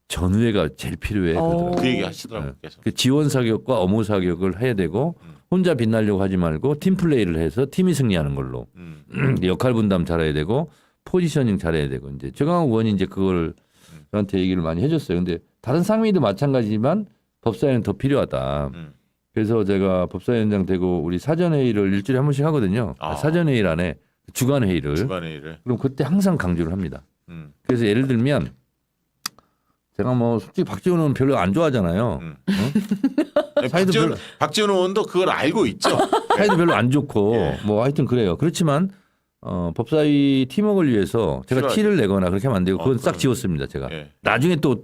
전우회가 제일 필요해 그러더라고요. 그 얘기 하시더라고요. 계속. 그 지원 사격과 업무 사격을 해야 되고 혼자 빛나려고 하지 말고 팀 플레이를 해서 팀이 승리하는 걸로 역할 분담 잘해야 되고 포지셔닝 잘해야 되고 이제 최강욱 의원이 이제 그걸 저한테 얘기를 많이 해줬어요. 근데 다른 상임위도 마찬가지지만 법사위는 더 필요하다. 그래서 제가 법사위원장 되고 우리 사전회의를 일주일에 한 번씩 하거든요. 아. 사전회의 안에 주간회의를. 주간회의를. 그럼 그때 항상 강조를 합니다. 그래서 예를 들면 제가 뭐 솔직히 박지원 의원 별로 안 좋아하잖아요. 아니, 박지원 의원도 그걸 알고 있죠. 사이도 별로 안 좋고 예. 뭐 하여튼 그래요. 그렇지만 법사위 팀워크를 위해서 제가 필요하죠. 티를 내거나 그렇게 하면 안 되고 그건 싹 그럼요. 지웠습니다. 제가. 예. 나중에 또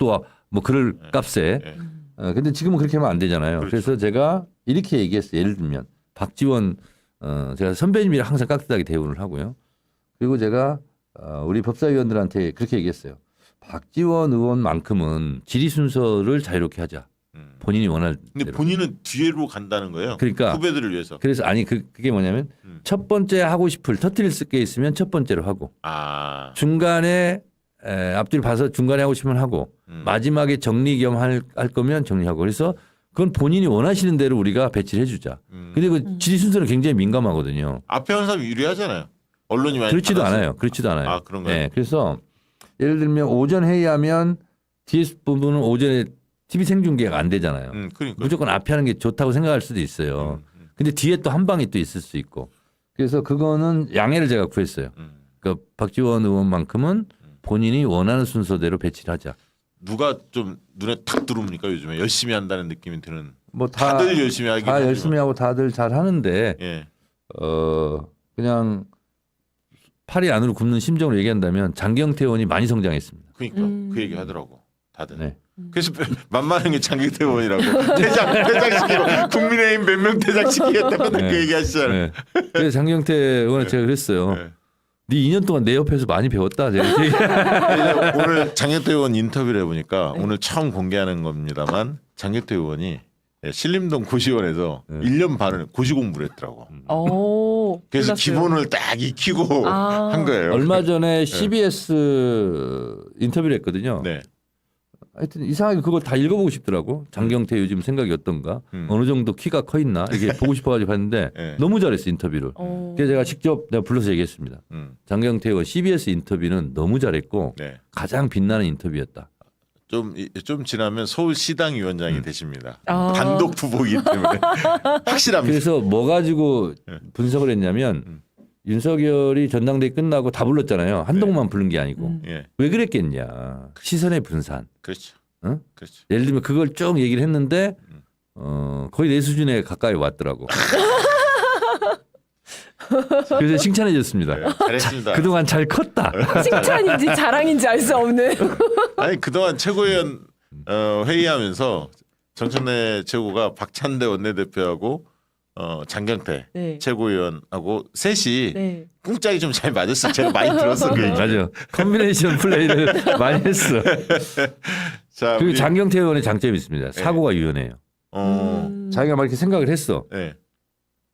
뭐 그럴 값에. 예. 근데 지금은 그렇게 하면 안 되잖아요. 그렇죠. 그래서 제가 이렇게 얘기했어요. 예를 들면 박지원 제가 선배님이랑 항상 깍듯하게 대우를 하고요. 그리고 제가 우리 법사위원들한테 그렇게 얘기했어요. 박지원 의원만큼은 질의 순서를 자유롭게 하자. 본인이 원할 근데 대로. 본인은 뒤로 간다는 거예요. 그러니까 후배들을 위해서. 그래서 아니 그게 뭐냐면 첫 번째 하고 싶을 터트릴 게 있으면 첫 번째로 하고 아, 중간에 앞뒤를 봐서 중간에 하고 싶으면 하고 마지막에 정리 겸 할 거면 정리하고 그래서 그건 본인이 원하시는 대로 우리가 배치를 해주자. 근데 그 질의 순서는 굉장히 민감하거든요. 앞에 하는 사람이 유리하잖아요. 언론이 많이 그렇지도 받아서. 않아요. 그렇지도 않아요. 아, 그런가요? 네, 그래서 예를 들면 오전 회의하면 뒤에 부분은 오전에 TV 생중계가 안 되잖아요. 그러니까. 무조건 앞에 하는 게 좋다고 생각할 수도 있어요. 근데 뒤에 또 한 방이 또 있을 수 있고. 그래서 그거는 양해를 제가 구했어요. 그러니까 박지원 의원만큼은 본인이 원하는 순서대로 배치를 하자. 누가 좀 눈에 탁 들어옵니까 요즘에 열심히 한다는 느낌이 드는. 뭐 다들 열심히 하긴 다 하지만. 열심히 하고 다들 잘 하는데 예. 그냥 팔이 안으로 굽는 심정으로 얘기한다면 장경태 의원이 많이 성장했습니다. 그러니까 그 얘기 하더라고 다들. 네. 그래서 만만한 게 장경태 의원이라고 퇴장시키고 국민의힘 몇 명 퇴장시키겠다고 네. 그 얘기 하시잖아요. 네. 그래서 장경태 의원은 제가 그랬어요. 네. 네 2년 동안 내 옆에서 많이 배웠다. 제가 이렇게 근데 오늘 장경태 의원 인터뷰를 해보니까 오늘 처음 공개하는 겁니다만 장경태 의원이 신림동 고시원에서 1년 반을 고시 공부를 했더라고. 오, 그래서 몰랐어요. 기본을 딱 익히고 한 거예요. 얼마 전에 CBS 인터뷰를 했거든요. 네. 하여튼 이상하게 그걸 다 읽어보고 싶더라고. 장경태 요즘 생각이 어떤가? 어느 정도 키가 커 있나? 이게 보고 싶어가지고 봤는데 예. 너무 잘했어 인터뷰를. 그래서 제가 직접 내가 불러서 얘기했습니다. 장경태 의원 CBS 인터뷰는 너무 잘했고 네. 가장 빛나는 인터뷰였다. 좀 지나면 서울시당 위원장이 되십니다. 아. 단독 후보이기 때문에 확실합니다. 그래서 뭐 가지고 분석을 했냐면 윤석열이 전당대회 끝나고 다 불렀잖아요. 한동만 부른 게 아니고. 예, 왜 그랬겠냐. 시선의 분산. 그렇죠. 응? 그렇죠. 예를 들면 그걸 쭉 얘기를 했는데 거의 내 수준에 가까이 왔더라고. 그래서 칭찬해 줬습니다. 네, 잘했습니다. 그동안 잘 컸다. 칭찬인지 자랑인지 알 수 없는. 아니 그동안 최고위원 회의하면서 정청래 최고가 박찬대 원내대표하고 장경태 네. 최고위원하고 셋이 네. 꿍짝이 좀 잘 맞았어. 제가 많이 들었어 그 얘기. 맞아. 컨비네이션 플레이를 많이 했어. 자, 그리고 우리, 장경태 의원의 장점이 있습니다. 사고가 유연해요. 자기가 막 이렇게 생각을 했어. 네.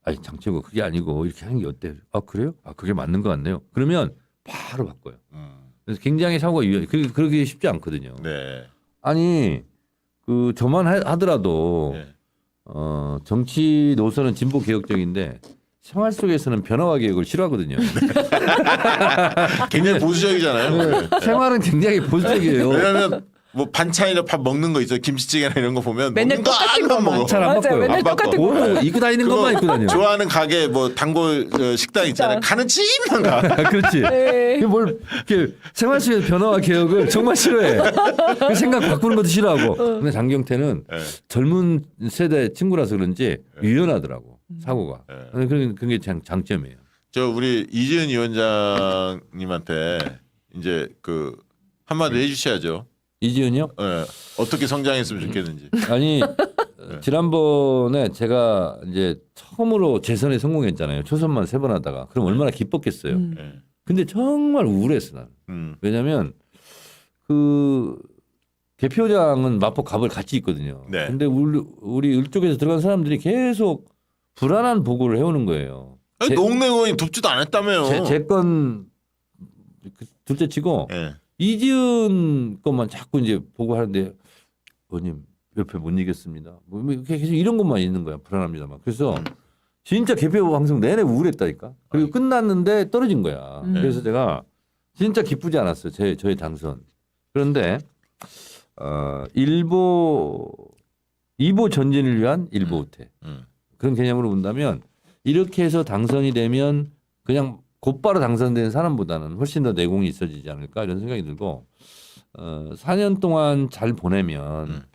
아니 장치고 그게 아니고 이렇게 하는 게 어때요? 아 그래요? 아 그게 맞는 것 같네요. 그러면 바로 바꿔요. 그래서 굉장히 사고가 유연해. 그러기 쉽지 않거든요. 네. 아니 그 저만 하더라도 네. 정치 노선은 진보 개혁적인데 생활 속에서는 변화와 개혁을 싫어하거든요. 굉장히 보수적이잖아요. 생활은 굉장히 보수적이에요. 왜냐하면 뭐 반찬이나 밥 먹는 거 있어요. 김치찌개나 이런 거 보면 맨날 먹는 거 똑같은 하나만 것만. 먹어. 잘 안 맞아요. 바꿔요. 맨날 안 바꿔. 똑같은 거. 옷도 입고 다니는 것만 입고 다녀요. 좋아하는 가게 뭐 단골 식당 있잖아요. 가는 집만 가. 그렇지. 네. 이게 뭘 이렇게 생활 속에서 변화와 개혁을 정말 싫어해. 그 생각 바꾸는 것도 싫어하고. 근데 장경태는 네. 젊은 세대 친구라서 그런지 유연하더라고 사고가. 네. 그게 장점이에요. 저 우리 이지은 위원장님한테 이제 그 한마디 해주셔야죠. 이지은이요? 예, 어떻게 성장했으면 좋겠는지. 아니 지난번에 제가 이제 처음으로 재선에 성공했잖아요. 초선만 3번 하다가 그럼 얼마나 기뻤겠어요. 예. 근데 정말 우울했어 나는. 왜냐하면 그 대표장은 마포 갑을 같이 있거든요. 네. 근데 우리 을쪽에서 들어간 사람들이 계속 불안한 보고를 해오는 거예요. 아니, 노웅래 의원이 돕지도 않았다며요. 제건 둘째 치고 예. 이지은 것만 자꾸 이제 보고 하는데 의원님 옆에 못 이겼습니다. 뭐 이렇게 계속 이런 것만 있는 거야. 불안합니다만. 그래서 진짜 개표 방송 내내 우울했다니까. 그리고 끝났는데 떨어진 거야. 그래서 제가 진짜 기쁘지 않았어요. 저의 당선. 그런데 2보 전진을 위한 1보 후퇴. 그런 개념으로 본다면 이렇게 해서 당선이 되면 그냥 곧바로 당선된 사람보다는 훨씬 더 내공이 있어지지 않을까 이런 생각이 들고 4년 동안 잘 보내면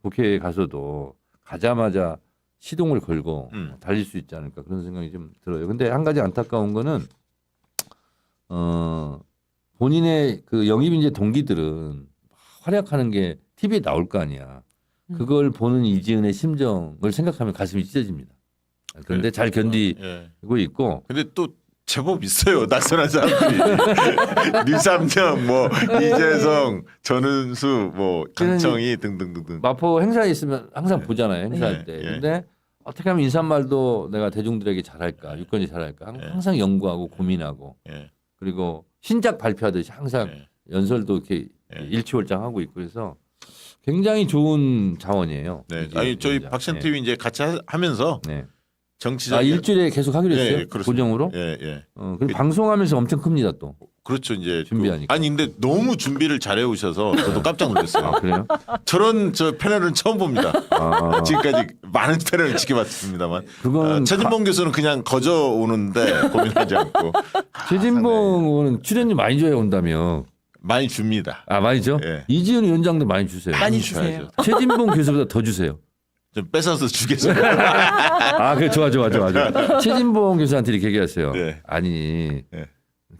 국회에 가서도 가자마자 시동을 걸고 달릴 수 있지 않을까 그런 생각이 좀 들어요. 근데 한 가지 안타까운 거는 본인의 그 영입인재 동기들은 활약하는 게 TV에 나올 거 아니야. 그걸 보는 이지은의 심정을 생각하면 가슴이 찢어집니다. 그런데 잘 견디고 있고. 근데 또 제법 있어요. 낯선한 사람들이. 류삼영, 뭐 이재성, 전은수, 뭐 강청희 등등등등. 마포 행사에 있으면 항상 보잖아요. 행사할 때. 예. 근데 어떻게 하면 인사말도 내가 대중들에게 잘할까, 유권이 잘할까 항상 연구하고 고민하고 예. 그리고 신작 발표하듯이 항상 예. 연설도 이렇게 예. 일치월장하고 있고 그래서 굉장히 좋은 자원이에요. 네. 아니 저희 박찬 TV 이제 같이 하면서 네. 정치적 일주일에 계속 하기로 했어요. 예, 그렇습니다. 고정으로. 예, 예. 그리고 방송하면서 엄청 큽니다 또. 그렇죠. 이제 준비하니까. 아니 근데 너무 준비를 잘해 오셔서 저도 깜짝 놀랐어요. 아, 그래요? 저런 패널은 처음 봅니다. 아, 지금까지 많은 패널을 지켜봤습니다만 그건 최진봉 교수는 그냥 거저 오는데 고민하지 않고 최진봉 의원은 출연료 많이 줘야 온다며. 많이 줍니다. 아 많이 줘? 예. 이지은 위원장도 많이 주세요. 많이 주세요. 줘야죠. 최진봉 교수보다 더 주세요. 좀 뺏어서 주겠습니다. 아, 그래 좋아. 최진봉 교수한테 이렇게 얘기하세요. 네. 아니 네.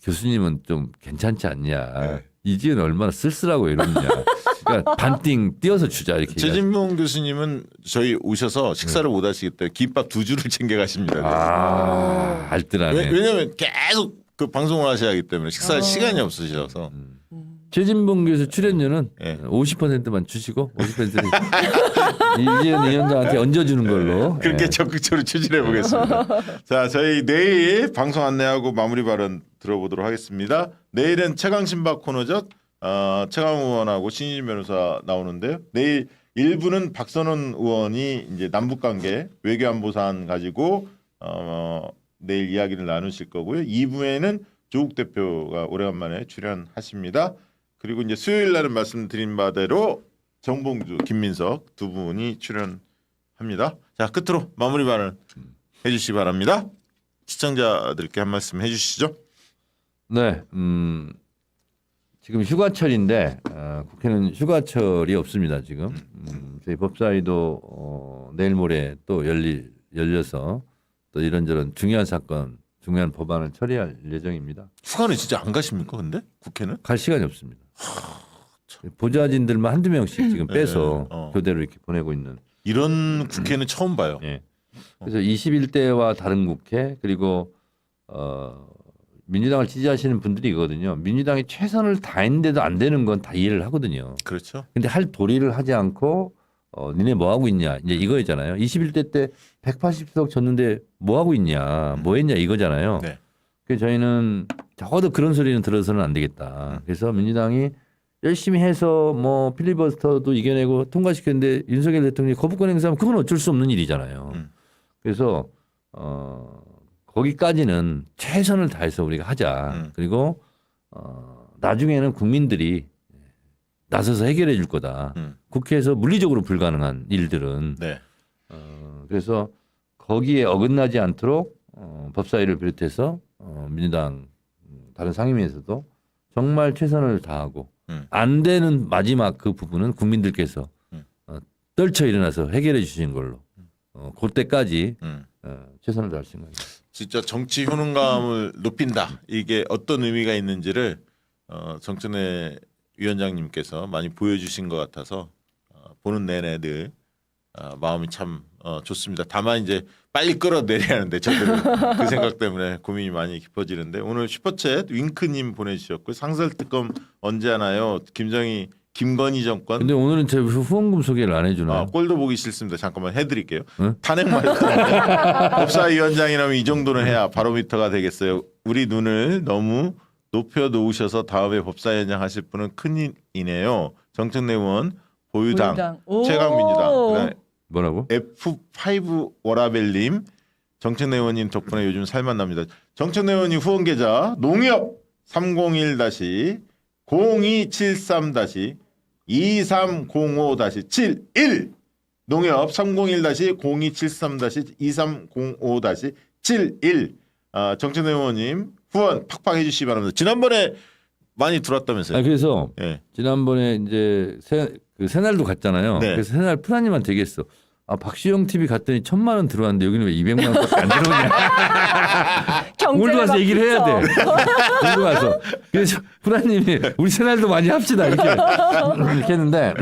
교수님은 좀 괜찮지 않냐. 네. 이지은 얼마나 쓸쓸하고 이러냐. 그러니까 반띵 띄어서 주자 이렇게. 최진봉 교수님은 저희 오셔서 식사를 못 하시기 때문에 김밥 2주를 챙겨 가십니다. 아, 알뜰하네. 왜냐하면 계속 그 방송을 하셔야 하기 때문에 식사할 시간이 없으셔서 최진봉 교수 출연료는 예. 50%만 주시고 50%는 이지은 위원장한테 얹어주는 걸로. 그렇게 예. 적극적으로 추진해 보겠습니다. 자, 저희 내일 방송 안내하고 마무리 발언 들어보도록 하겠습니다. 내일은 최강신박 코너죠. 최강 의원하고 신희진 변호사 나오는데요. 내일 1부는 박선원 의원이 이제 남북관계 외교안보 사안 가지고 내일 이야기를 나누실 거고요. 2부에는 조국 대표가 오래간만에 출연하십니다. 그리고 이제 수요일 날은 말씀드린 바대로 정봉주, 김민석 두 분이 출연합니다. 자, 끝으로 마무리 발언 해주시기 바랍니다. 시청자들께 한 말씀 해주시죠. 네, 지금 휴가철인데 국회는 휴가철이 없습니다. 지금 저희 법사위도 내일 모레 또 열려서 또 이런저런 중요한 사건, 중요한 법안을 처리할 예정입니다. 휴가는 진짜 안 가십니까? 근데 국회는? 갈 시간이 없습니다. 보좌진들만 한두 명씩 지금 빼서 네, 교대로 이렇게 보내고 있는. 이런 국회는 처음 봐요. 예. 그래서 21대와 다른 국회 그리고 민주당을 지지하시는 분들이 있거든요. 민주당이 최선을 다했는데도 안 되는 건 다 이해를 하거든요. 그렇죠. 근데 할 도리를 하지 않고 니네 뭐 하고 있냐 이제 이거잖아요. 21대 때 180석 졌는데 뭐 하고 있냐, 뭐 했냐 이거잖아요. 네. 그래서 저희는 적어도 그런 소리는 들어서는 안 되겠다. 그래서 민주당이 열심히 해서 뭐 필리버스터도 이겨내고 통과시켰는데 윤석열 대통령이 거부권 행사하면 그건 어쩔 수 없는 일이잖아요. 그래서 거기까지는 최선을 다해서 우리가 하자. 그리고 나중에는 국민들이 나서서 해결해 줄 거다. 국회에서 물리적으로 불가능한 일들은. 네. 그래서 거기에 어긋나지 않도록 법사위를 비롯해서 민주당 다른 상임위에서도 정말 최선을 다하고 안 되는 마지막 그 부분은 국민들께서 떨쳐 일어나서 해결해 주시는 걸로 그때까지 최선을 다할 생각입니다. 진짜 정치 효능감을 높인다. 이게 어떤 의미가 있는지를 정천회 위원장님께서 많이 보여주신 것 같아서 보는 내내 늘 마음이 참 좋습니다. 다만 이제 빨리 끌어내려야 하는데 저들은 그 생각 때문에 고민이 많이 깊어지는데 오늘 슈퍼챗 윙크님 보내주셨고 상설특검 언제 하나요? 김건희 정권. 근데 오늘은 제 후원금 소개를 안 해주나요? 꼴도 보기 싫습니다. 잠깐만 해드릴게요. 응? 탄핵 말고 법사위원장이라면 이 정도는 해야 바로미터가 되겠어요. 우리 눈을 너무 높여 놓으셔서 다음에 법사위원장 하실 분은 큰일이네요. 정청래 의원 보유당 최강민주당 뭐라고? F5 워라벨님 정청래 의원님 덕분에 요즘 살만 납니다. 정청래 의원님 후원 계좌 농협 301-0273-2305-71 농협 301-0273-2305-71 정청래 의원님 후원 팍팍 해주시기 바랍니다. 지난번에 많이 들어왔다면서요? 그래서 네. 지난번에 이제 새날도 갔잖아요. 네. 그래서 새날 프라님한테 얘기했어. 박시영 TV 갔더니 1,000만 원 들어왔는데 여기는 왜 200만 원밖에 안 들어오냐. 오늘 와서 얘기를 해야 돼. 오늘 와서. 그래서 프라님이 우리 새날도 많이 합시다 이렇게 했는데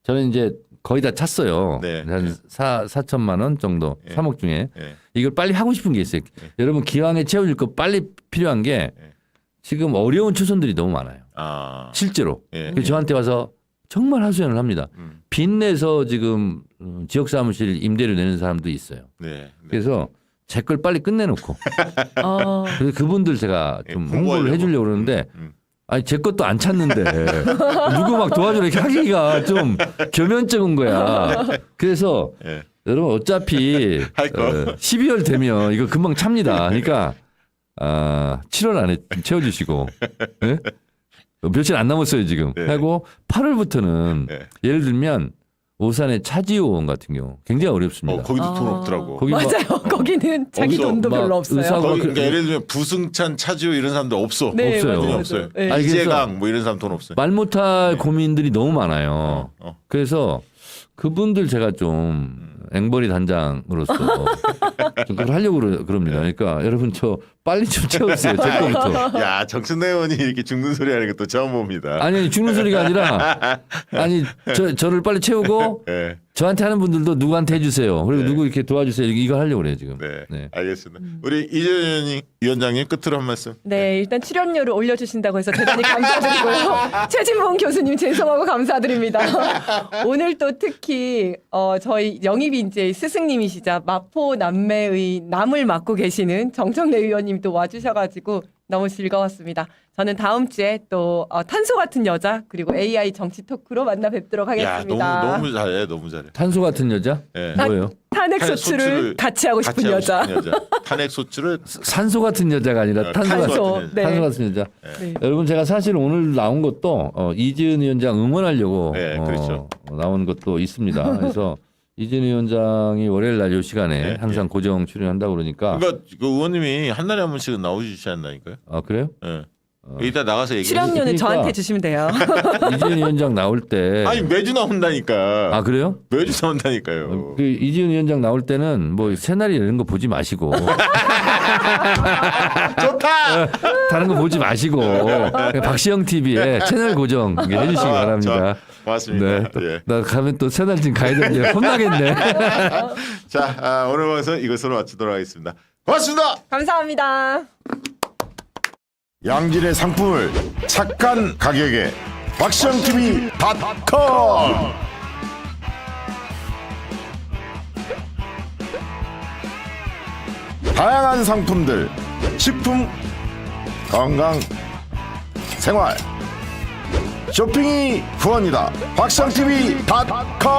저는 이제 거의 다 찼어요. 네. 한 4천만 원 정도, 네. 3억 중에. 네. 이걸 빨리 하고 싶은 게 있어요. 여러분 기왕에 채워줄 거 빨리 필요한 게 지금 어려운 초선들이 너무 많아요. 실제로. 예. 그래서 저한테 와서 정말 하소연을 합니다. 빚내서 지금 지역 사무실 임대료 내는 사람도 있어요. 네. 그래서 제 걸 빨리 끝내놓고 그래서 그분들 제가 좀 홍보를 홍보하려고. 해주려고 그러는데 아니 제 것도 안 찾는데 누구 막 도와주려 이렇게 하기가 좀 겸연쩍은 거야. 그래서 예. 여러분 어차피 할 거. 12월 되면 이거 금방 찹니다. 그러니까 7월 안에 좀 채워주시고 네? 며칠 안 남았어요 지금. 네. 하고 8월부터는 네. 예를 들면 오산의 차지호 의원 같은 경우 굉장히 어렵습니다. 거기도 돈 없더라고. 거기 뭐 맞아요. 거기는 자기 없어. 돈도 막 별로 없어요. 의사가 거기 그러니까 예를 들면 부승찬, 차지호 이런 사람들 없어. 네, 없어요. 맞아요, 돈이 맞아요. 없어요. 네. 아니, 그래서 이재강 뭐 이런 사람 돈 없어요. 말 못할 네. 고민들이 너무 많아요. 그래서 그분들 제가 좀 앵벌이 단장으로서 좀 그걸 하려고 그럽니다. 그러니까 여러분 저 빨리 좀 채워주세요. 제 거부터. 야 정춘래 의원이 이렇게 죽는 소리 하는 것도 처음 봅니다. 아니 죽는 소리가 아니라 아니 저를 빨리 채우고 네. 저한테 하는 분들도 누구한테 해주세요. 그리고 네. 누구 이렇게 도와주세요. 이거 하려고 그래요 지금. 네. 네. 알겠습니다. 우리 이재현 위원장님 끝으로 한 말씀. 네, 일단 출연료를 올려주신다고 해서 대단히 감사드리고요. 최진봉 교수님 죄송하고 감사드립니다. 오늘 또 특히 저희 영입인재 스승님이시자 마포 남매의 남을 맡고 계시는 정청래 의원님 기자님 또 와주셔가지고 너무 즐거웠습니다. 저는 다음 주에 또 탄소 같은 여자 그리고 AI 정치 토크로 만나 뵙도록 야, 하겠습니다. 너무 잘해, 너무 잘해. 탄소 같은 여자? 예. 뭐예요? 탄핵 탄핵 소추를 소추를 같이 하고 싶은 같이 하고 여자. 싶은 탄핵 소추를 산소 같은 여자가 아니라 탄소 같은 탄소. 같은 네. 탄소 같은 여자. 네. 여러분 제가 사실 오늘 나온 것도 이지은 위원장 응원하려고 네, 그렇죠. 나온 것도 있습니다. 그래서 이지은 위원장이 월요일 날 이 시간에 네, 항상 고정 출연한다고 그러니까. 그러니까 그 의원님이 한 달에 한 번씩은 나오시지 않나니까요. 아 그래요? 예. 이따 나가서 얘기해. 출연료는 그러니까. 저한테 주시면 돼요. 이지은 위원장 나올 때. 아니 매주 나온다니까. 아 그래요? 매주 나온다니까요. 그 이지은 위원장 나올 때는 뭐 새날이 이런 거 보지 마시고 좋다. 다른 거 보지 마시고 그냥 박시영 TV에 채널 고정 해주시기 바랍니다. 고맙습니다. 네, 예. 나 가면 또 새날쯤 가야 되는데 혼나겠네. 자, 오늘 방송 이것으로 마치도록 하겠습니다. 고맙습니다. 감사합니다. 양질의 상품을 착한 가격에 박시영TV.com 다양한 상품들 식품 건강 생활 쇼핑이 후원이다 박시영TV.com